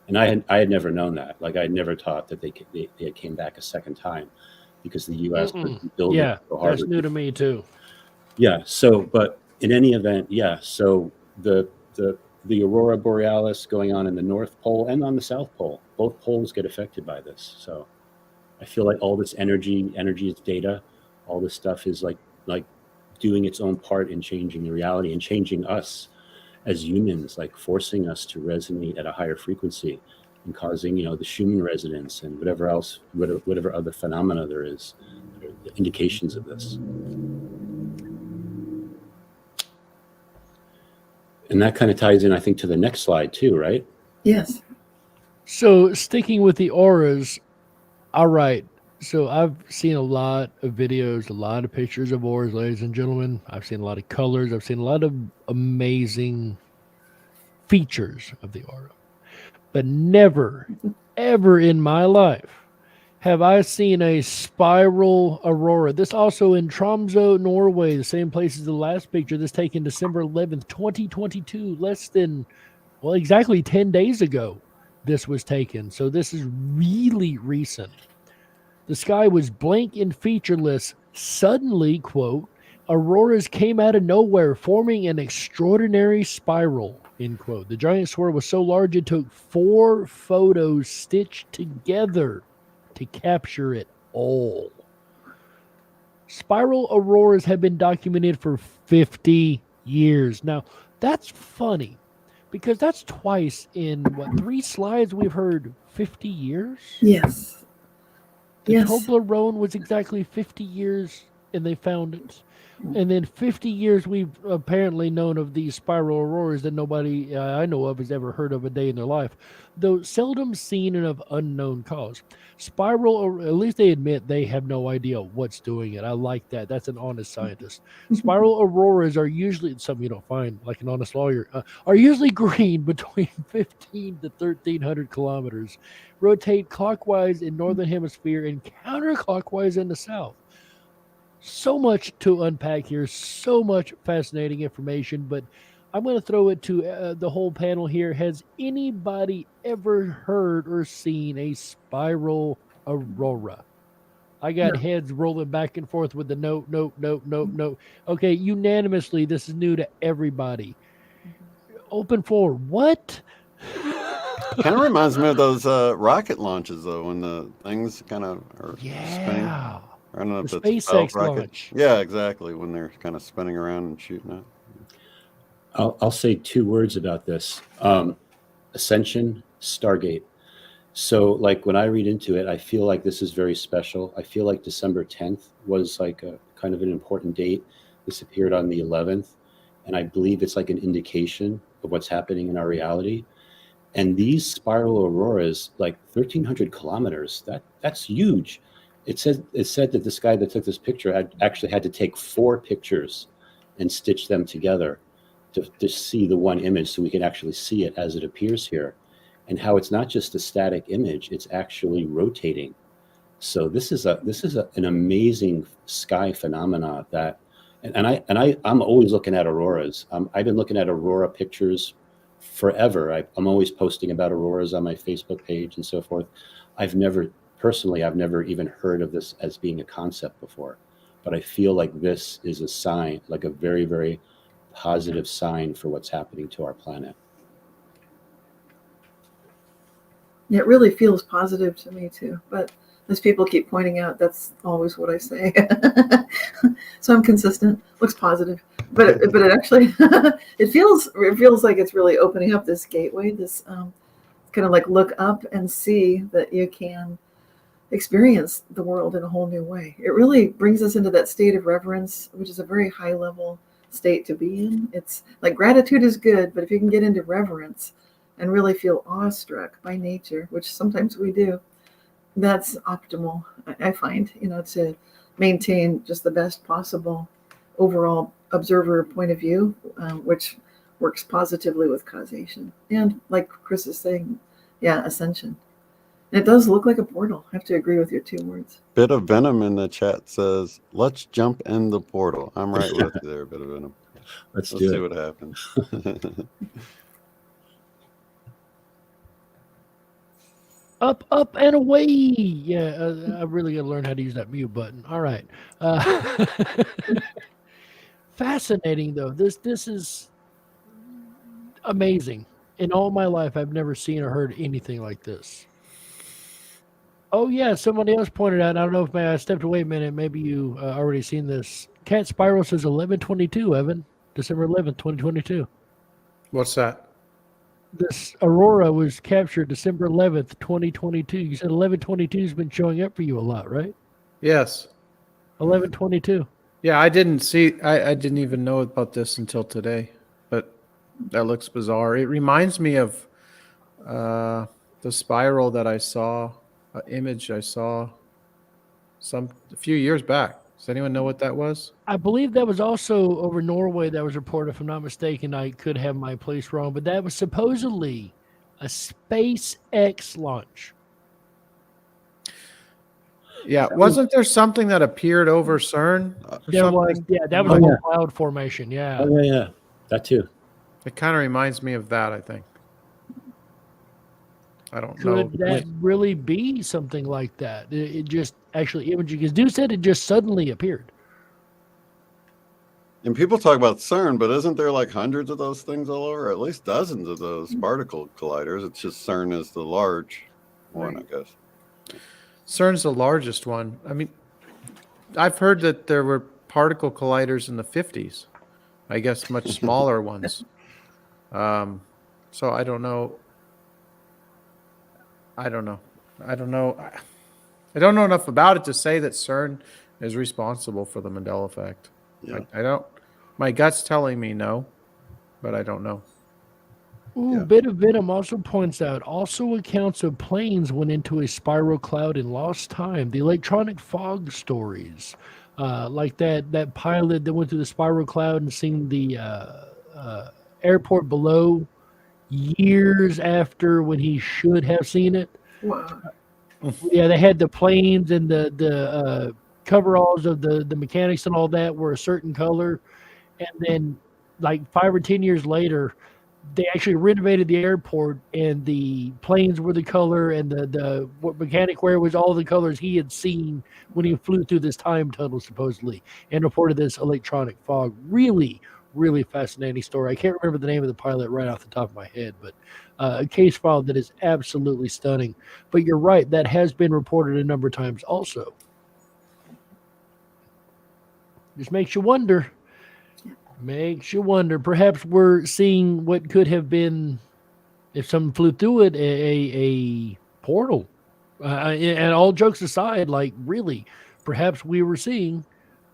And I had never known that. I had never thought that they came back a second time, because the U.S. built Yeah, Pearl Harbor. that's new to me too. Yeah. So, but in any event, yeah. So the Aurora Borealis going on in the North Pole and on the South Pole, both poles get affected by this. So I feel like all this energy is data. All this stuff is like doing its own part in changing the reality and changing us as humans, like forcing us to resonate at a higher frequency and causing, the Schumann resonance and whatever else, whatever other phenomena there is, the indications of this. And that kind of ties in, I think, to the next slide too, right? Yes. So sticking with the auras, all right. So I've seen a lot of videos, a lot of pictures of auras, ladies and gentlemen. I've seen a lot of colors. I've seen a lot of amazing features of the aura. But never, ever in my life have I seen a spiral aurora. This also in Tromsø, Norway, the same place as the last picture. This taken December 11th, 2022, less than, well, exactly 10 days ago this was taken. So this is really recent. The sky was blank and featureless. Suddenly, quote, auroras came out of nowhere, forming an extraordinary spiral, end quote. The giant swirl was so large it took 4 photos stitched together to capture it all. Spiral auroras have been documented for 50 years. Now, that's funny because that's twice in, 3 slides we've heard 50 years? Yes. The Yes. Toblerone was exactly 50 years, and they found it. And then 50 years we've apparently known of these spiral auroras that nobody I know of has ever heard of a day in their life, though seldom seen and of unknown cause. Spiral, at least they admit they have no idea what's doing it. I like that. That's an honest scientist. Spiral auroras are usually, something you don't find like an honest lawyer, are usually green between 15 to 1,300 kilometers, rotate clockwise in northern hemisphere and counterclockwise in the south. So much to unpack here, so much fascinating information, but I'm going to throw it to the whole panel here. Has anybody ever heard or seen a spiral aurora? I got heads rolling back and forth with the no. Okay, unanimously, this is new to everybody. Open floor. What? Kind of reminds me of those rocket launches, though, when the things kind of are spinning. Yeah. I don't know if The that's a SpaceX stealth rocket. launch. Yeah, exactly. When they're kind of spinning around and shooting out. I'll say 2 words about this. Ascension, Stargate. So like when I read into it, I feel like this is very special. I feel like December 10th was like a kind of an important date. This appeared on the 11th. And I believe it's like an indication of what's happening in our reality. And these spiral auroras, like 1,300 kilometers, that's huge. It said that this guy that took this picture actually had to take 4 pictures and stitch them together to see the one image, so we can actually see it as it appears here, and how it's not just a static image; it's actually rotating. So this is an amazing sky phenomena that, I'm always looking at auroras. I've been looking at aurora pictures forever. I'm always posting about auroras on my Facebook page and so forth. I've never even heard of this as being a concept before, but I feel like this is a sign, like a very, very positive sign for what's happening to our planet. It really feels positive to me too, but as people keep pointing out, that's always what I say. So I'm consistent. Looks positive, but it actually it feels like it's really opening up this gateway, this kind of like look up and see that you can experience the world in a whole new way. It really brings us into that state of reverence, which is a very high level state to be in. It's like gratitude is good, but if you can get into reverence and really feel awestruck by nature, which sometimes we do, that's optimal, I find, to maintain just the best possible overall observer point of view, which works positively with causation. And like Chris is saying, ascension. It does look like a portal. I have to agree with your 2 words. Bit of Venom in the chat says, "Let's jump in the portal." I'm right with you there, Bit of Venom. Let's see what happens. Up, and away. Yeah, I really got to learn how to use that mute button. All right. Fascinating, though. This is amazing. In all my life, I've never seen or heard anything like this. Oh, yeah, somebody else pointed out, I don't know if I stepped away a minute, maybe you already seen this. Cat Spiral says 11/22, Evan. December 11th, 2022. What's that? This Aurora was captured December 11th, 2022. You said 11/22 has been showing up for you a lot, right? Yes. 11/22. Yeah, I didn't even know about this until today, but that looks bizarre. It reminds me of the spiral that I saw, image I saw a few years back. Does anyone know what that was? I believe that was also over Norway that was reported, if I'm not mistaken. I could have my place wrong, but that was supposedly a SpaceX launch. Yeah, wasn't there something that appeared over CERN? There was, something? yeah, that was Oh, a whole yeah. cloud formation, yeah. Oh, yeah. That too. It kind of reminds me of that, I think. I don't know. Could that really be something like that? It just actually imaging, because Dude said it just suddenly appeared. And people talk about CERN, but isn't there like hundreds of those things all over? Or at least dozens of those particle colliders. It's just CERN is the large one, I guess. CERN's the largest one. I mean, I've heard that there were particle colliders in the 50s. I guess much smaller ones. So I don't know. I don't know enough about it to say that CERN is responsible for the Mandela effect. Yeah. I don't. My gut's telling me no, but I don't know. Ooh, Yeah. Bit of Venom also points out, also accounts of planes went into a spiral cloud and lost time. The electronic fog stories, like that pilot that went through the spiral cloud and seen the airport below years after when he should have seen it. Wow. Yeah, they had the planes and the coveralls of the mechanics and all that were a certain color, and then like 5 or 10 years later, they actually renovated the airport, and the planes were the color, and the what mechanic wear was all the colors he had seen when he flew through this time tunnel, supposedly, and reported this electronic fog. Really, really fascinating story. I can't remember the name of the pilot right off the top of my head, but a case file that is absolutely stunning. But you're right, that has been reported a number of times also. Just makes you wonder. Makes you wonder. Perhaps we're seeing what could have been, if someone flew through it, a portal. And all jokes aside, like really, perhaps we were seeing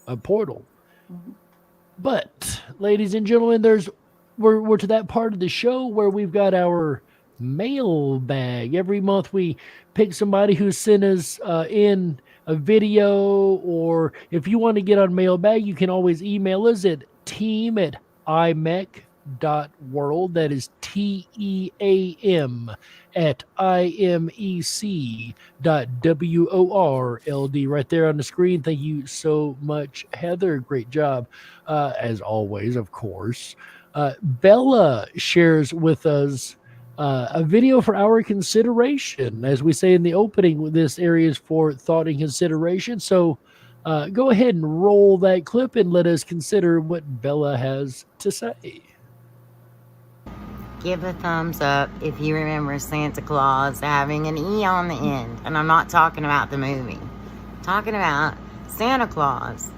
a portal. Mhm. But, ladies and gentlemen, we're to that part of the show where we've got our mailbag. Every month we pick somebody who sent us in a video, or if you want to get on mailbag, you can always email us at team@imec.world. That is TEAM at IMEC.WORLD right there on the screen. Thank you so much, Heather. Great job. As always, of course. Bella shares with us a video for our consideration. As we say in the opening, this area is for thought and consideration. So go ahead and roll that clip and let us consider what Bella has to say. Give a thumbs up if you remember Santa Claus having an E on the end. And I'm not talking about the movie. I'm talking about Santa Claus.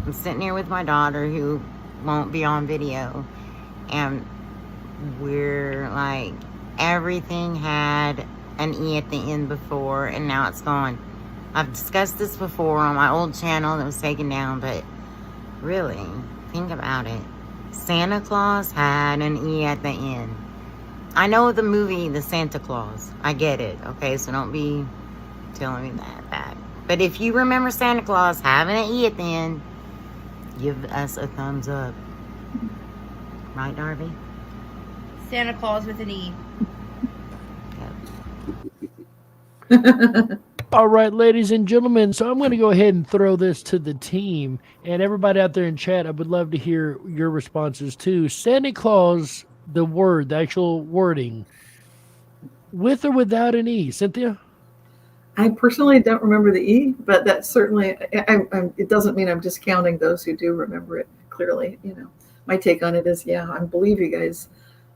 I'm sitting here with my daughter who won't be on video. And we're like, everything had an E at the end before, and now it's gone. I've discussed this before on my old channel that was taken down, but really, think about it. Santa Claus had an E at the end. I know the movie, The Santa Claus. I get it, okay? So don't be telling me that. But if you remember Santa Claus having an E at the end, give us a thumbs up. Right, Darby? Santa Claus with an E. All right, ladies and gentlemen, so I'm going to go ahead and throw this to the team. And everybody out there in chat, I would love to hear your responses too. Santa Claus, the word, the actual wording, with or without an E? Cynthia? I personally don't remember the E, but that certainly, it doesn't mean I'm discounting those who do remember it clearly. You know, my take on it is, yeah, I believe you guys.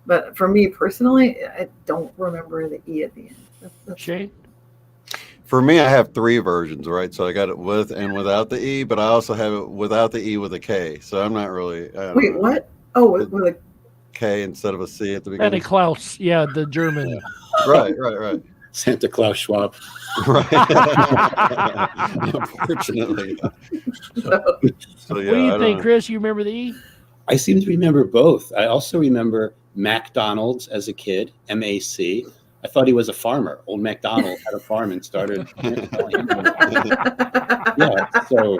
But for me personally, I don't remember the E at the end. That's Shane? For me, I have 3 versions, right? So I got it with and without the E, but I also have it without the E with a K. So I'm not really. I don't Wait, know. what? Oh, with a K instead of a C at the Santa beginning. Claus, yeah, the German. Right. Santa Claus Schwab. Right. Unfortunately. So yeah, What do you I don't think, know. Chris? You remember the E? I seem to remember both. I also remember McDonald's as a kid, MAC. I thought he was a farmer. Old MacDonald had a farm and started selling hamburgers. Yeah, so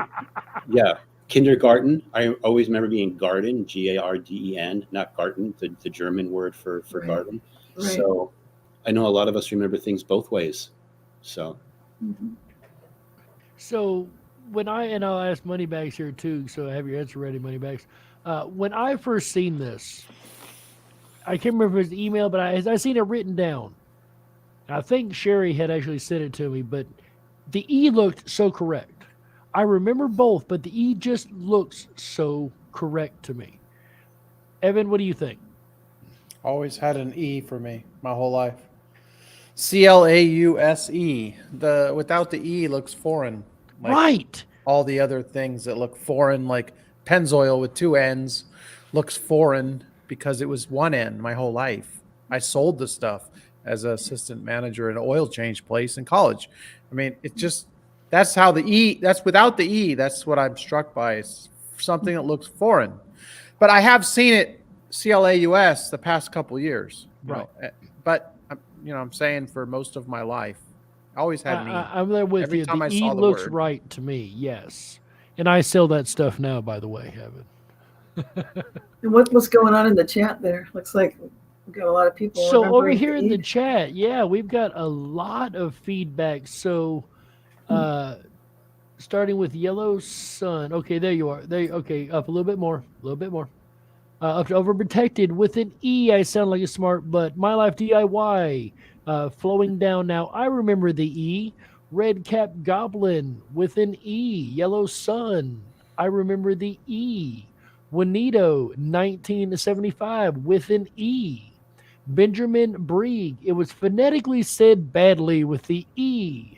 yeah. Kindergarten, I always remember being garden, Garden, not garden, the German word for Right. garden. Right. So I know a lot of us remember things both ways. So Mhm. So and I'll ask Moneybags here too, so I have your answer ready, Moneybags. When I first seen this, I can't remember if it was the email, but I seen it written down. I think Sherry had actually sent it to me, but the E looked so correct. I remember both, but the E just looks so correct to me. Evan, what do you think? Always had an E for me my whole life. Clause. The without the E looks foreign. Like Right. all the other things that look foreign, like Pennzoil with 2 N's, looks foreign because it was 1 N my whole life. I sold the stuff as an assistant manager at an oil change place in college. I mean, it just that's how the E. That's without the E. That's what I'm struck by. It's something that looks foreign, but I have seen it CLAUS the past couple years. Right. But I'm saying for most of my life, I always had an E. I'm there with Every you. time The I E saw the looks word. right to me, yes. And I sell that stuff now, by the way, Evan. And what's going on in the chat there? Looks like we've got a lot of people. So over remembering here to in the eat. chat, yeah, we've got a lot of feedback. So starting with Yellow Sun. Okay, there you are. Okay, up a little bit more. Up to Overprotected with an E. I sound like a smart, but My Life DIY flowing down now. I remember the E. Red Cap Goblin with an E. Yellow Sun. I remember the E. Juanito 1975 with an E. Benjamin Brieg. It was phonetically said badly with the E.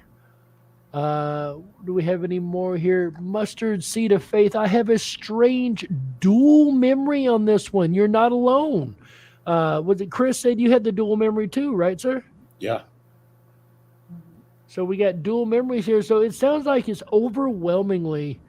Do we have any more here? Mustard Seed of Faith. I have a strange dual memory on this one. You're not alone. Was it Chris said you had the dual memory too, right, sir? yeah. So we got dual memories here. So it sounds like it's overwhelmingly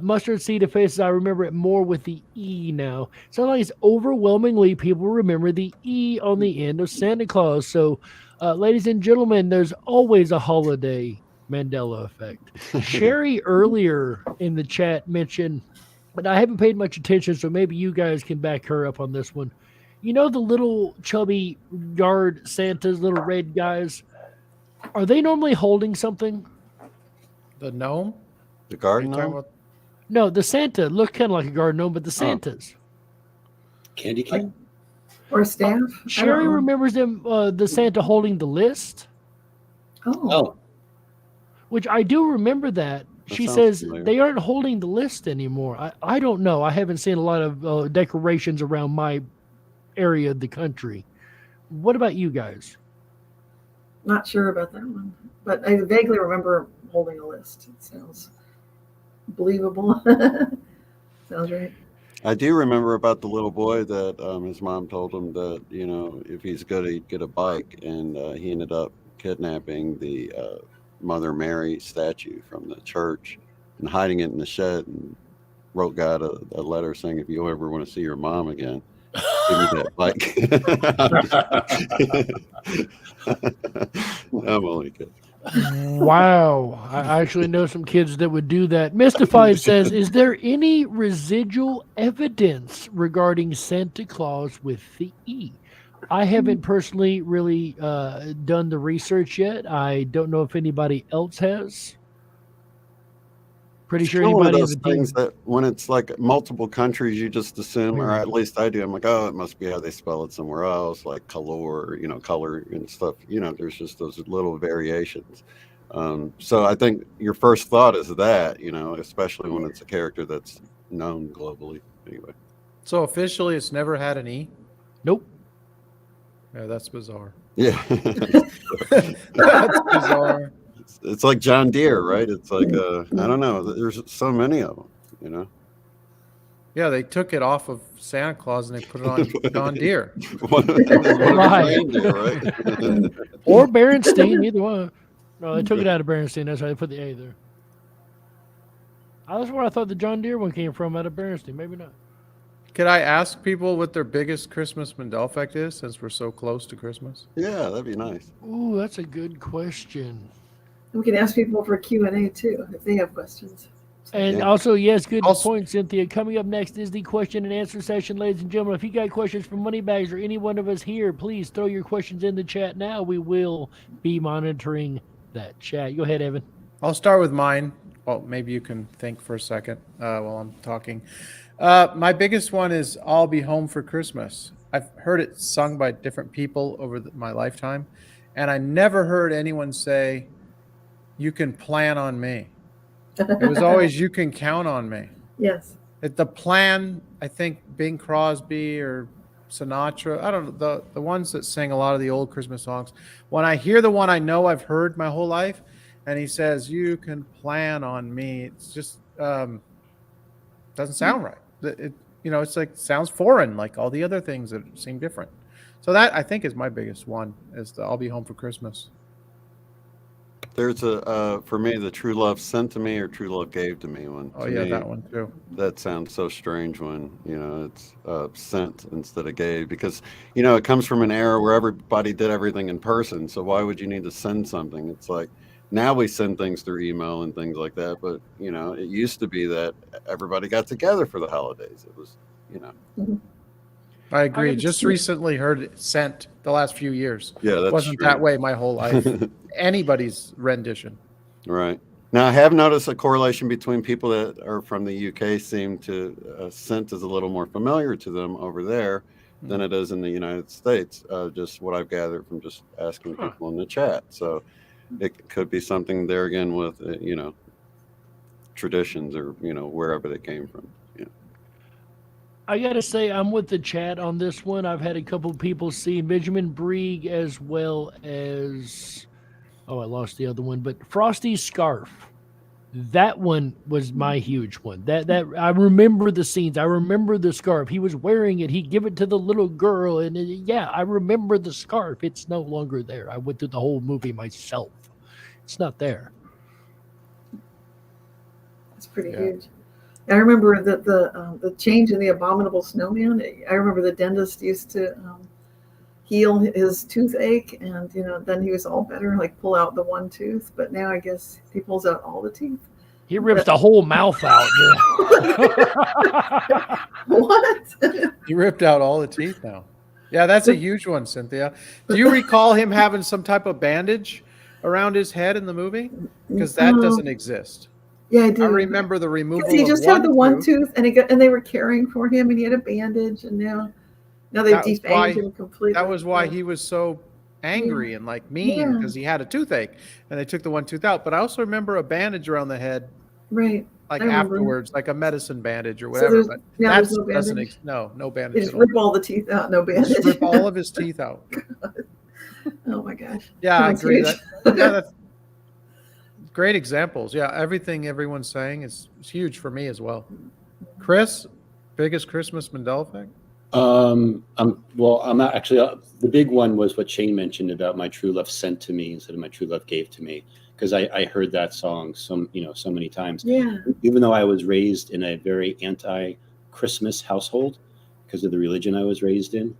Mustard Seed of Faith. I remember it more with the E now. It sounds like it's overwhelmingly people remember the E on the end of Santa Claus. So, ladies and gentlemen, there's always a holiday Mandela effect. Sherry earlier in the chat mentioned, but I haven't paid much attention, so maybe you guys can back her up on this one. You know the little chubby yard Santas, little red guys? Are they normally holding something? The gnome? The Are garden you talking gnome? about? No, the Santa look kind of like a garden gnome, but the Santas. Candy cane? Or staff? I don't Sherry know. remembers them, the Santa holding the list, Oh, which I do remember that. That She sounds says familiar. they aren't holding the list anymore. I don't know. I haven't seen a lot of decorations around my area of the country. What about you guys? not sure about that one, but I vaguely remember holding a list. It sounds believable. Sounds right. I do remember about the little boy that his mom told him that if he's good he'd get a bike, and he ended up kidnapping the Mother Mary statue from the church and hiding it in the shed, and wrote God a letter saying, if you ever want to see your mom again, give me that bike. I'm only kidding. Wow. I actually know some kids that would do that. Mystified says, is there any residual evidence regarding Santa Claus with the E? I haven't personally really done the research yet. I don't know if anybody else has. Pretty It's sure kinda one of anybody those in the team. things that when it's like multiple countries, you just assume, or at least I do. I'm like, oh, it must be how they spell it somewhere else, like color, color and stuff. There's just those little variations. So I think your first thought is that, especially when it's a character that's known globally. Anyway, So officially, it's never had an E. Nope. Yeah, that's bizarre. yeah. That's bizarre. It's like John Deere, right? It's like I don't know. There's so many of them, you know. Yeah, they took it off of Santa Claus and they put it on John Deere. One of the Right. reindeer, right? Or Berenstein, either one. No, they took it out of Berenstein. That's why they put the A there. That's where I thought the John Deere one came from, out of Berenstein. Maybe not. Could I ask people what their biggest Christmas Mandela effect is, since we're so close to Christmas? Yeah, that'd be nice. Ooh, that's a good question. We can ask people for Q&A too if they have questions. And Yeah. also, yes, good Also- point, Cynthia. Coming up next is the question and answer session, ladies and gentlemen. If you got questions from Moneybags or any one of us here, please throw your questions in the chat now. We will be monitoring that chat. Go ahead, Evan. I'll start with mine. Well, maybe you can think for a second while I'm talking. My biggest one is I'll Be Home for Christmas. I've heard it sung by different people over my lifetime, and I never heard anyone say, "You can plan on me." It was always, "You can count on me." Yes. The plan, I think Bing Crosby or Sinatra, I don't know, the ones that sing a lot of the old Christmas songs. When I hear the one I know I've heard my whole life, and he says, "You can plan on me," it's just doesn't sound right. It's like sounds foreign, like all the other things that seem different. So that, I think, is my biggest one, is the "I'll Be Home for Christmas." There's for me, the true love sent to me or true love gave to me one. Oh To yeah, me, that one too. that sounds so strange when it's sent instead of gave, because it comes from an era where everybody did everything in person. So why would you need to send something? It's like now we send things through email and things like that, but it used to be that everybody got together for the holidays. It was I agree. I can Just see- recently heard it sent the last few years. yeah, that's It wasn't true. that way my whole life. Anybody's rendition. Right. Now, I have noticed a correlation between people that are from the UK seem to scent is a little more familiar to them over there than it is in the United States. Just what I've gathered from just asking Huh. people in the chat. So it could be something there again with, traditions or, wherever they came from. Yeah. I gotta say, I'm with the chat on this one. I've had a couple people see Benjamin Brieg as well as, I lost the other one, but Frosty's Scarf. That one was my huge one. That I remember the scenes. I remember the scarf. He was wearing it. He'd give it to the little girl, and I remember the scarf. It's no longer there. I went through the whole movie myself. It's not there. It's pretty Yeah. huge. I remember that the change in the abominable snowman. I remember the dentist used to heal his toothache, and then he was all better, like pull out the one tooth. But now I guess he pulls out all the teeth. He rips the whole mouth out. What? He ripped out all the teeth now. Yeah, that's a huge one, Cynthia. Do you recall him having some type of bandage around his head in the movie? Because that No. doesn't exist. Yeah, I do. I remember the removal He of just had the one tooth, and and they were caring for him, and he had a bandage, and now they That was why- defanged him completely. That was why he was so angry and like mean, Yeah. because he had a toothache and they took the one tooth out. But I also remember a bandage around the head, right. like I remember. afterwards, like a medicine bandage or So whatever. there's- But now that's there's no doesn't bandage? no They bandage just at all. rip all the teeth out, no bandage. Just rip all of his teeth out. Oh my gosh. Yeah, I That's agree. huge. That's great examples. Yeah, everything everyone's saying is huge for me as well. Chris, biggest Christmas Mandela effect? I'm not actually. The big one was what Shane mentioned about my true love sent to me instead of my true love gave to me, because I heard that song so many times. Yeah. Even though I was raised in a very anti-Christmas household because of the religion I was raised in,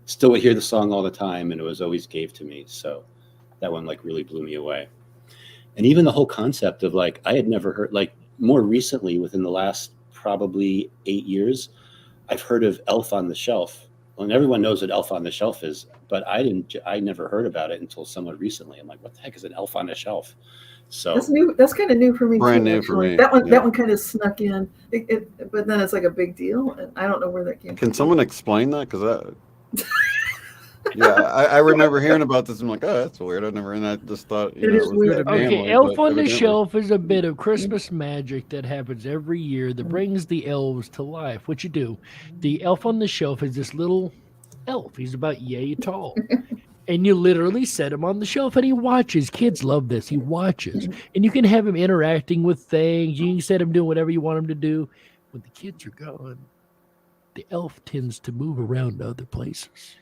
still would hear the song all the time, and it was always gave to me. So that one really blew me away. And even the whole concept of I had never heard, more recently within the last probably 8 years, I've heard of Elf on the Shelf. Well, and everyone knows what Elf on the Shelf is, but I never heard about it until somewhat recently. I'm like, what the heck is an Elf on a Shelf? So That's new. That's kind of new for me. Brand too, new for actually. me, That one. yeah. That one kind of snuck in. But then it's like a big deal, and I don't know where that came from. Can someone explain that? Because I remember hearing about this. I'm like, oh, that's weird. And I just thought, It is was weird. a family, Okay, Elf but on the evidently- Shelf is a bit of Christmas magic that happens every year that brings the elves to life. What you do, the Elf on the Shelf is this little elf. He's about yay tall. And you literally set him on the shelf and he watches. Kids love this. He watches. And you can have him interacting with things. You can set him doing whatever you want him to do. When the kids are gone, the elf tends to move around to other places.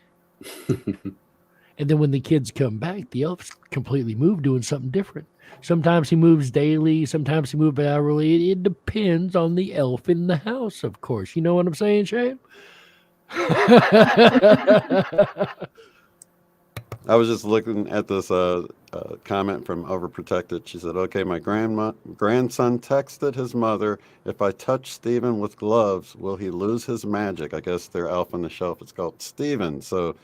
And then when the kids come back, the elf's completely moved doing something different. Sometimes he moves daily. Sometimes he moves hourly. It depends on the elf in the house, of course. You know what I'm saying, Shane? I was just looking at this comment from Overprotected. She said, okay, my grandson texted his mother, if I touch Steven with gloves, will he lose his magic? I guess they're elf on the shelf. It's called Steven. So,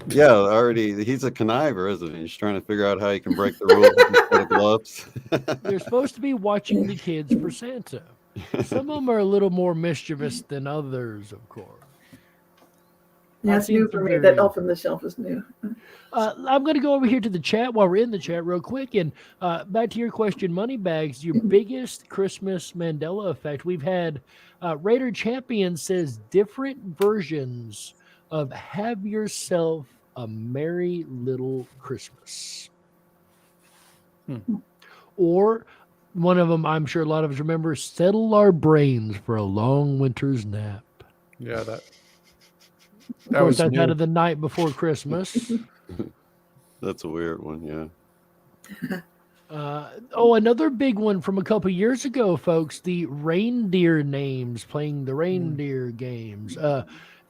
yeah, already he's a conniver, isn't he? He's trying to figure out how he can break the rules instead of gloves. They're supposed to be watching the kids for Santa. Some of them are a little more mischievous than others, of course. Yeah, it's new for me. That elf on the shelf is new. I'm going to go over here to the chat while we're in the chat real quick. And back to your question, Moneybags, your biggest Christmas Mandela effect. We've had Raider Champion says different versions of Have Yourself a Merry Little Christmas. Or one of them, I'm sure a lot of us remember, Settle Our Brains for a Long Winter's Nap. Yeah, Of course, that's out of The Night Before Christmas. That's a weird one, yeah. Another big one from a couple years ago, folks, the reindeer names, playing the reindeer games.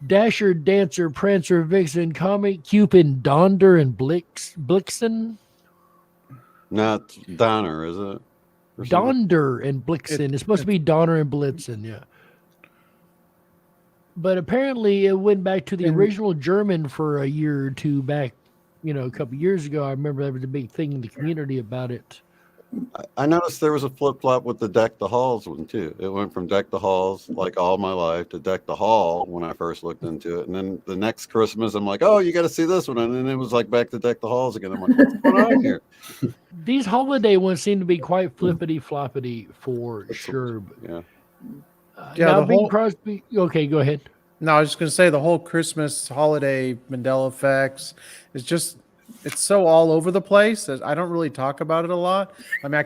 Dasher, Dancer, Prancer, Vixen, Comet, Cupid, Donder, and Blixen. Not Donner, is it? Donder and Blixen. It's supposed to be Donner and Blitzen, yeah. But apparently it went back to the original German for a year or two back, a couple years ago. I remember there was a big thing in the community about it. I noticed there was a flip-flop with the Deck the Halls one, too. It went from Deck the Halls, like all my life, to Deck the Hall when I first looked into it. And then the next Christmas, I'm like, oh, you got to see this one. And then it was like back to Deck the Halls again. I'm like, what's going on here? These holiday ones seem to be quite flippity-floppity for sure. Yeah. Now, Bing Crosby. Okay, go ahead. No, I was just going to say the whole Christmas holiday Mandela effects is just, it's so all over the place that I don't really talk about it a lot. I mean,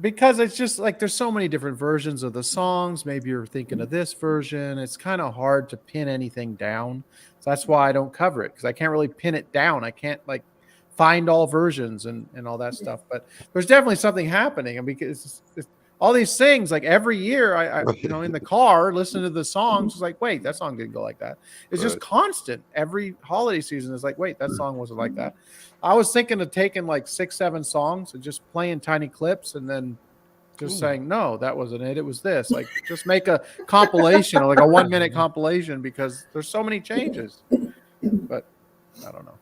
because it's just like there's so many different versions of the songs. Maybe you're thinking of this version. It's kind of hard to pin anything down. So that's why I don't cover it, because I can't really pin it down. I can't find all versions and all that stuff. But there's definitely something happening. I mean, because it's all these things, like every year, I in the car, listen to the songs. It's like, wait, that song didn't go like that. It's just constant. Every holiday season is like, wait, that song wasn't like that. I was thinking of taking like 6-7 songs and just playing tiny clips and then just saying, no, that wasn't it. It was this. Like, just make a compilation, like a 1-minute compilation, because there's so many changes. But I don't know.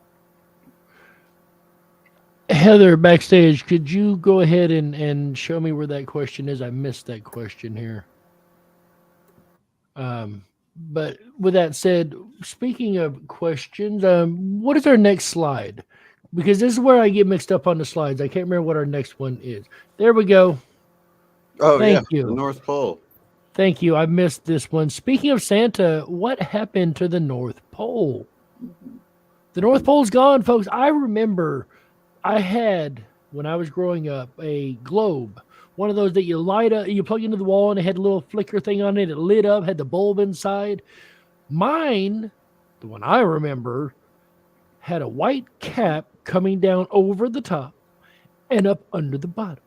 Heather, backstage, could you go ahead and show me where that question is? I missed that question here. But with that said, speaking of questions, what is our next slide? Because this is where I get mixed up on the slides. I can't remember what our next one is. There we go. Oh, Thank you. The North Pole. Thank you. I missed this one. Speaking of Santa, what happened to the North Pole? The North Pole's gone, folks. I remember I had, when I was growing up, a globe, one of those that you light up, you plug into the wall, and it had a little flicker thing on it. It lit up, had the bulb inside. Mine, the one I remember, had a white cap coming down over the top and up under the bottom.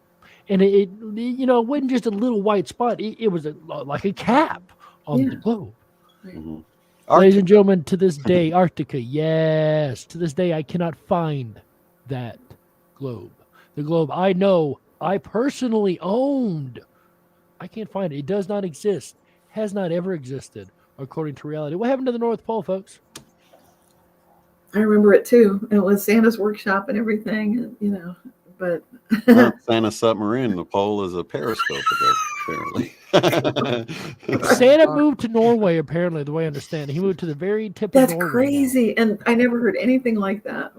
And it wasn't just a little white spot. It was like a cap on the globe. Mm-hmm. Ladies and gentlemen, to this day, Arctica, yes. To this day, I cannot find that globe. The globe I know I personally owned. I can't find it. It does not exist. Has not ever existed, according to reality. What happened to the North Pole, folks? I remember it too. It was Santa's workshop and everything, but Not Santa submarine. The pole is a periscope, apparently. Santa moved to Norway, apparently, the way I understand it. He moved to the very tip of Norway. That's crazy. And I never heard anything like that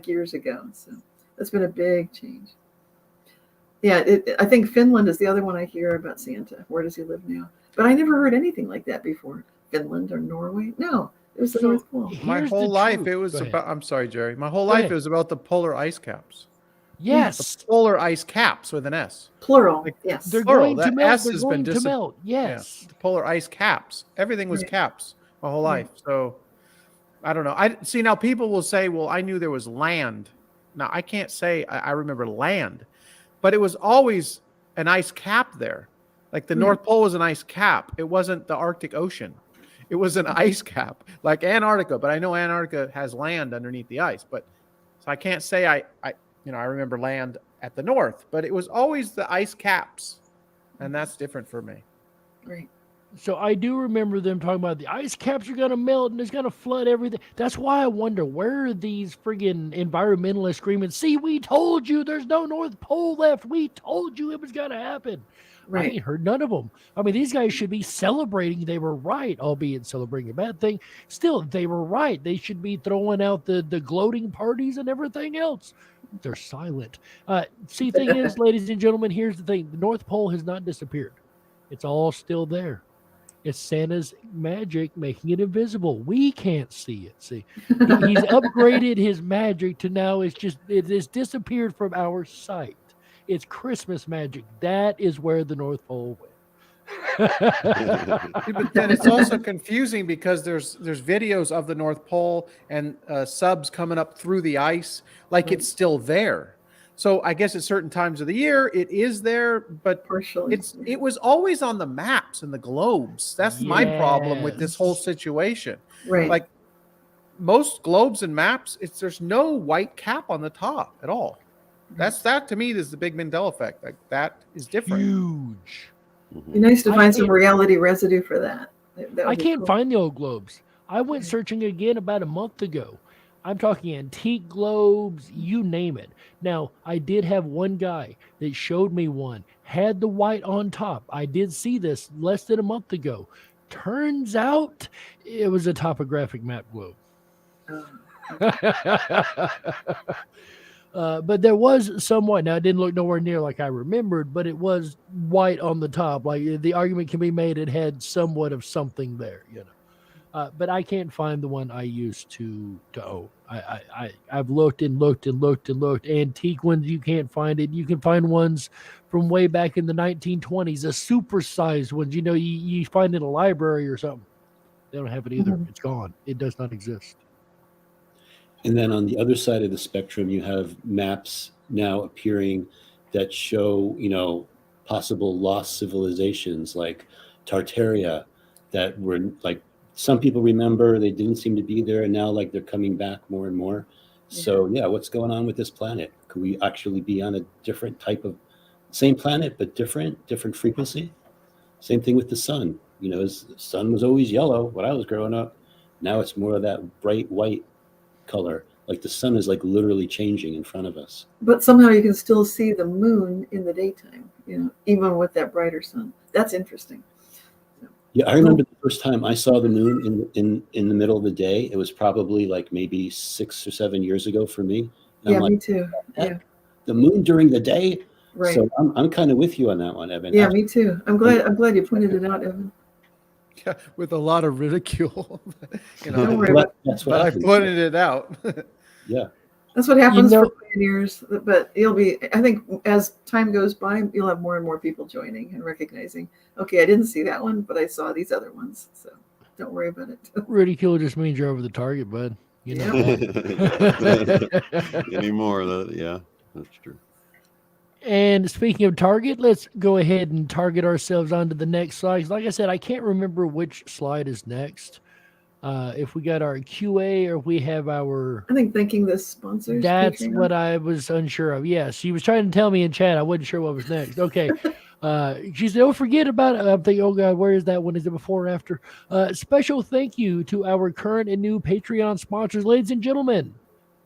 years ago. So that's been a big change. Yeah, I think Finland is the other one I hear about Santa. Where does he live now? But I never heard anything like that before. Finland or Norway? No, It was the So, North Pole. My here's whole the life, truth. it was Go ahead. about. I'm sorry, Jerry. My whole Go life, ahead. it was about the polar ice caps. Yes, Polar ice caps with an S. Plural. Like, Yes. they're plural. going to That melt. S They're has been going to dis- melt. Yeah, Yes. the polar ice caps. Everything was Right. caps my whole Right. life. So I don't know. I see now. People will say, "Well, I knew there was land." Now I can't say I remember land, but it was always an ice cap there. Like the Hmm. North Pole was an ice cap. It wasn't the Arctic Ocean. It was an ice cap, like Antarctica. But I know Antarctica has land underneath the ice. But so I can't say I remember land at the north. But it was always the ice caps, and that's different for me. Right. So I do remember them talking about the ice caps are going to melt and it's going to flood everything. That's why I wonder, where are these friggin' environmentalists screaming, see, we told you there's no North Pole left. We told you it was going to happen. I Right. ain't heard none of them. I mean, these guys should be celebrating they were right, albeit celebrating a bad thing. Still, they were right. They should be throwing out the gloating parties and everything else. They're silent. See, thing is, ladies and gentlemen, here's the thing. The North Pole has not disappeared. It's all still there. It's Santa's magic making it invisible. We can't see it. See, he's upgraded his magic to now it has disappeared from our sight. It's Christmas magic. That is where the North Pole went. But then it's also confusing because there's videos of the North Pole and subs coming up through the ice like it's still there. So I guess at certain times of the year it is there, but Partially. it was always on the maps and the globes. That's my problem with this whole Yes. situation. Right. Like most globes and maps, there's no white cap on the top at all. That to me is the big Mandela effect. Like that is different. Huge. Be nice to I find some can't- reality residue for that. That I would be can't cool. find the old globes. I went searching again about a month ago. I'm talking antique globes, you name it. Now, I did have one guy that showed me one, had the white on top. I did see this less than a month ago. Turns out it was a topographic map globe. But there was some white. Now, it didn't look nowhere near like I remembered, but it was white on the top. Like the argument can be made it had somewhat of something there, you know. But I can't find the one I used to own. I've looked and looked and looked and looked. Antique ones, you can't find it. You can find ones from way back in the 1920s, a supersized ones. You know, you find in a library or something. They don't have it either. Mhm. It's gone. It does not exist. And then on the other side of the spectrum, you have maps now appearing that show, possible lost civilizations like Tartaria that were like some people remember they didn't seem to be there, and now like they're coming back more and more. So yeah, what's going on with this planet? Could we actually be on a different type of same planet but different frequency? Same thing with the sun. The sun was always yellow when I was growing up. Now it's more of that bright white color. Like the sun is like literally changing in front of us. But somehow you can still see the moon in the daytime, even with that brighter sun. That's interesting. Yeah, I remember the first time I saw the moon in the middle of the day. It was probably like maybe 6 or 7 years ago for me. And Yeah, I'm like, me too. Yeah, the moon during the day. right. So I'm kind of with you on that one, Evan. Yeah, me too. I'm glad you pointed it out, Evan. Yeah, with a lot of ridicule. Don't worry Well, about that's what But I happens. pointed it out. Yeah. That's what happens know- for pioneers. But I think as time goes by, you'll have more and more people joining and recognizing, okay, I didn't see that one, but I saw these other ones. So don't worry about it. Ridicule just means you're over the target, bud. You know. Anymore, yeah, that's true. And speaking of target, let's go ahead and target ourselves onto the next slide. Like I said, I can't remember which slide is next. If we got our QA or if we have our... I think thanking the sponsors. That's Patreon. what I was unsure of. Yes, she was trying to tell me in chat. I wasn't sure what was next. Okay. She said, don't forget about it. I'm thinking, oh God, where is that one? Is it before or after? Special thank you to our current and new Patreon sponsors. Ladies and gentlemen,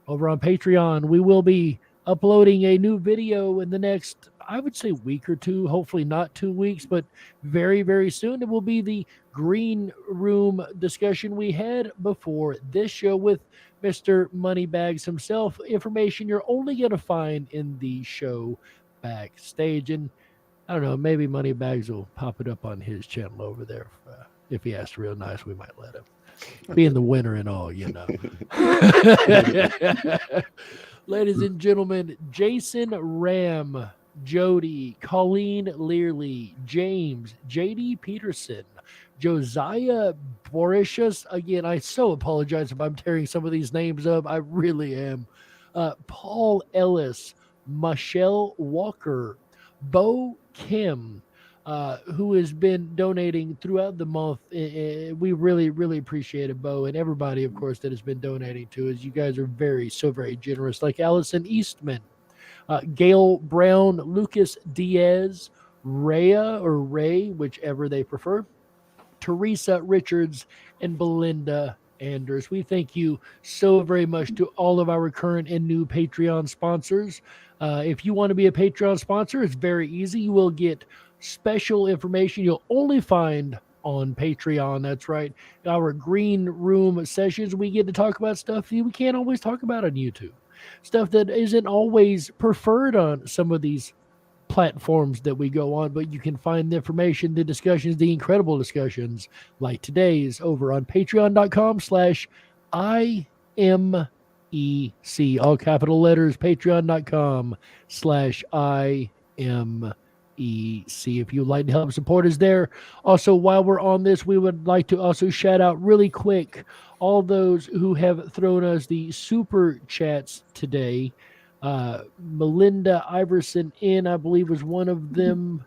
over on Patreon, we will be uploading a new video in the next, I would say, week or two, hopefully not 2 weeks, but very, very soon. It will be the green room discussion we had before this show with Mr. Moneybags himself. Information you're only going to find in the show backstage. And I don't know, maybe Moneybags will pop it up on his channel over there. If he asked real nice, we might let him. Being the winner and all, you know. Ladies and gentlemen, Jason Ram, Jody, Colleen Learley, James, JD Peterson, Josiah Boricius. Again, I so apologize if I'm tearing some of these names up. I really am. Paul Ellis, Michelle Walker, Bo Kim, who has been donating throughout the month. We really, really appreciate it, Bo, and everybody, of course, that has been donating to us. You guys are so very generous. Like Allison Eastman, Gail Brown, Lucas Diaz, Ray, whichever they prefer, Teresa Richards, and Belinda Anders. We thank you so very much to all of our current and new Patreon sponsors. If you want to be a Patreon sponsor, it's very easy. You will get special information you'll only find on Patreon. That's right. Our green room sessions, we get to talk about stuff we can't always talk about on YouTube. Stuff that isn't always preferred on some of these platforms that we go on, but you can find the information, the discussions, the incredible discussions like today's over on patreon.com/IMEC, all capital letters, patreon.com/IMEC. If you'd like to help support us there. Also, while we're on this, we would like to also shout out really quick all those who have thrown us the super chats today. Melinda Iverson I believe was one of them,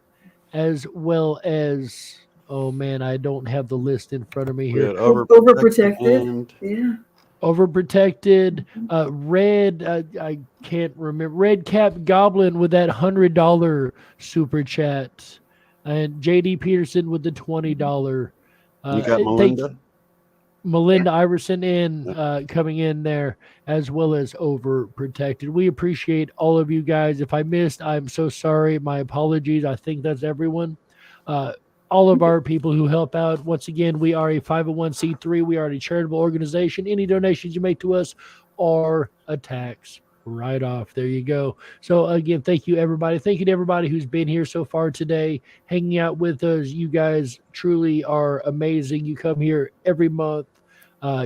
as well as, oh man, I don't have the list in front of me here. Overprotected. Yeah. Overprotected. Red, I can't remember. Red Cap Goblin with that $100 super chat. And JD Peterson with the $20. You got Melinda? Melinda Iverson coming in there, as well as Overprotected. We appreciate all of you guys. If I missed, I'm so sorry. My apologies. I think that's everyone. All of our people who help out. Once again, we are a 501c3. We are a charitable organization. Any donations you make to us are a tax write-off. There you go. So again, thank you, everybody. Thank you to everybody who's been here so far today, hanging out with us. You guys truly are amazing. You come here every month.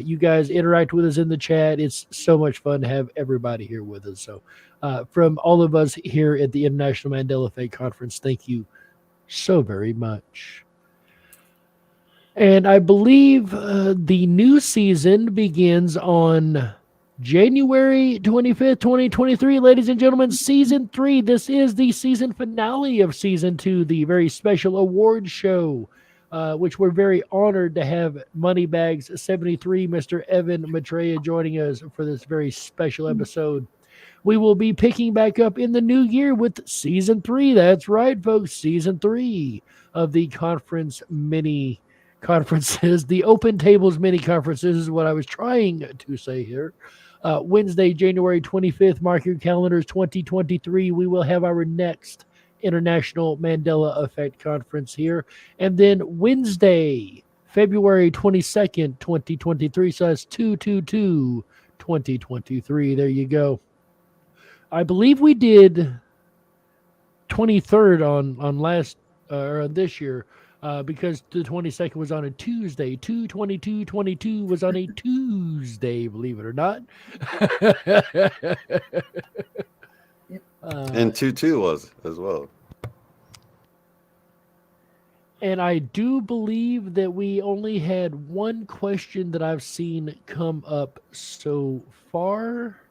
You guys interact with us in the chat. It's so much fun to have everybody here with us. So from all of us here at the International Mandela Effect Conference, thank you so very much. And I believe the new season begins on January 25th, 2023. Ladies and gentlemen, season 3. This is the season finale of season 2, the very special award show, which we're very honored to have Moneybags 73, Mr. Evan Maitreya, joining us for this very special episode. We will be picking back up in the new year with season 3. That's right, folks. Season 3 of the conference mini conferences, the open tables mini conferences is what I was trying to say here. Wednesday, January 25th, mark your calendars, 2023. We will have our next International Mandela Effect Conference here. And then Wednesday, February 22nd, 2023. So that's 2/22/2023. There you go. I believe we did 23rd on last or this year because the 22nd was on a Tuesday. 2/22/22 was on a Tuesday, believe it or not. And 2/2 was as well. And I do believe that we only had one question that I've seen come up so far.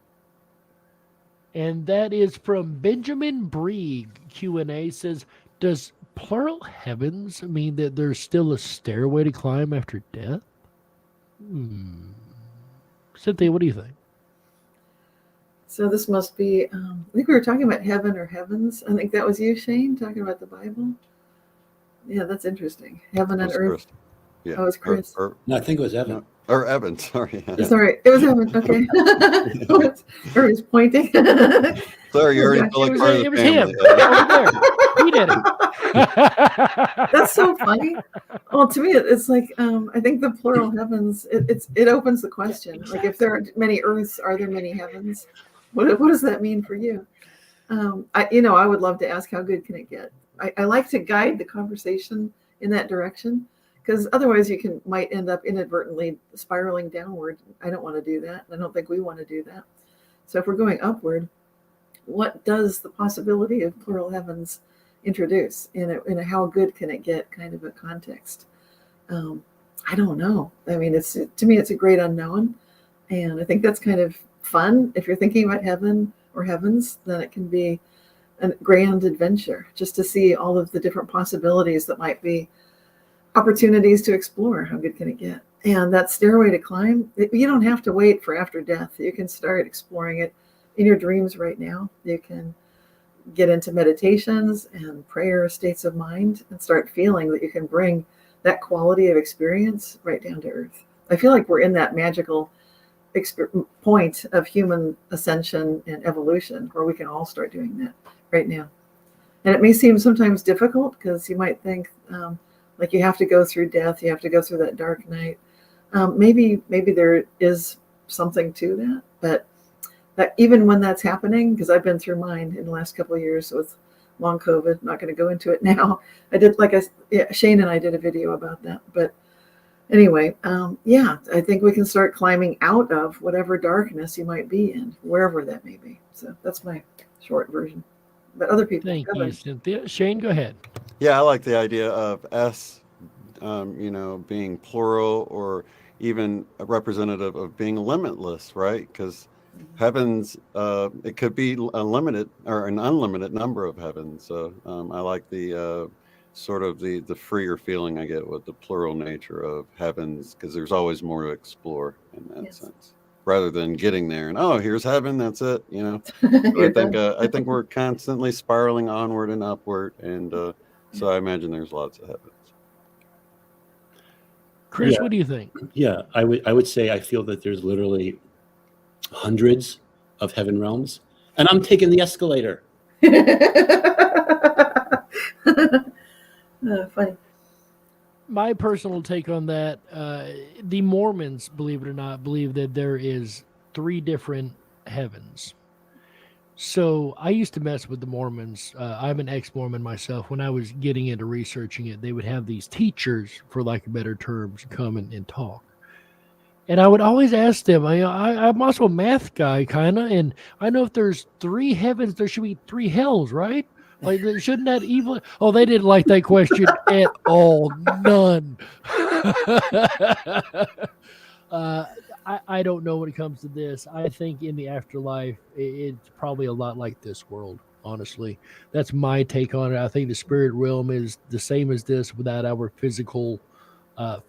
And that is from Benjamin Brieg. Q&A says, does plural heavens mean that there's still a stairway to climb after death? Cynthia, what do you think? So this must be, I think we were talking about heaven or heavens. I think that was you, Shane, talking about the Bible. Yeah, that's interesting. Heaven and earth. Chris. Yeah. Oh, it was Chris. No, I think it was Evan. No, or Evan, sorry. Sorry, it was Evan. Okay. Or he's pointing. Sorry, you already feel like part of It the was family. him. He did it. That's so funny. Well, to me, it's like I think the plural heavens. It opens the question. Like, if there are many earths, are there many heavens? What does that mean for you? I would love to ask, how good can it get? I like to guide the conversation in that direction, because otherwise you might end up inadvertently spiraling downward. I don't want to do that. I don't think we want to do that. So if we're going upward, what does the possibility of plural heavens introduce in a how good can it get kind of a context? I don't know. I mean, to me, it's a great unknown. And I think that's kind of fun. If you're thinking about heaven or heavens, then it can be a grand adventure just to see all of the different possibilities that might be opportunities to explore. How good can it get? And that stairway to climb, you don't have to wait for after death. You can start exploring it in your dreams right now. You can get into meditations and prayer states of mind and start feeling that you can bring that quality of experience right down to earth. I feel like we're in that magical point of human ascension and evolution where we can all start doing that right now. And it may seem sometimes difficult because you might think like you have to go through death, you have to go through that dark night. Maybe there is something to that, but that even when that's happening, because I've been through mine in the last couple of years with long COVID, not going to go into it now. I did Shane and I did a video about that, but anyway, I think we can start climbing out of whatever darkness you might be in, wherever that may be. So that's my short version. But other people. Thank you, Cynthia. Shane, go ahead. Yeah, I like the idea of S, being plural or even a representative of being limitless, right? Because heavens, it could be a limited or an unlimited number of heavens. So I like the sort of the freer feeling I get with the plural nature of heavens, because there's always more to explore in that sense, rather than getting there and here's heaven, that's it. I think we're constantly spiraling onward and upward, and so I imagine there's lots of heavens. Chris, what do you think? Yeah, I would say I feel that there's literally hundreds of heaven realms, and I'm taking the escalator. Funny. My personal take on that, the Mormons, believe it or not, believe that there is 3 different heavens. So I used to mess with the Mormons. I'm an ex-Mormon myself. When I was getting into researching it, they would have these teachers, for lack of better terms, come and talk. And I would always ask them, I'm also a math guy, kind of, and I know if there's 3 heavens, there should be 3 hells, right? Like, shouldn't that evil? Oh, they didn't like that question at all. None. I don't know when it comes to this. I think in the afterlife, it's probably a lot like this world, honestly. That's my take on it. I think the spirit realm is the same as this without our physical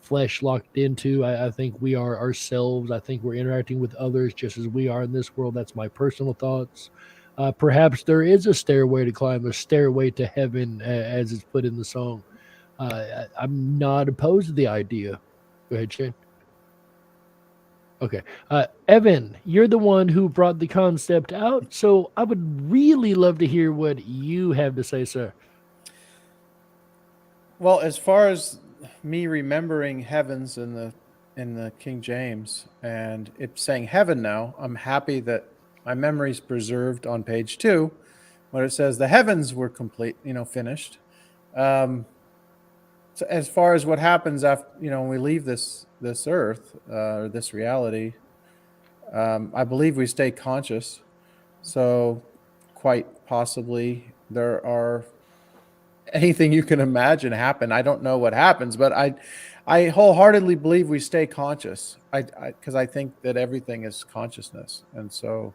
flesh locked into. I think we are ourselves. I think we're interacting with others just as we are in this world. That's my personal thoughts. Perhaps there is a stairway to climb, a stairway to heaven, as it's put in the song. I'm not opposed to the idea. Go ahead, Shane. Okay. Evan, you're the one who brought the concept out, so I would really love to hear what you have to say, sir. Well, as far as me remembering heavens in the King James, and it's saying heaven now, I'm happy that my memory's preserved on page 2, where it says the heavens were complete, finished. So as far as what happens after, when we leave this earth, or this reality, I believe we stay conscious. So quite possibly there are anything you can imagine happen. I don't know what happens, but I wholeheartedly believe we stay conscious. Because I think that everything is consciousness. And so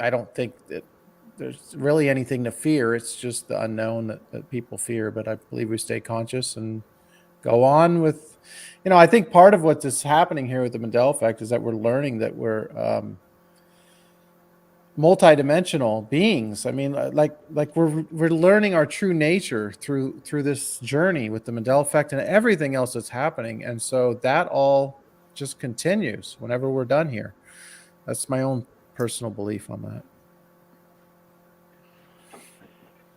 I don't think that there's really anything to fear. It's just the unknown that people fear. But I believe we stay conscious and go on with, I think part of what's is happening here with the Mandela effect is that we're learning that we're multidimensional beings. I mean, like we're learning our true nature through this journey with the Mandela effect and everything else that's happening. And so that all just continues whenever we're done here. That's my own personal belief on that.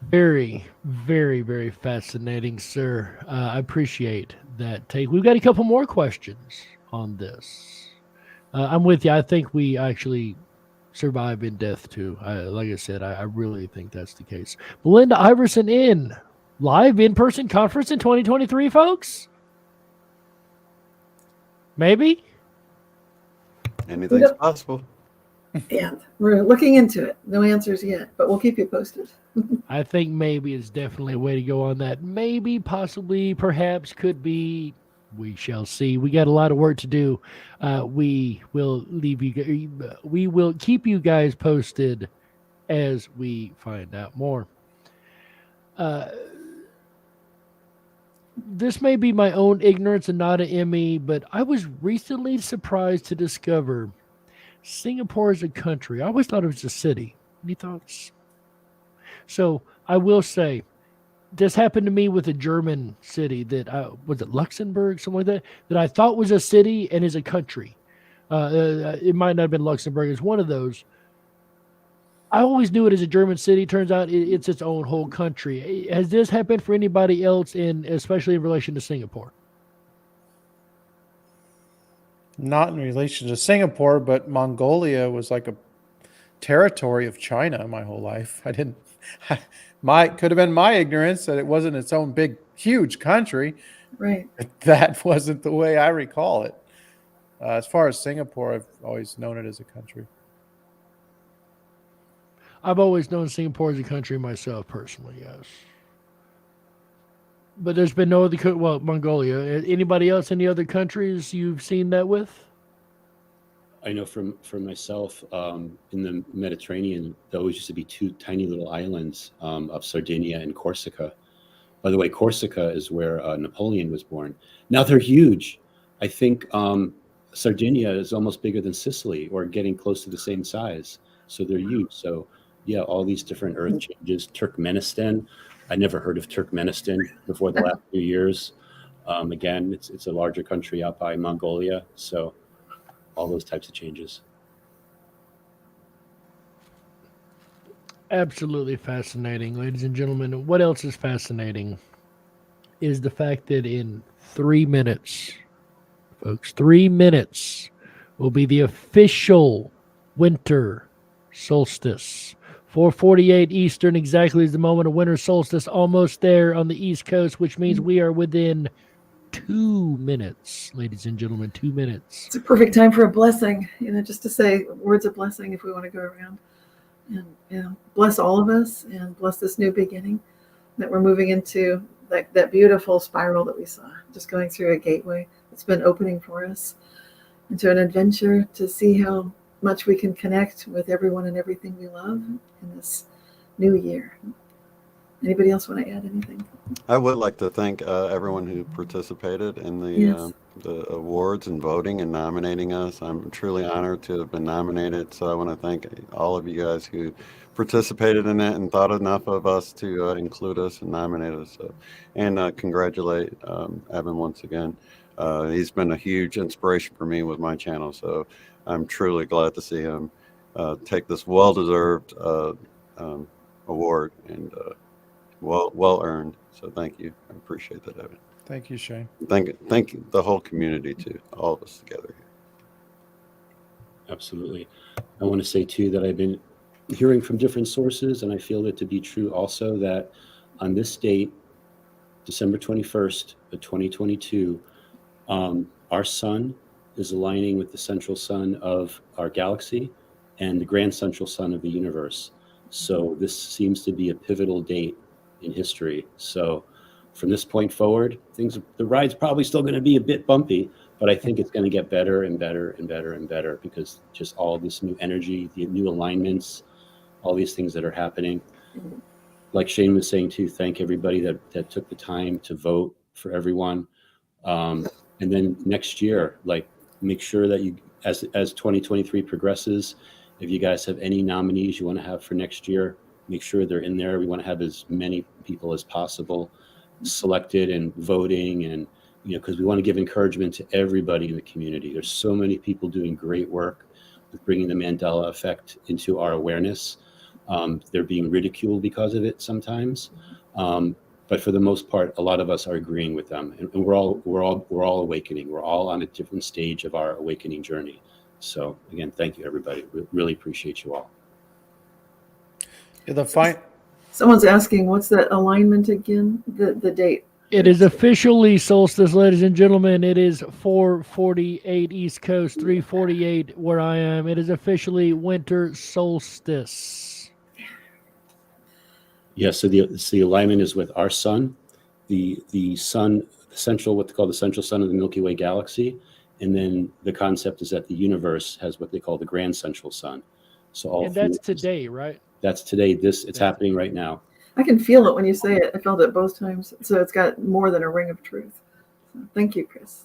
Very, very, very fascinating, sir. I appreciate that take. We've got a couple more questions on this. I'm with you. I think we actually survive in death too. Like I said, I really think that's the case. Belinda Iverson live in-person conference in 2023, folks. Maybe. Anything's possible. And we're looking into it. No answers yet, but we'll keep you posted. I think maybe is definitely a way to go on that. Maybe, possibly, perhaps, could be. We shall see. We got a lot of work to do. We will leave you. We will keep you guys posted as we find out more. This may be my own ignorance and not an ME, but I was recently surprised to discover Singapore is a country. I always thought it was a city. Any thoughts? So I will say, this happened to me with a German city that was it Luxembourg, something like that, that I thought was a city and is a country. It might not have been Luxembourg. It's one of those. I always knew it as a German city. Turns out it's its own whole country. Has this happened for anybody else, especially in relation to Singapore? Not in relation to Singapore, but Mongolia was like a territory of China my whole life. I didn't. Could have been my ignorance that it wasn't its own big, huge country. Right. That wasn't the way I recall it. As far as Singapore, I've always known it as a country. I've always known Singapore as a country myself, personally, yes. But there's been no other, Mongolia. Anybody else, any other countries you've seen that with? I know from myself, in the Mediterranean, there always used to be two tiny little islands of Sardinia and Corsica. By the way, Corsica is where Napoleon was born. Now they're huge. I think Sardinia is almost bigger than Sicily, or getting close to the same size. So they're huge. So yeah, all these different earth changes. Turkmenistan, I never heard of Turkmenistan before the last few years. Again, it's a larger country out by Mongolia. So all those types of changes. Absolutely fascinating, ladies and gentlemen. What else is fascinating is the fact that in 3 minutes, folks, 3 minutes will be the official winter solstice. 4:48 Eastern exactly is the moment of winter solstice, almost there on the East Coast, which means we are within 2 minutes, ladies and gentlemen, 2 minutes. It's a perfect time for a blessing, just to say words of blessing if we want to go around and bless all of us and bless this new beginning that we're moving into, that beautiful spiral that we saw, just going through a gateway that's been opening for us into an adventure to see how much we can connect with everyone and everything we love in this new year. Anybody else want to add anything? I would like to thank everyone who participated in the awards and voting and nominating us. I'm truly honored to have been nominated. So I want to thank all of you guys who participated in that and thought enough of us to include us and nominate us. And congratulate Evan once again. He's been a huge inspiration for me with my channel. So I'm truly glad to see him take this well-deserved award and well earned. So thank you. I appreciate that, Evan. Thank you, Shane. Thank you, the whole community too, all of us together. Absolutely. I want to say too that I've been hearing from different sources, and I feel it to be true also, that on this date, December 21st of 2022, our sun is aligning with the central sun of our galaxy and the grand central sun of the universe. So this seems to be a pivotal date in history. So from this point forward, the ride's probably still going to be a bit bumpy, but I think it's going to get better and better and better and better, because just all this new energy, the new alignments, all these things that are happening. Like Shane was saying too, thank everybody that took the time to vote for everyone. And then next year, make sure that you, as 2023 progresses, if you guys have any nominees you want to have for next year, make sure they're in there. We want to have as many people as possible selected and voting, and because we want to give encouragement to everybody in the community. There's so many people doing great work with bringing the Mandela effect into our awareness. They're being ridiculed because of it sometimes, but for the most part, a lot of us are agreeing with them, and we're all awakening. We're all on a different stage of our awakening journey. So again, thank you, everybody. We really appreciate you all. The fight. Someone's asking, what's that alignment again? The date. It is officially solstice, ladies and gentlemen. It is 4:48 East Coast, 3:48 where I am. It is officially winter solstice. Yes, so the alignment is with our sun, the sun, the central, what they call the central sun of the Milky Way galaxy, and then the concept is that the universe has what they call the grand central sun. So all And that's three- today, right? That's today. It's happening right now. I can feel it when you say it. I felt it both times. So it's got more than a ring of truth. So thank you, Chris.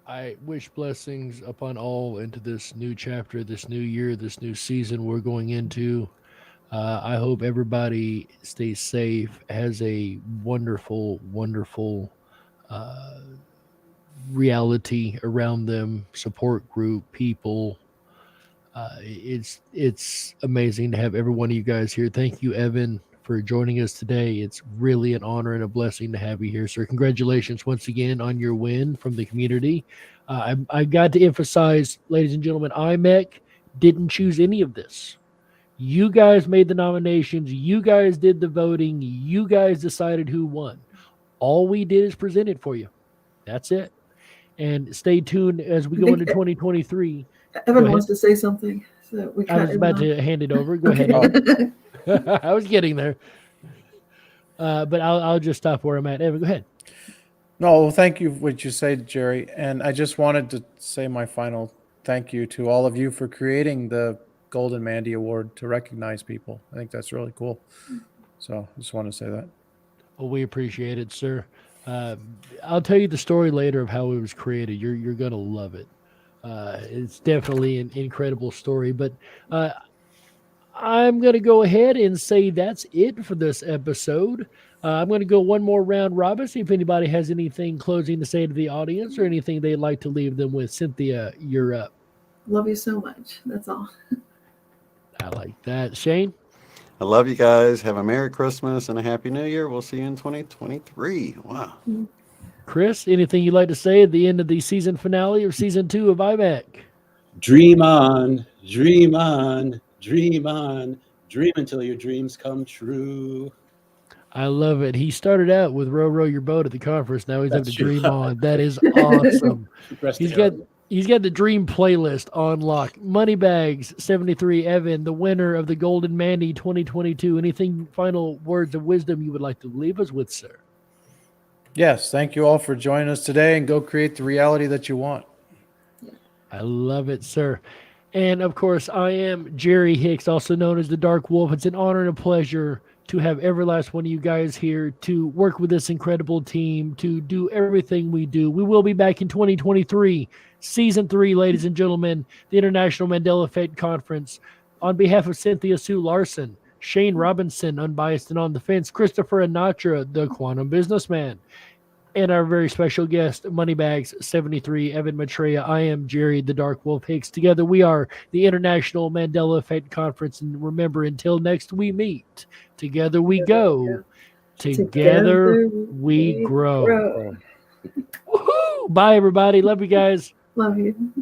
I wish blessings upon all into this new chapter, this new year, this new season we're going into. I hope everybody stays safe, has a wonderful, wonderful reality around them, support group, people. It's amazing to have every one of you guys here. Thank you, Evan, for joining us today. It's really an honor and a blessing to have you here, sir. Congratulations once again on your win from the community. I got to emphasize, ladies and gentlemen, IMEC didn't choose any of this. You guys made the nominations. You guys did the voting. You guys decided who won. All we did is present it for you. That's it. And stay tuned as we go into 2023. Evan wants to say something. So we I was about to hand it over. Go ahead. I was getting there. But I'll just stop where I'm at. Evan, go ahead. No, well, thank you for what you said, Jerry. And I just wanted to say my final thank you to all of you for creating the Golden Mandy Award to recognize people. I think that's really cool. So I just want to say that. Well, we appreciate it, sir. I'll tell you the story later of how it was created. You're going to love it. It's definitely an incredible story. But I'm going to go ahead and say that's it for this episode. I'm going to go one more round robin, see if anybody has anything closing to say to the audience or anything they'd like to leave them with. Cynthia, you're up. Love you so much. That's all. I like that. Shane? I love you guys. Have a Merry Christmas and a Happy New Year. We'll see you in 2023. Wow. Chris, anything you'd like to say at the end of the season finale or season 2 of IMEC? Dream on, dream on, dream on, dream until your dreams come true. I love it. He started out with Row Row Your Boat at the conference. Now he's up to That's true. Dream On. That is awesome. Press the He's got the Dream playlist on lock. Moneybags 73 Evan, the winner of the Golden Mandy 2022. Anything final words of wisdom you would like to leave us with, sir? Yes, thank you all for joining us today, and go create the reality that you want. I love it, sir. And of course, I am Jerry Hicks, also known as the Dark Wolf. It's an honor and a pleasure to have every last one of you guys here to work with this incredible team, to do everything we do. We will be back in 2023, season 3, ladies and gentlemen, the International Mandela Effect Conference. On behalf of Cynthia Sue Larson, Shane Robinson, Unbiased and on the Fence, Christopher Anatra, the Quantum Businessman, and our very special guest, Moneybags 73, Evan Maitreya. I am Jerry, the Dark Wolf Hicks. Together we are the International Mandela Effect Conference. And remember, until next we meet, together we go. Together we grow. Woohoo! Bye, everybody. Love you guys. Love you.